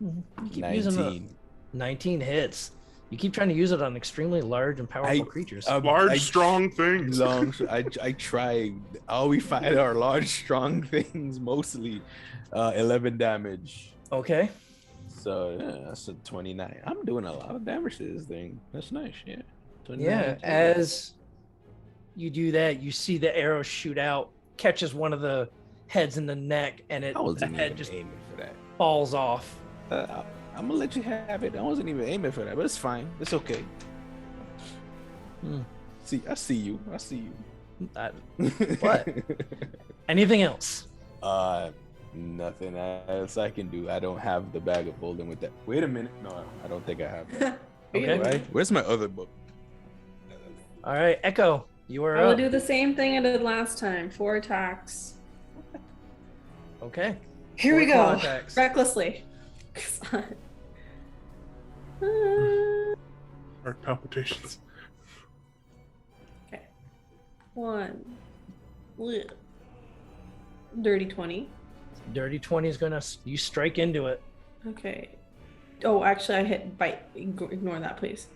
You keep using the 19. 19 hits. You keep trying to use it on extremely large and powerful I- creatures. Large, strong things. I try. All we find are large, strong things. Mostly, 11 damage. Okay. So yeah, that's a 29. I'm doing a lot of damage to this thing. That's nice. Yeah. 29, Yeah, 29. as you do that, you see the arrow shoot out, catches one of the heads in the neck, and I the wasn't head even just aiming for that. falls off. I'm gonna let you have it. I wasn't even aiming for that, but it's fine. It's okay. I see you. What? Anything else? Nothing else I can do. I don't have the bag of holding with that. Wait a minute. No, I don't think I have that. Okay. Right? Where's my other book? All right, Echo, you are I will up. do the same thing I did last time. 4 attacks. Okay. Here we 4 claw go. attacks. Recklessly. Heart palpitations. Okay. 1. Bleh. Dirty 20. Dirty 20 is gonna you strike into it. Okay. Oh, actually, I hit bite. Ignore that, please.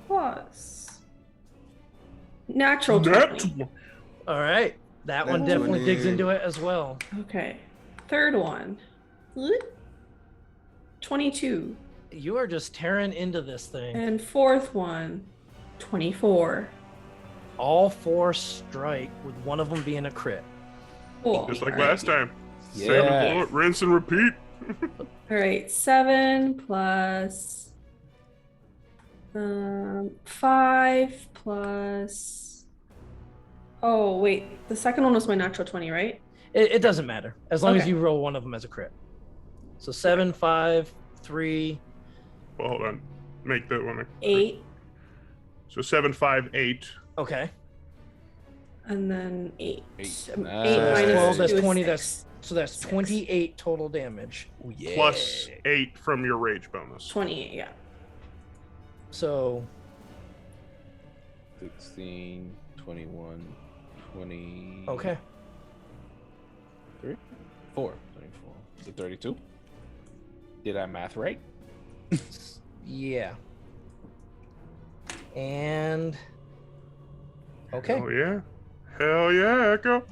Plus natural 20. All right, that one Natural definitely digs 20. into it as well. Okay. Third one. Bleh. 22. You are just tearing into this thing. And fourth one. 24. All 4 strike, with one of them being a crit. Cool. Just like All right. last time. Yeah. 7 bullet, rinse and repeat. All right, 7 plus 5 plus. Oh wait, the second one was my natural 20, right? It doesn't matter as long as Okay. you roll one of them as a crit. So 7, 5, 3. Well, hold on. Make that one. 8, So 7, 5, 8. Okay. and then 8. 8. 8 Nice. minus 12, that's 2 is 20. 6. That's 6. 28 total damage. Oh, yeah. Plus 8 from your rage bonus. 28, yeah. So 16, 21, 20. okay. 4, 24. Is it 32? Did I math right? Yeah. And okay. Hell yeah, Echo.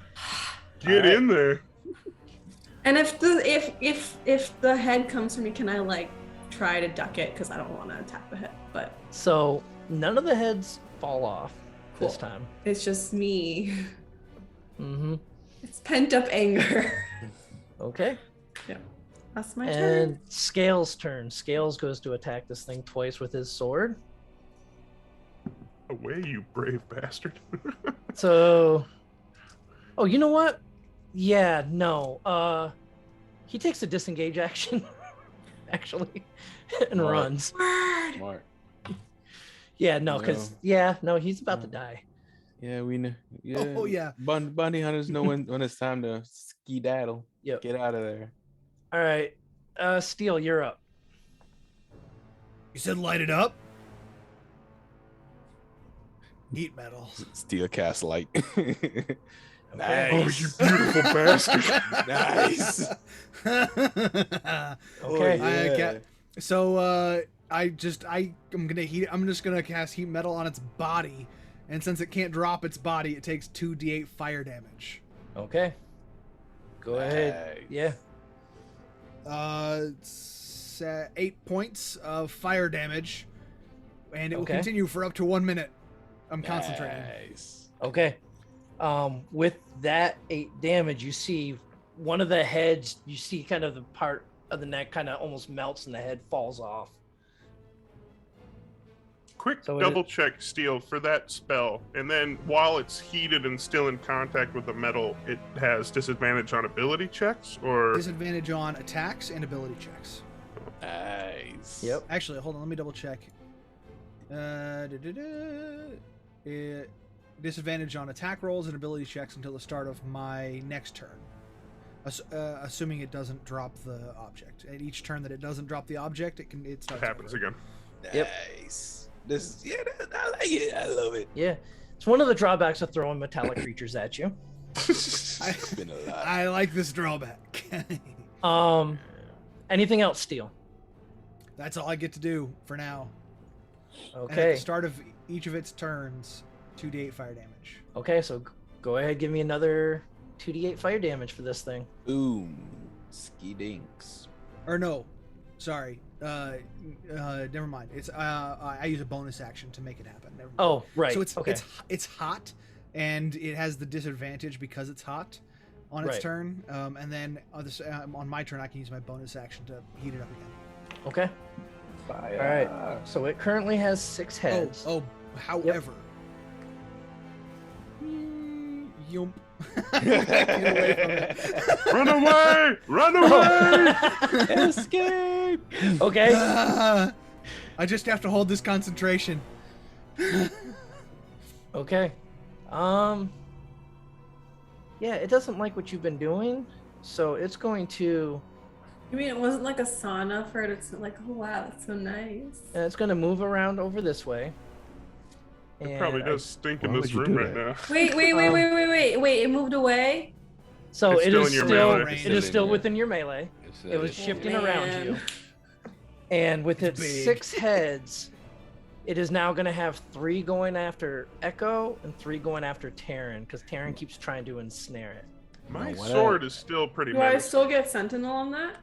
Get Alright. in there. And if the head comes for me, can I like try to duck it? Because I don't want to attack the head. But So none of the heads fall off this Cool. time. it's just me. Mm-hmm. It's pent up anger. Okay. That's my And turn. Scales' turn. Scales goes to attack this thing twice with his sword. Away, you brave bastard. So, oh, you know what? Yeah, no. He takes a disengage action, actually, and Smart. runs. Word. Smart. Yeah, no, because he's about to No. die. Yeah, we know. Yeah. Oh, yeah. Bounty hunters know when it's time to skedaddle. Yep. Get out of there. All right, Steel, you're up. You said light it up? Heat metal. Steel cast light. Oh, Nice. you beautiful bastard. Nice. Okay. I So I'm just gonna cast heat metal on its body, and since it can't drop its body, it takes 2d8 fire damage. Okay. Go ahead. Nice. Yeah. It's 8 points of fire damage, and it will Okay. continue for up to 1 minute. I'm concentrating. Nice. Okay. With that 8 damage, you see one of the heads, you see kind of the part of the neck kind of almost melts and the head falls off. Quick So it- double check, Steel, for that spell. And then while it's heated and still in contact with the metal, it has disadvantage on ability checks, or Disadvantage on attacks and ability checks. Nice. Yep. Actually, hold on, let me double check. Disadvantage on attack rolls and ability checks until the start of my next turn. Assuming it doesn't drop the object. At each turn that it doesn't drop the object, it starts happens over. again. Yep. Nice. I like it. I love it. Yeah. It's one of the drawbacks of throwing metallic creatures at you. It's been a lot. I like this drawback. Anything else, Steel? That's all I get to do for now. And at Okay. the start of each of its turns, 2d8 fire damage. Okay, so go ahead, give me another 2d8 fire damage for this thing. Boom. Ski dinks. Or no, sorry. Never mind. It's I use a bonus action to make it happen. Never mind. Oh, right. So it's okay. it's hot, and it has the disadvantage because it's hot on its Right. turn. And then on my turn, I can use my bonus action to heat it up again. Okay. Fire. All right. So it currently has 6 heads. However, yump. Get away from it. Run away! Run away! Escape. Okay. I just have to hold this concentration. Okay. Yeah, it doesn't like what you've been doing, so it's going to You mean it wasn't like a sauna for it? It's like, oh wow, that's so nice. move around over this way. It probably And does stink in Why this would you room do right that? now. Wait, it moved away? So It's it still is in your still melee. it is still Yeah. within your melee. It was shifting around you. man. And with its big. 6 heads, it is now going to have 3 going after Echo and 3 going after Terran, because Terran keeps trying to ensnare it. My No, what sword is still pretty Do I menacing. still get Sentinel on that?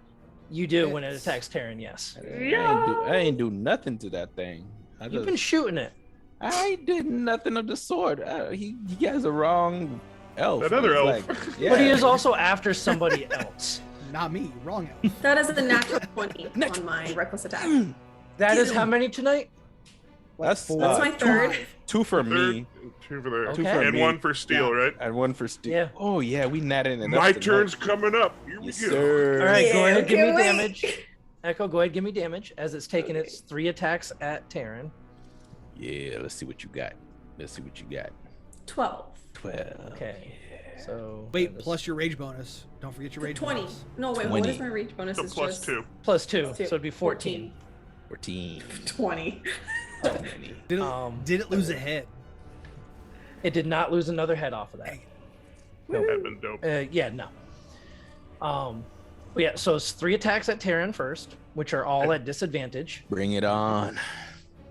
You do when it It's- attacks Terran, yes. I ain't do nothing to that thing. You've been shooting it. I did nothing of the sword. He has a wrong elf. That other It's elf. yeah. But he is also after somebody else. Not me. Wrong elf. That is a natural 20 on my reckless attack. That is how many tonight? That's That's my third. 2 for me. 2 for there. Okay. And me. 1 for Steel, right? And 1 for Steve. Yeah. Oh yeah, we natted it. My turn's coming up. Here we Yes, go. sir. All right, go Yeah, ahead, give me can't wait. damage. Echo, go ahead, give me damage as it's taking its 3 attacks at Terran. Yeah, let's see what you got. Let's see what you got. 12. 12. Okay. Yeah. So Wait, that is plus your rage bonus. Don't forget your rage 20. bonus. No, wait, 20. what is my reach bonus? So It's plus just 2. plus 2, plus two. so it'd be 14. 14. 20. How many? Did it lose a hit? It did not lose another head off of that. That'd been dope. Yeah, no. But yeah, so it's 3 attacks at Terran first, which are all at disadvantage. Bring it on.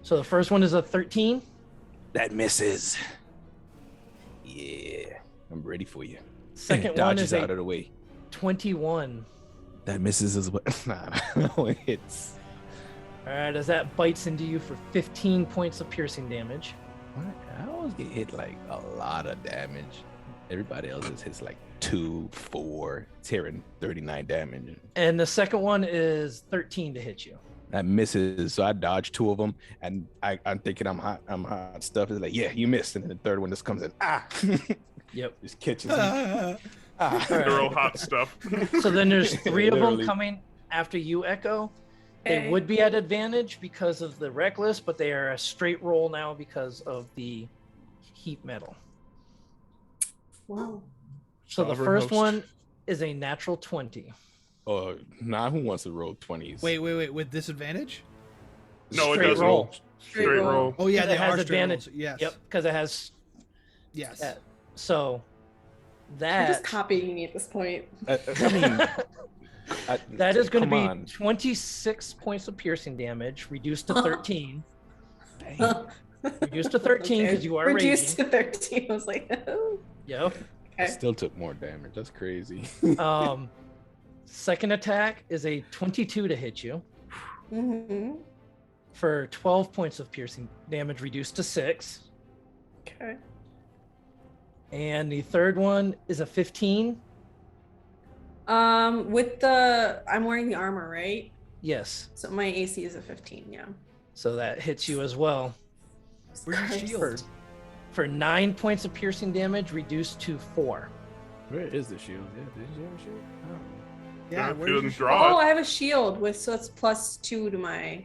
So the first one is a 13. That misses. Yeah, I'm ready for you. Second one Dodges is out a of the way. 21. That misses as well. No, it hits. All right, as that bites into you for 15 points of piercing damage. What? I always get hit like a lot of damage. Everybody else just hits like 2, 4, tearing 39 damage. And the second one is 13 to hit you. That misses, so I dodged 2 of them, and I'm thinking I'm hot stuff. It's like, yeah, you missed, and then the third one just comes in. Yep. Just catches me. They're all hot stuff. So then there's 3 of them Literally. coming after you, Echo. They Okay. would be at advantage because of the reckless, but they are a straight roll now because of the heat metal. Wow. So the Sovereign first host. one is a natural 20. Oh, nah, who wants to roll 20s? Wait, with disadvantage? No, it Straight doesn't. roll. Straight Straight roll. roll. Oh yeah, It they has are straight advantage. rolls. Yes. Yep, because it has Yes. that. So You're that just copying me at this point. I mean, that is going to come be on. 26 points of piercing damage, reduced to 13. Dang. Reduced to 13 because Okay. you are reduced raging. to 13. I was like, oh, Yep. I okay. still took more damage. That's crazy. Second attack is a 22 to hit you Mm-hmm. for 12 points of piercing damage, reduced to 6. Okay. And the third one is a 15. With the I'm wearing the armor, right? Yes. So my AC is a 15. Yeah. So that hits you as well Where's your Christ. shield? for 9 points of piercing damage, reduced to 4. Where is the shield? Yeah, did you have a shield? Yeah, If you where's your didn't shield? draw Oh, it. I have a shield with so it's +2 to my.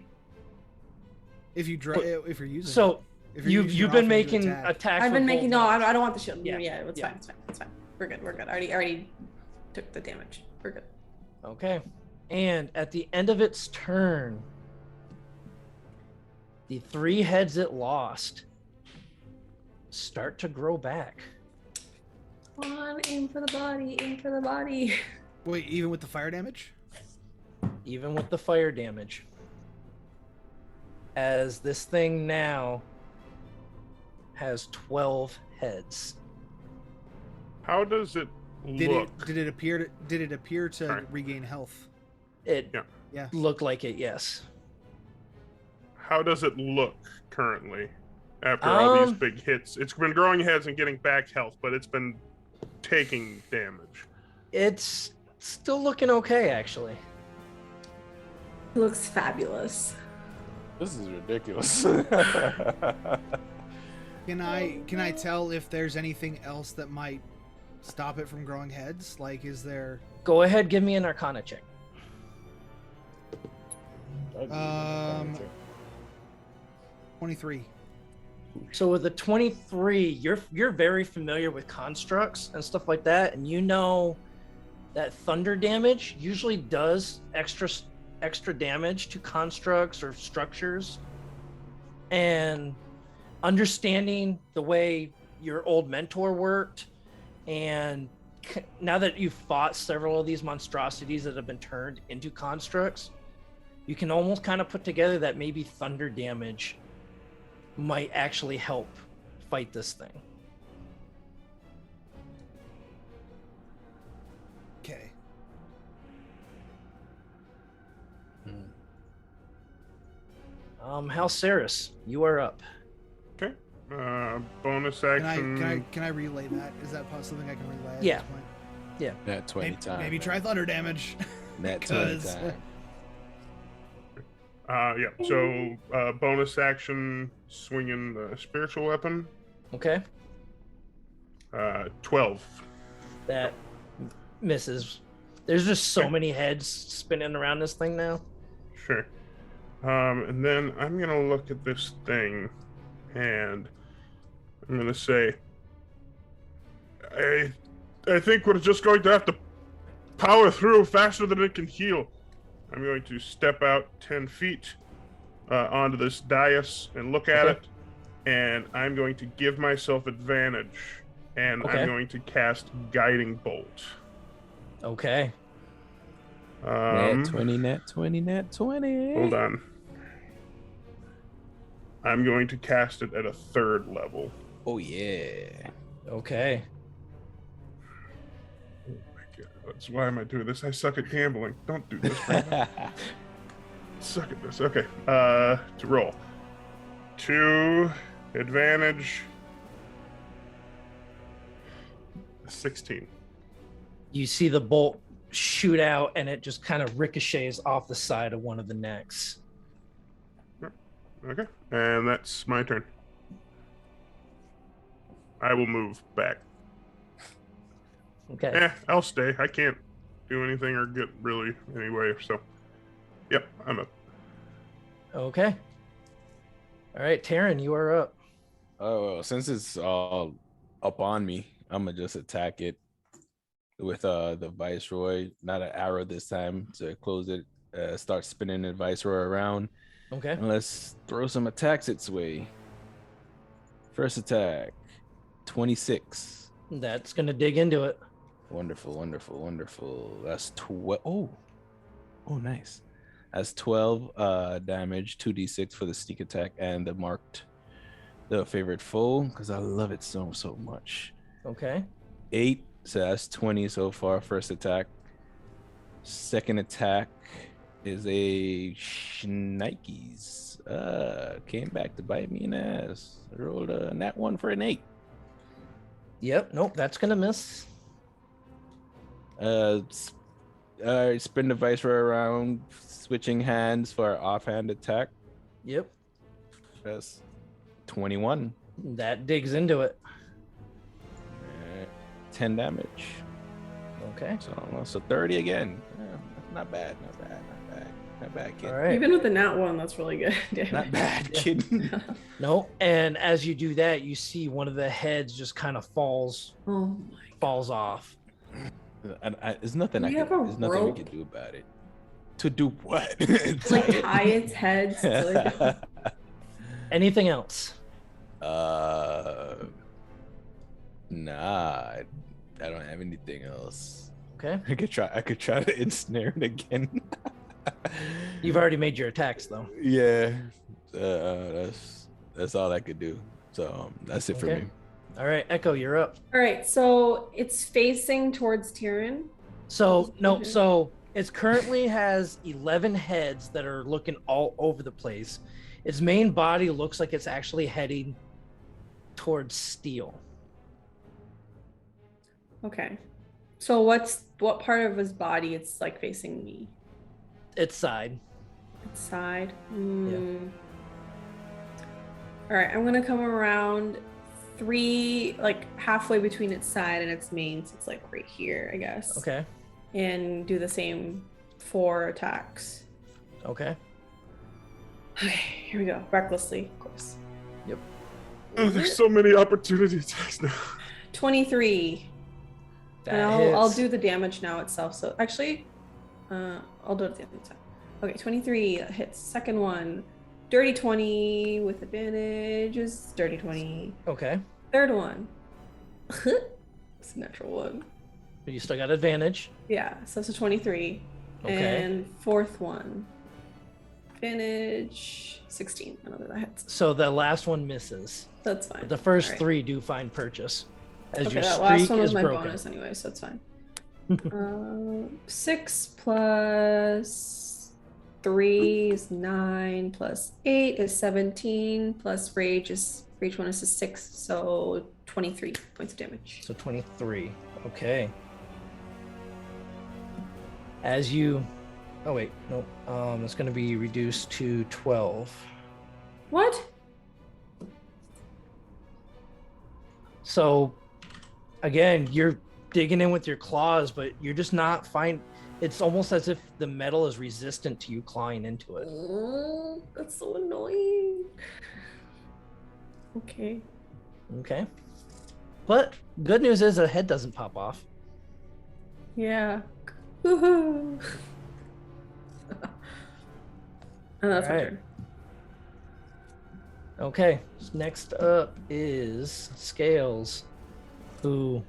If you if you're using So if you're using you've your been offhand to making attack. attacks. I've been with making both no. hands. I don't want the shield. Yeah, Yeah, it's yeah. fine. It's fine. It's fine. We're good. We're good. I already took the damage. We're good. Okay. And at the end of its turn, the 3 heads it lost start to grow back. Come on, aim for the body. Aim for the body. Wait, even with the fire damage? Even with the fire damage. As this thing now has 12 heads. How does it look? Did it appear to Sorry. regain health? It Yeah. looked like it, yes. How does it look currently after all these Um, big hits? It's been growing heads and getting back health, but it's been taking damage. It's still looking okay, actually. It looks fabulous. This is ridiculous. Can I tell if there's anything else that might stop it from growing heads? Like, is there? Go ahead, give me an Arcana check. 23. So with the 23, you're very familiar with constructs and stuff like that, and you know that thunder damage usually does extra damage to constructs or structures. And understanding the way your old mentor worked, and now that you've fought several of these monstrosities that have been turned into constructs, you can almost kind of put together that maybe thunder damage might actually help fight this thing. Okay. Halceris, you are up. Okay. Bonus Can action. I relay that? Is that something I can relay? At Yeah. This point? That 20 Maybe, times. maybe try thunder damage. That 20 'cause- times. Yeah. So bonus action, swinging the spiritual weapon. Okay, 12. that misses. There's just so many heads spinning around this thing now. Sure. And then I'm gonna look at this thing, and I'm gonna say, I think we're just going to have to power through faster than it can heal. I'm going to step out 10 feet onto this dais and look at Okay. it, and I'm going to give myself advantage, and Okay. I'm going to cast Guiding Bolt. Okay. Nat 20, nat 20, nat 20. Hold on. I'm going to cast it at a 3rd level. Oh, yeah. Okay. Oh my god, that's why am I doing this? I suck at gambling. Don't do this, Brandon. Suck at this. Okay. To roll. 2 advantage. 16. You see the bolt shoot out and it just kind of ricochets off the side of one of the necks. Okay. And that's my turn. I will move back. Okay. I'll stay. I can't do anything or get really anyway, so. Yep, I'm up. Okay. All right, Taryn, you are up. Oh, well, since it's all up on me, I'm gonna just attack it with the Viceroy, not an arrow this time to close it. Start spinning the Viceroy around, Okay. and let's throw some attacks its way. First attack, 26. That's going to dig into it. Wonderful, wonderful, wonderful. That's 12. Oh, nice. That's 12 damage, 2d6 for the sneak attack, and the favorite foe, because I love it so much. Okay. 8, so that's 20 so far. First attack. Second attack is a Schnikes. Came back to bite me in the ass. I rolled a nat 1 for an 8. Yep. Nope. That's going to miss. Spin the Viceroy around, switching hands for offhand attack. Yep. That's 21. That digs into it. 10 damage. Okay. So 30 again. Not bad, kid. All right. Even with the nat 1, that's really good. Not bad, kid. No. And as you do that, you see one of the heads just kind of falls Oh my. off. There's nothing Do we have a there's nothing we rope? can do about it. To do what? Like tie its head. So like, Anything else? Nah, I don't have anything else. Okay. I could try to ensnare it again. You've already made your attacks, though. Yeah, that's all I could do. So that's it for Okay. me. All right, Echo, you're up. all right, so it's facing towards Tyrion. So no, Mhm. so it currently has 11 heads that are looking all over the place. Its main body looks like it's actually heading towards steel. Okay. So what part of his body it's like facing me? Its side. Its side. All right, I'm gonna come around 3, like halfway between its side and its main, so it's like right here, I guess. Okay. And do the same 4 attacks. Okay. Okay, here we go. Recklessly, of course. Oh, there's so many opportunity attacks now. 23. That And I'll hits. do the damage now itself. So actually, I'll do it at the end of the time. Okay, 23 that hits. Second one, dirty 20 with advantage is dirty 20. Okay. Third one, it's a natural 1. You still got advantage. Yeah, so it's a 23. Okay. And fourth one, advantage 16. I don't know that hits. So the last one misses. That's fine. The first Alright. 3 do find purchase. As Okay, your that last streak one was is my broken. bonus anyway, so it's fine. 6 plus 3 is 9 plus 8 is 17 plus rage bonus is 6, so 23 points of damage. So 23. Okay. As you, oh wait, no, it's going to be reduced to 12. What? So, again, you're digging in with your claws, but you're just not it's almost as if the metal is resistant to you clawing into it. Oh, that's so annoying. Okay. Okay. But good news is a head doesn't pop off. Yeah. Woohoo. And that's my Alright. turn. Okay. Next up is Scales, who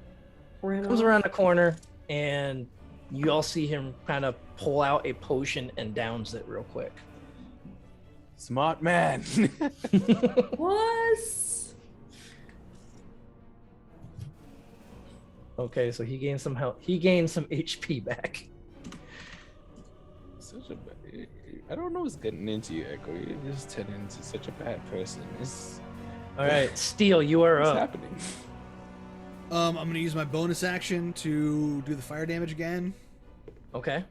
comes around the corner, and you all see him kind of pull out a potion and downs it real quick. Smart man. Was Okay, so he gains some health. He gains some HP back. Such a I don't know what's getting into you, Echo. You're just turning into such a bad person. It's All right, Steel, you are what's up. happening. I'm gonna use my bonus action to do the fire damage again. Okay.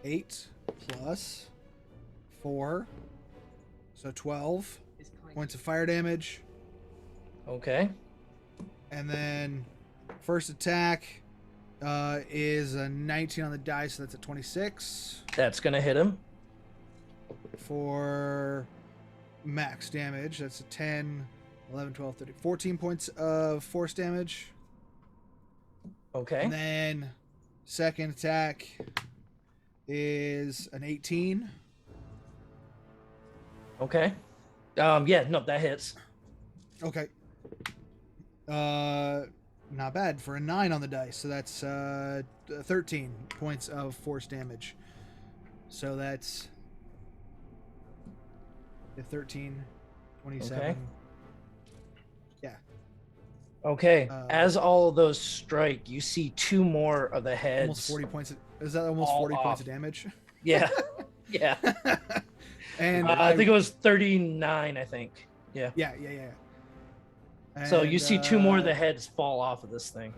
8 plus 4, so 12 points of fire damage. Okay. And then first attack is a 19 on the dice, so that's a 26 That's gonna hit him. for max damage. That's a 10, 11, 12, 13, 14 points of force damage. Okay. And then second attack is an 18. Okay. Yeah, no, that hits. Okay. Not bad for a 9 on the dice. So that's 13 points of force damage. So that's 13, 27. Okay. Yeah. Okay. Uh, As all of those strike, you see two more of the heads. Almost 40 points. Is that almost all 40 points off. of damage? Yeah. Yeah. And I think it was 39, I think. Yeah. Yeah. So you And, see two more of the heads fall off of this thing.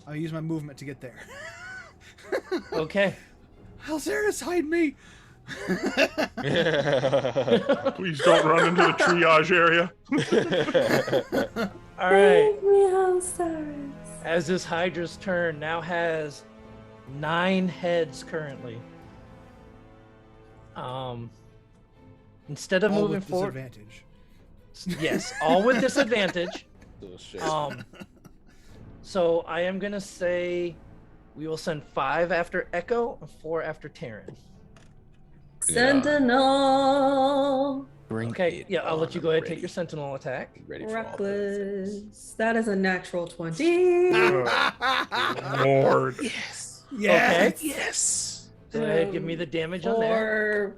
I'll use my movement to get there. Okay. Alzarus, hide me! Please don't run into the triage area. All right. me Alzarus. As this Hydra's turn now has 9 heads currently. Instead of All moving with forward, disadvantage. yes, all with disadvantage. Oh, shit. So I am gonna say we will send 5 after Echo and 4 after Terran. Sentinel. Bring Okay, it yeah, I'll let on. you go ahead and I'm take your Sentinel attack. ready for all this. Reckless. That is a natural 20. Lord. Yes. Yes! Yes. Go ahead, give me the damage on there.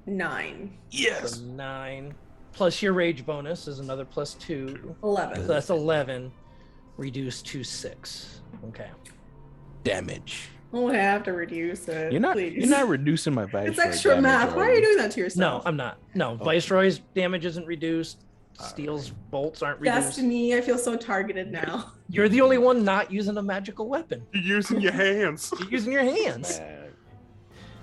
9. Yes. So 9 plus your rage bonus is another +2. 11. So that's 11, reduced to 6. Okay. Damage. Oh, I have to reduce it. You're not. please. You're not reducing my vice. It's extra math. Why are you doing that to yourself? No, I'm not. No, Viceroy's damage isn't reduced. Steel's bolts aren't reduced. Destiny, I feel so targeted now. You're the only one not using a magical weapon. You're using your hands. You're using your hands.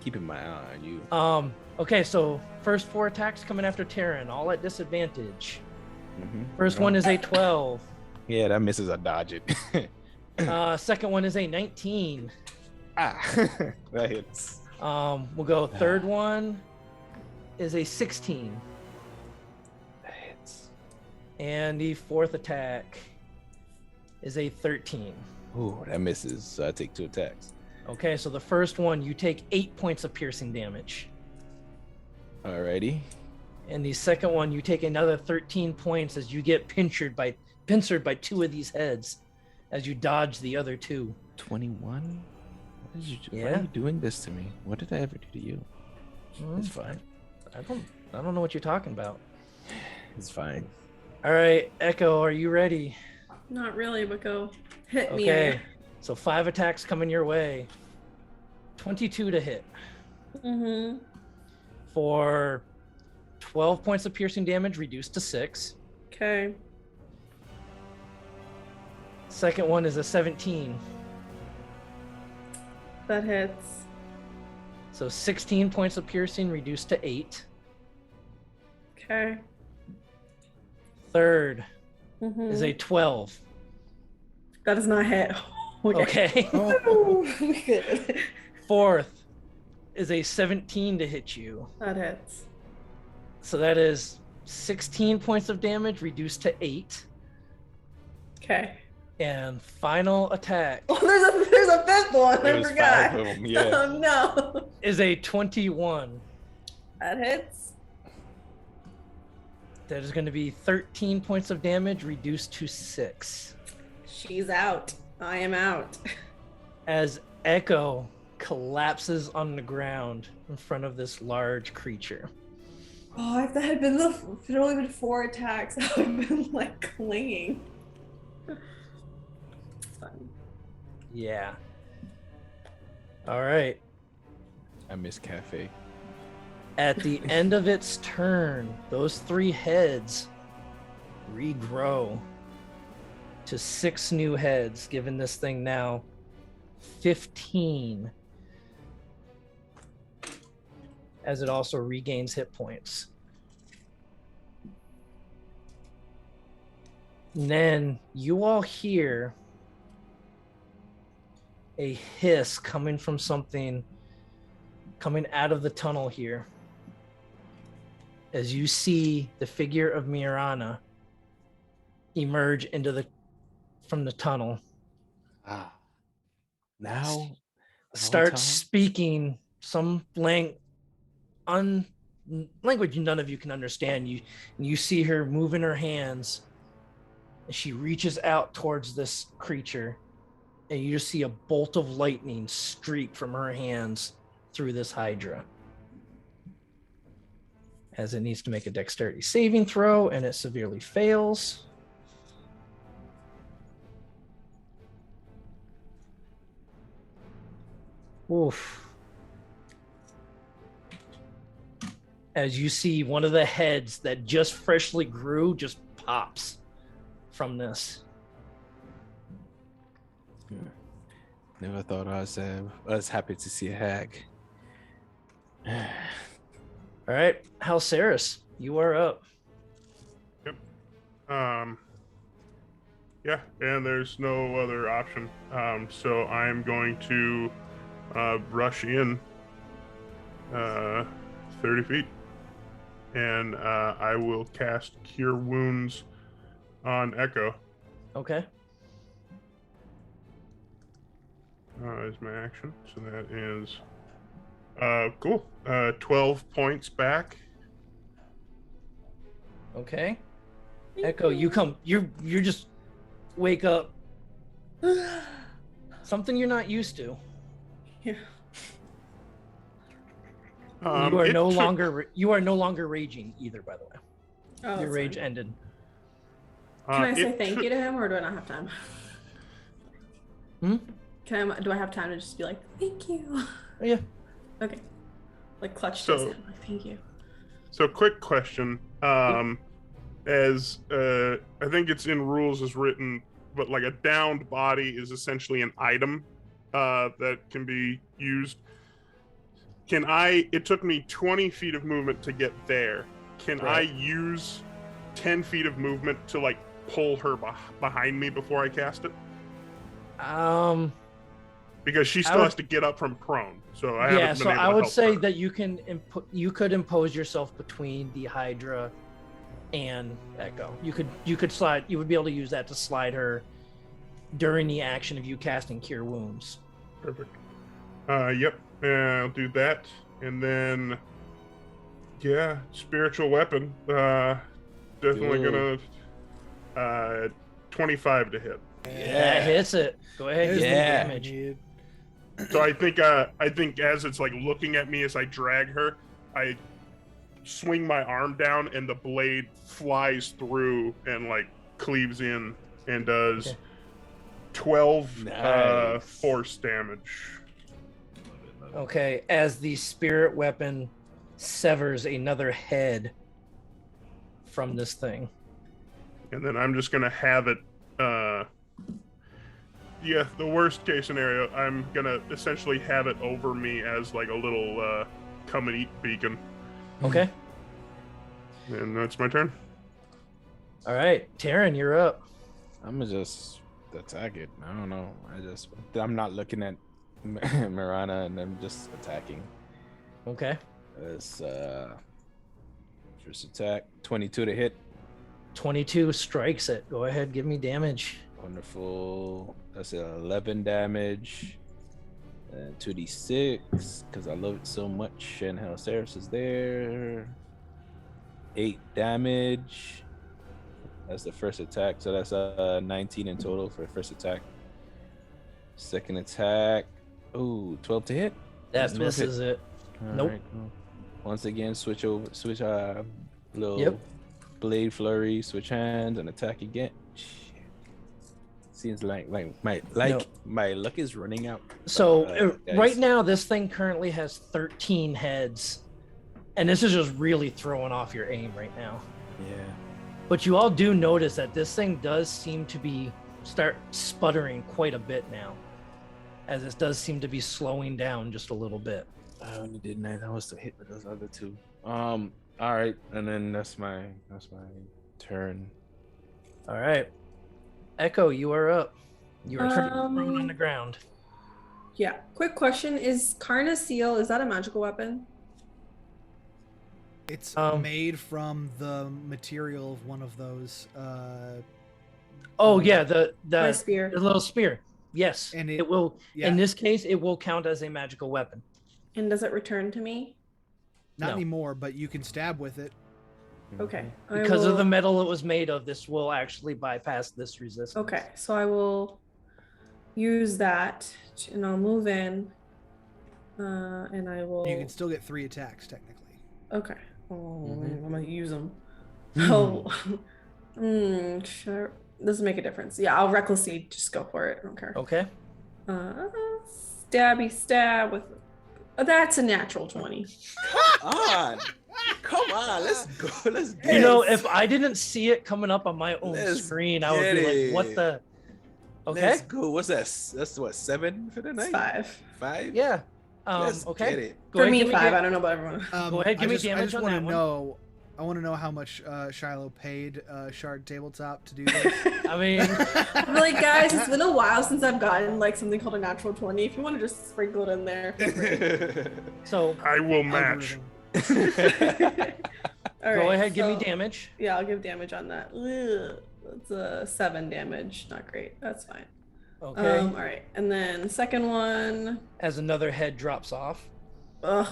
Keeping my eye on you. Okay, so first 4 attacks coming after Terran, all at disadvantage. Mhm. First one is a 12. Yeah, that misses. I dodge it. Second one is a 19. That hits. We'll go third one is a 16. That hits. And the fourth attack is a 13. Ooh, that misses. So I take 2 attacks. Okay, so the first one you take 8 points of piercing damage. Alrighty. And the second one you take another 13 points as you get pincered by 2 of these heads as you dodge the other 2. 21. Why Yeah. are you doing this to me? What did I ever do to you? It's fine. I don't know what you're talking about. It's fine. All right, Echo, are you ready? Not really, but go. Hit me. Okay. So 5 attacks coming your way. 22 to hit Mm-hmm. for 12 points of piercing damage, reduced to 6. Okay. Second one is a 17. That hits. So 16 points of piercing, reduced to 8. Okay. Third Mm-hmm. is a 12. That is not hit. Okay. Oh, good. Fourth is a 17 to hit you. That hits. So that is 16 points of damage, reduced to 8. Okay. And final attack Oh, there's a fifth one. I There's forgot. 5 of them. Yeah. Oh no. is a 21. That hits. That is going to be 13 points of damage reduced to 6. She's out. I am out. As Echo collapses on the ground in front of this large creature. Oh, if that had been if it had only been 4 attacks, I would have been like clinging. It's fun. Yeah. All right. I miss cafe. At the end of its turn, those 3 heads regrow to 6 new heads, giving this thing now 15. As it also regains hit points. And then you all hear a hiss coming from something coming out of the tunnel here. As you see the figure of Mirana emerge from the tunnel. Ah. Now Start time? speaking some language none of you can understand. You see her moving her hands, and she reaches out towards this creature, and you just see a bolt of lightning streak from her hands through this Hydra. As it needs to make a dexterity saving throw, and it severely fails. Oof. As you see one of the heads that just freshly grew just pops from this. Never thought I was happy to see a hag. All right, Halceris, you are up. Yeah, and there's no other option. So I'm going to rush in 30 feet. And I will cast Cure Wounds on Echo. Okay. Is my action. So that is cool. 12 points back. Okay. Echo, you're just wake up. Something you're not used to. Yeah. You are no longer raging either, by the way. Oh, Your that's rage fine. ended. Can I say thank you to him, or do I not have time? Do I have time to just be like, thank you? Oh, yeah. Okay. Like clutch So- his hand, like thank you. So, quick question. As I think it's in rules as written, but like a downed body is essentially an item that can be used. It took me 20 feet of movement to get there. Can Right. I use 10 feet of movement to like pull her behind me before I cast it? Because she still has to get up from prone. So I haven't been so able to I would help say her. that you could impose yourself between the Hydra and Echo. You could slide. You would be able to use that to slide her during the action of you casting Cure Wounds. Perfect. Yep. I'll do that, and then spiritual weapon. Definitely Good. gonna 25 to hit. That hits it. Go ahead, There's give me the Yeah. damage. So I think as it's like looking at me as I drag her, I swing my arm down and the blade flies through and like cleaves in and does Okay. 12 Nice. force damage. Okay, as the spirit weapon severs another head from this thing. And then I'm just gonna have it the worst case scenario, I'm gonna essentially have it over me as like a little come and eat beacon. Okay. And that's my turn. All right, Taryn, you're up. I'm gonna just attack it. I don't know. I'm not looking at Mirana, and I'm just attacking. Okay. It's first attack, 22 to hit. 22 strikes it. Go ahead, give me damage. Wonderful. That's 11 damage. And 2d6 because I love it so much. And Hellceris is there. 8 damage. That's the first attack. So that's 19 in total for the first attack. Second attack. Ooh, 12 to hit. That That's 12 hit. misses it. All Nope. right, cool. Once again, switch little Yep. blade flurry, switch hands, and attack again. Shit. Seems like my luck is running out. So Guys. right now, this thing currently has 13 heads, and this is just really throwing off your aim right now. Yeah. But you all do notice that this thing does seem to start sputtering quite a bit now, as it does seem to be slowing down just a little bit. I only did 9. I was to hit with those other 2. All right, and then that's my turn. All right, Echo, you are up. You are currently prone on the ground. Yeah. Quick question: is Carnaseal, is that a magical weapon? It's Um, made from the material of one of those. Oh yeah, the My spear. little spear. Yes, And it will. yeah. In this case, it will count as a magical weapon. And does it return to me? Not No. anymore, but you can stab with it. Okay. Because of the metal it was made of, this will actually bypass this resistance. Okay, so I will use that, and I'll move in, and I will. You can still get 3 attacks technically. Okay. Oh, Mhm. I'm gonna use them. Oh, sure. Doesn't make a difference. Yeah, I'll recklessly just go for it. I don't care. Okay. Stabby stab with. That's a natural 20. Come on, let's go. Let's get You know, it. if I didn't see it coming up on my own Let's screen, I would be get like, "What it. the?" Okay. Let's go. What's that? That's what, 7 for the It's night? 5. 5? Yeah. Let's Okay. get it. Go For ahead, me, give me 5. da- I don't know about everyone. Go ahead, give me I damage just on wanna that one. know. I want to know how much Shiloh paid Shard Tabletop to do this. I mean, I'm like, guys, it's been a while since I've gotten like something called a natural 20. If you want to just sprinkle it in there. feel free. so I will match. Algorithm. All go right, ahead, give me so- damage. Yeah, I'll give damage on that. Ugh, that's a 7 damage. Not great. That's fine. Okay. All right, and then second one. As another head drops off, Ugh.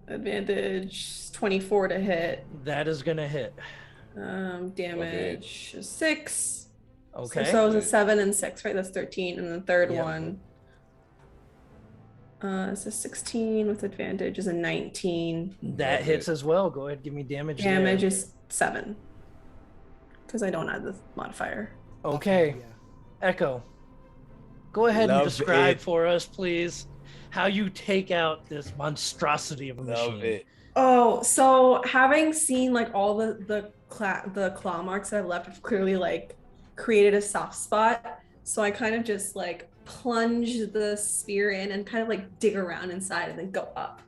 Advantage 24 to hit. that is gonna hit. Damage is 6. Okay. So it was a 7 and 6, right? That's 13. And the third Yep. one. It's a 16 with advantage is a 19. That hits as well. Go ahead, give me damage. there. Damage is 7. Because I don't add the modifier. Okay. Yeah. Echo, go ahead Love and describe it. for us, please, how you take out this monstrosity of a machine. Love it. Oh, so having seen like all the claw marks that I've left have clearly like created a soft spot. So I kind of just like plunge the spear in and kind of like dig around inside and then go up.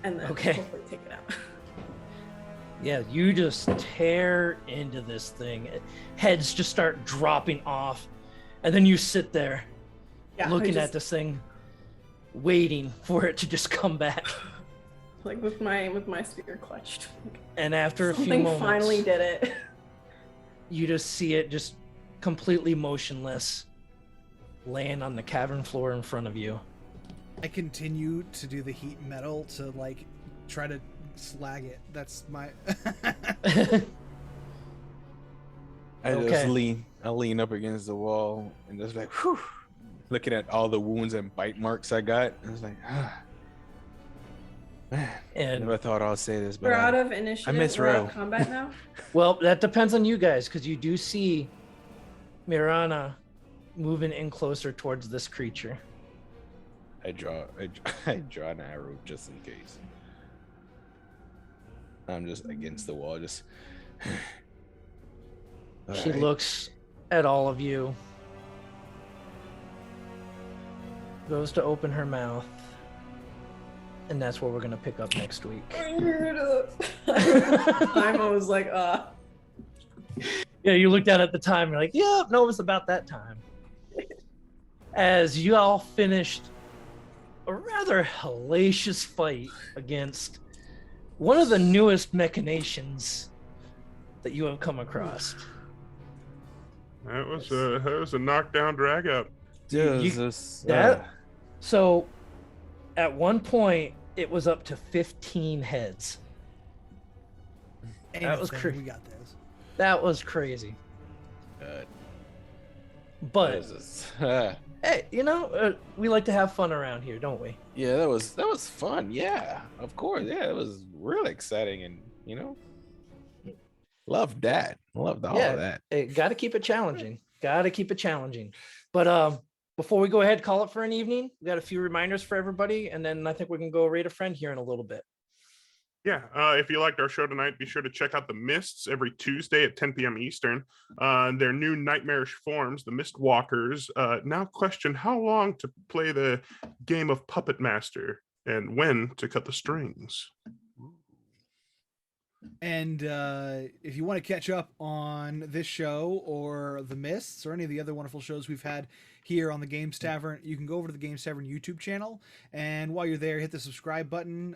And then Okay. hopefully take it out. Yeah, you just tear into this thing. Heads just start dropping off. And then you sit there Yeah, I looking just, at this thing, waiting for it to just come back. like with my spear clutched. And after a few Something moments, finally did it. you just see it just completely motionless, laying on the cavern floor in front of you. I continue to do the heat metal to like try to slag it. That's my. I Okay. just lean up against the wall and just like, whew, looking at all the wounds and bite marks I got. I was like, man, And never thought I'd say this, but We're out I, of initiative. miss We're out of Ro. combat now. well, that depends on you guys, because you do see Mirana moving in closer towards this creature. I draw an arrow just in case. I'm just against the wall, just. She Alright. looks at all of you, goes to open her mouth, and that's where we're going to pick up next week. I'm always like, Yeah, you looked at it at the time, you're like, yeah, no, it was about that time. As you all finished a rather hellacious fight against one of the newest machinations that you have come across. That was a knockdown drag out. Jesus. that- So at one point, it was up to 15 heads. Ain't That no was thing, crazy. We got this. That was crazy. What But is this? hey, we like to have fun around here, don't we? Yeah, that was fun. Yeah, of course. Yeah, it was really exciting, and loved that. Loved all Yeah. of that. Hey, got to keep it challenging. Got to keep it challenging. But before we go ahead, call it for an evening. We got a few reminders for everybody, and then I think we can go rate a friend here in a little bit. Yeah, if you liked our show tonight, be sure to check out the Mists every Tuesday at 10 p.m. Eastern. Their new nightmarish forms, the Mist Walkers, now question how long to play the game of Puppet Master and when to cut the strings. And if you want to catch up on this show or The Mists or any of the other wonderful shows we've had here on the Games Tavern, you can go over to the Games Tavern YouTube channel. And while you're there, hit the subscribe button,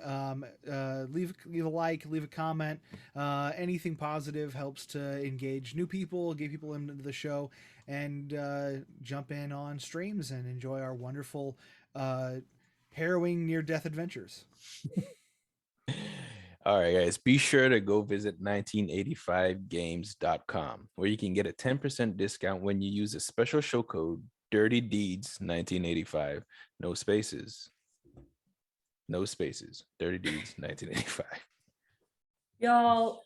leave a like, leave a comment. Anything positive helps to engage new people, get people into the show, and jump in on streams and enjoy our wonderful, harrowing near-death adventures. All right, guys, be sure to go visit 1985games.com where you can get a 10% discount when you use a special show code Dirty Deeds 1985. No spaces. No spaces. Dirty Deeds 1985. Y'all,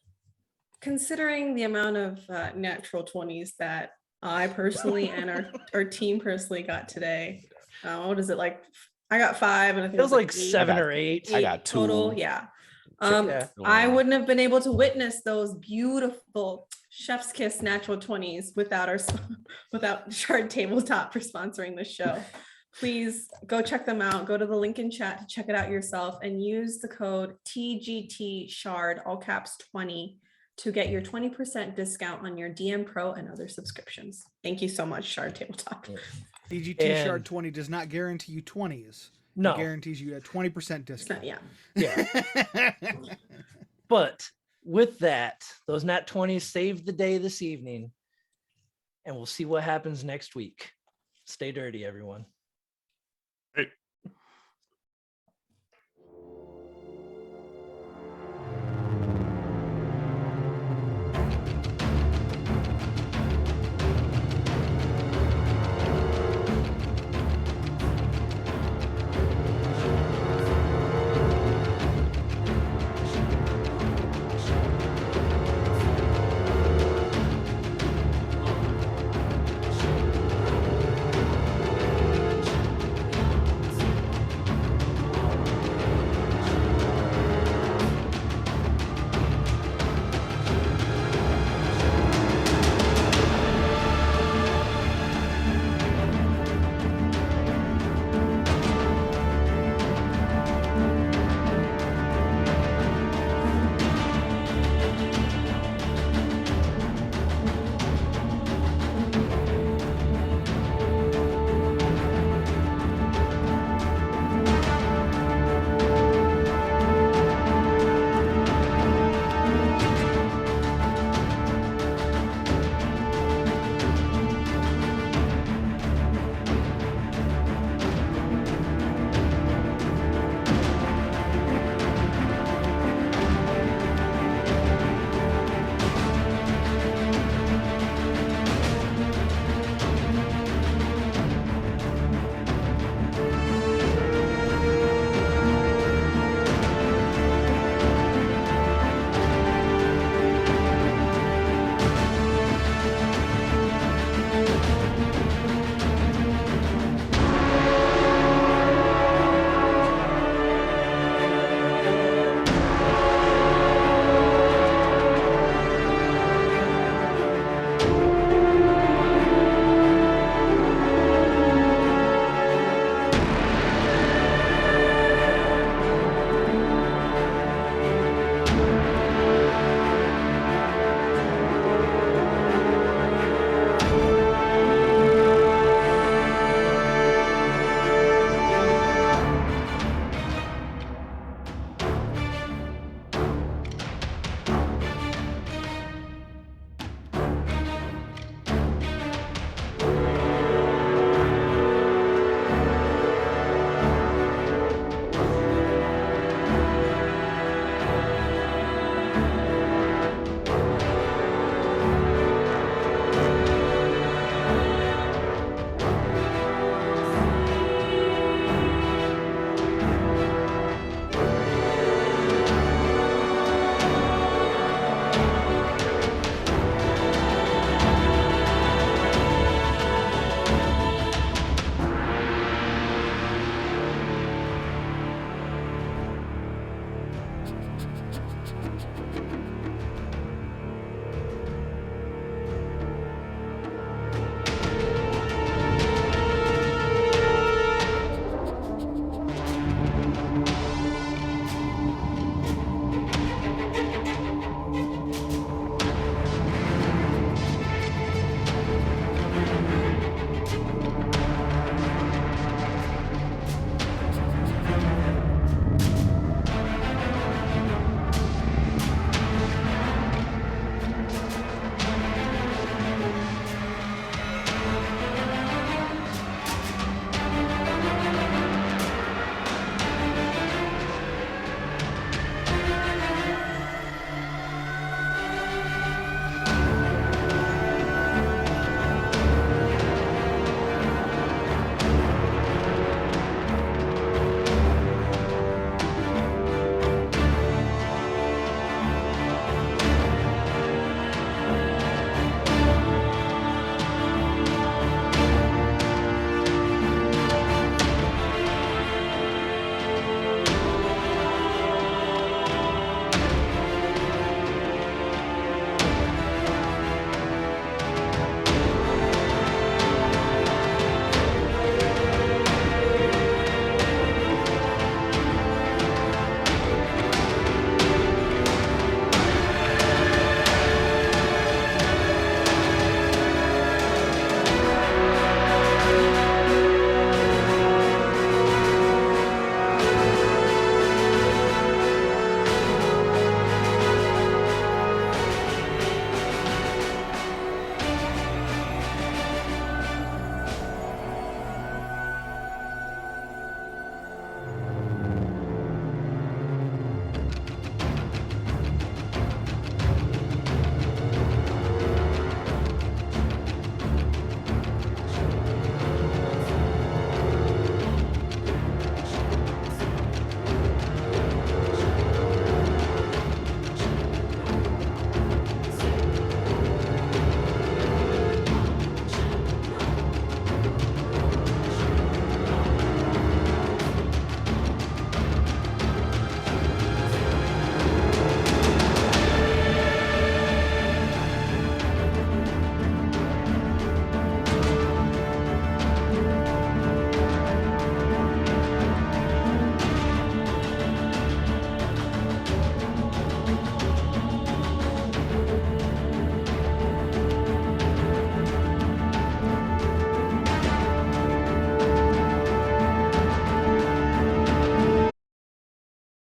considering the amount of natural 20s that I personally and our team personally got today, what is it like? I got 5, and I think It was like eight- 7 I got- or 8. I got 2. total. Yeah. Yeah. I wouldn't have been able to witness those beautiful chef's kiss natural 20s without Shard Tabletop for sponsoring the show. Please go check them out. Go to the link in chat to check it out yourself and use the code TGT Shard, all caps 20, to get your 20% discount on your DM Pro and other subscriptions. Thank you so much, Shard Tabletop. DGT And- Shard 20 does not guarantee you 20s. No. It guarantees you a 20% It's not, discount. yeah. But with that, those nat 20s saved the day this evening. And we'll see what happens next week. Stay dirty, everyone.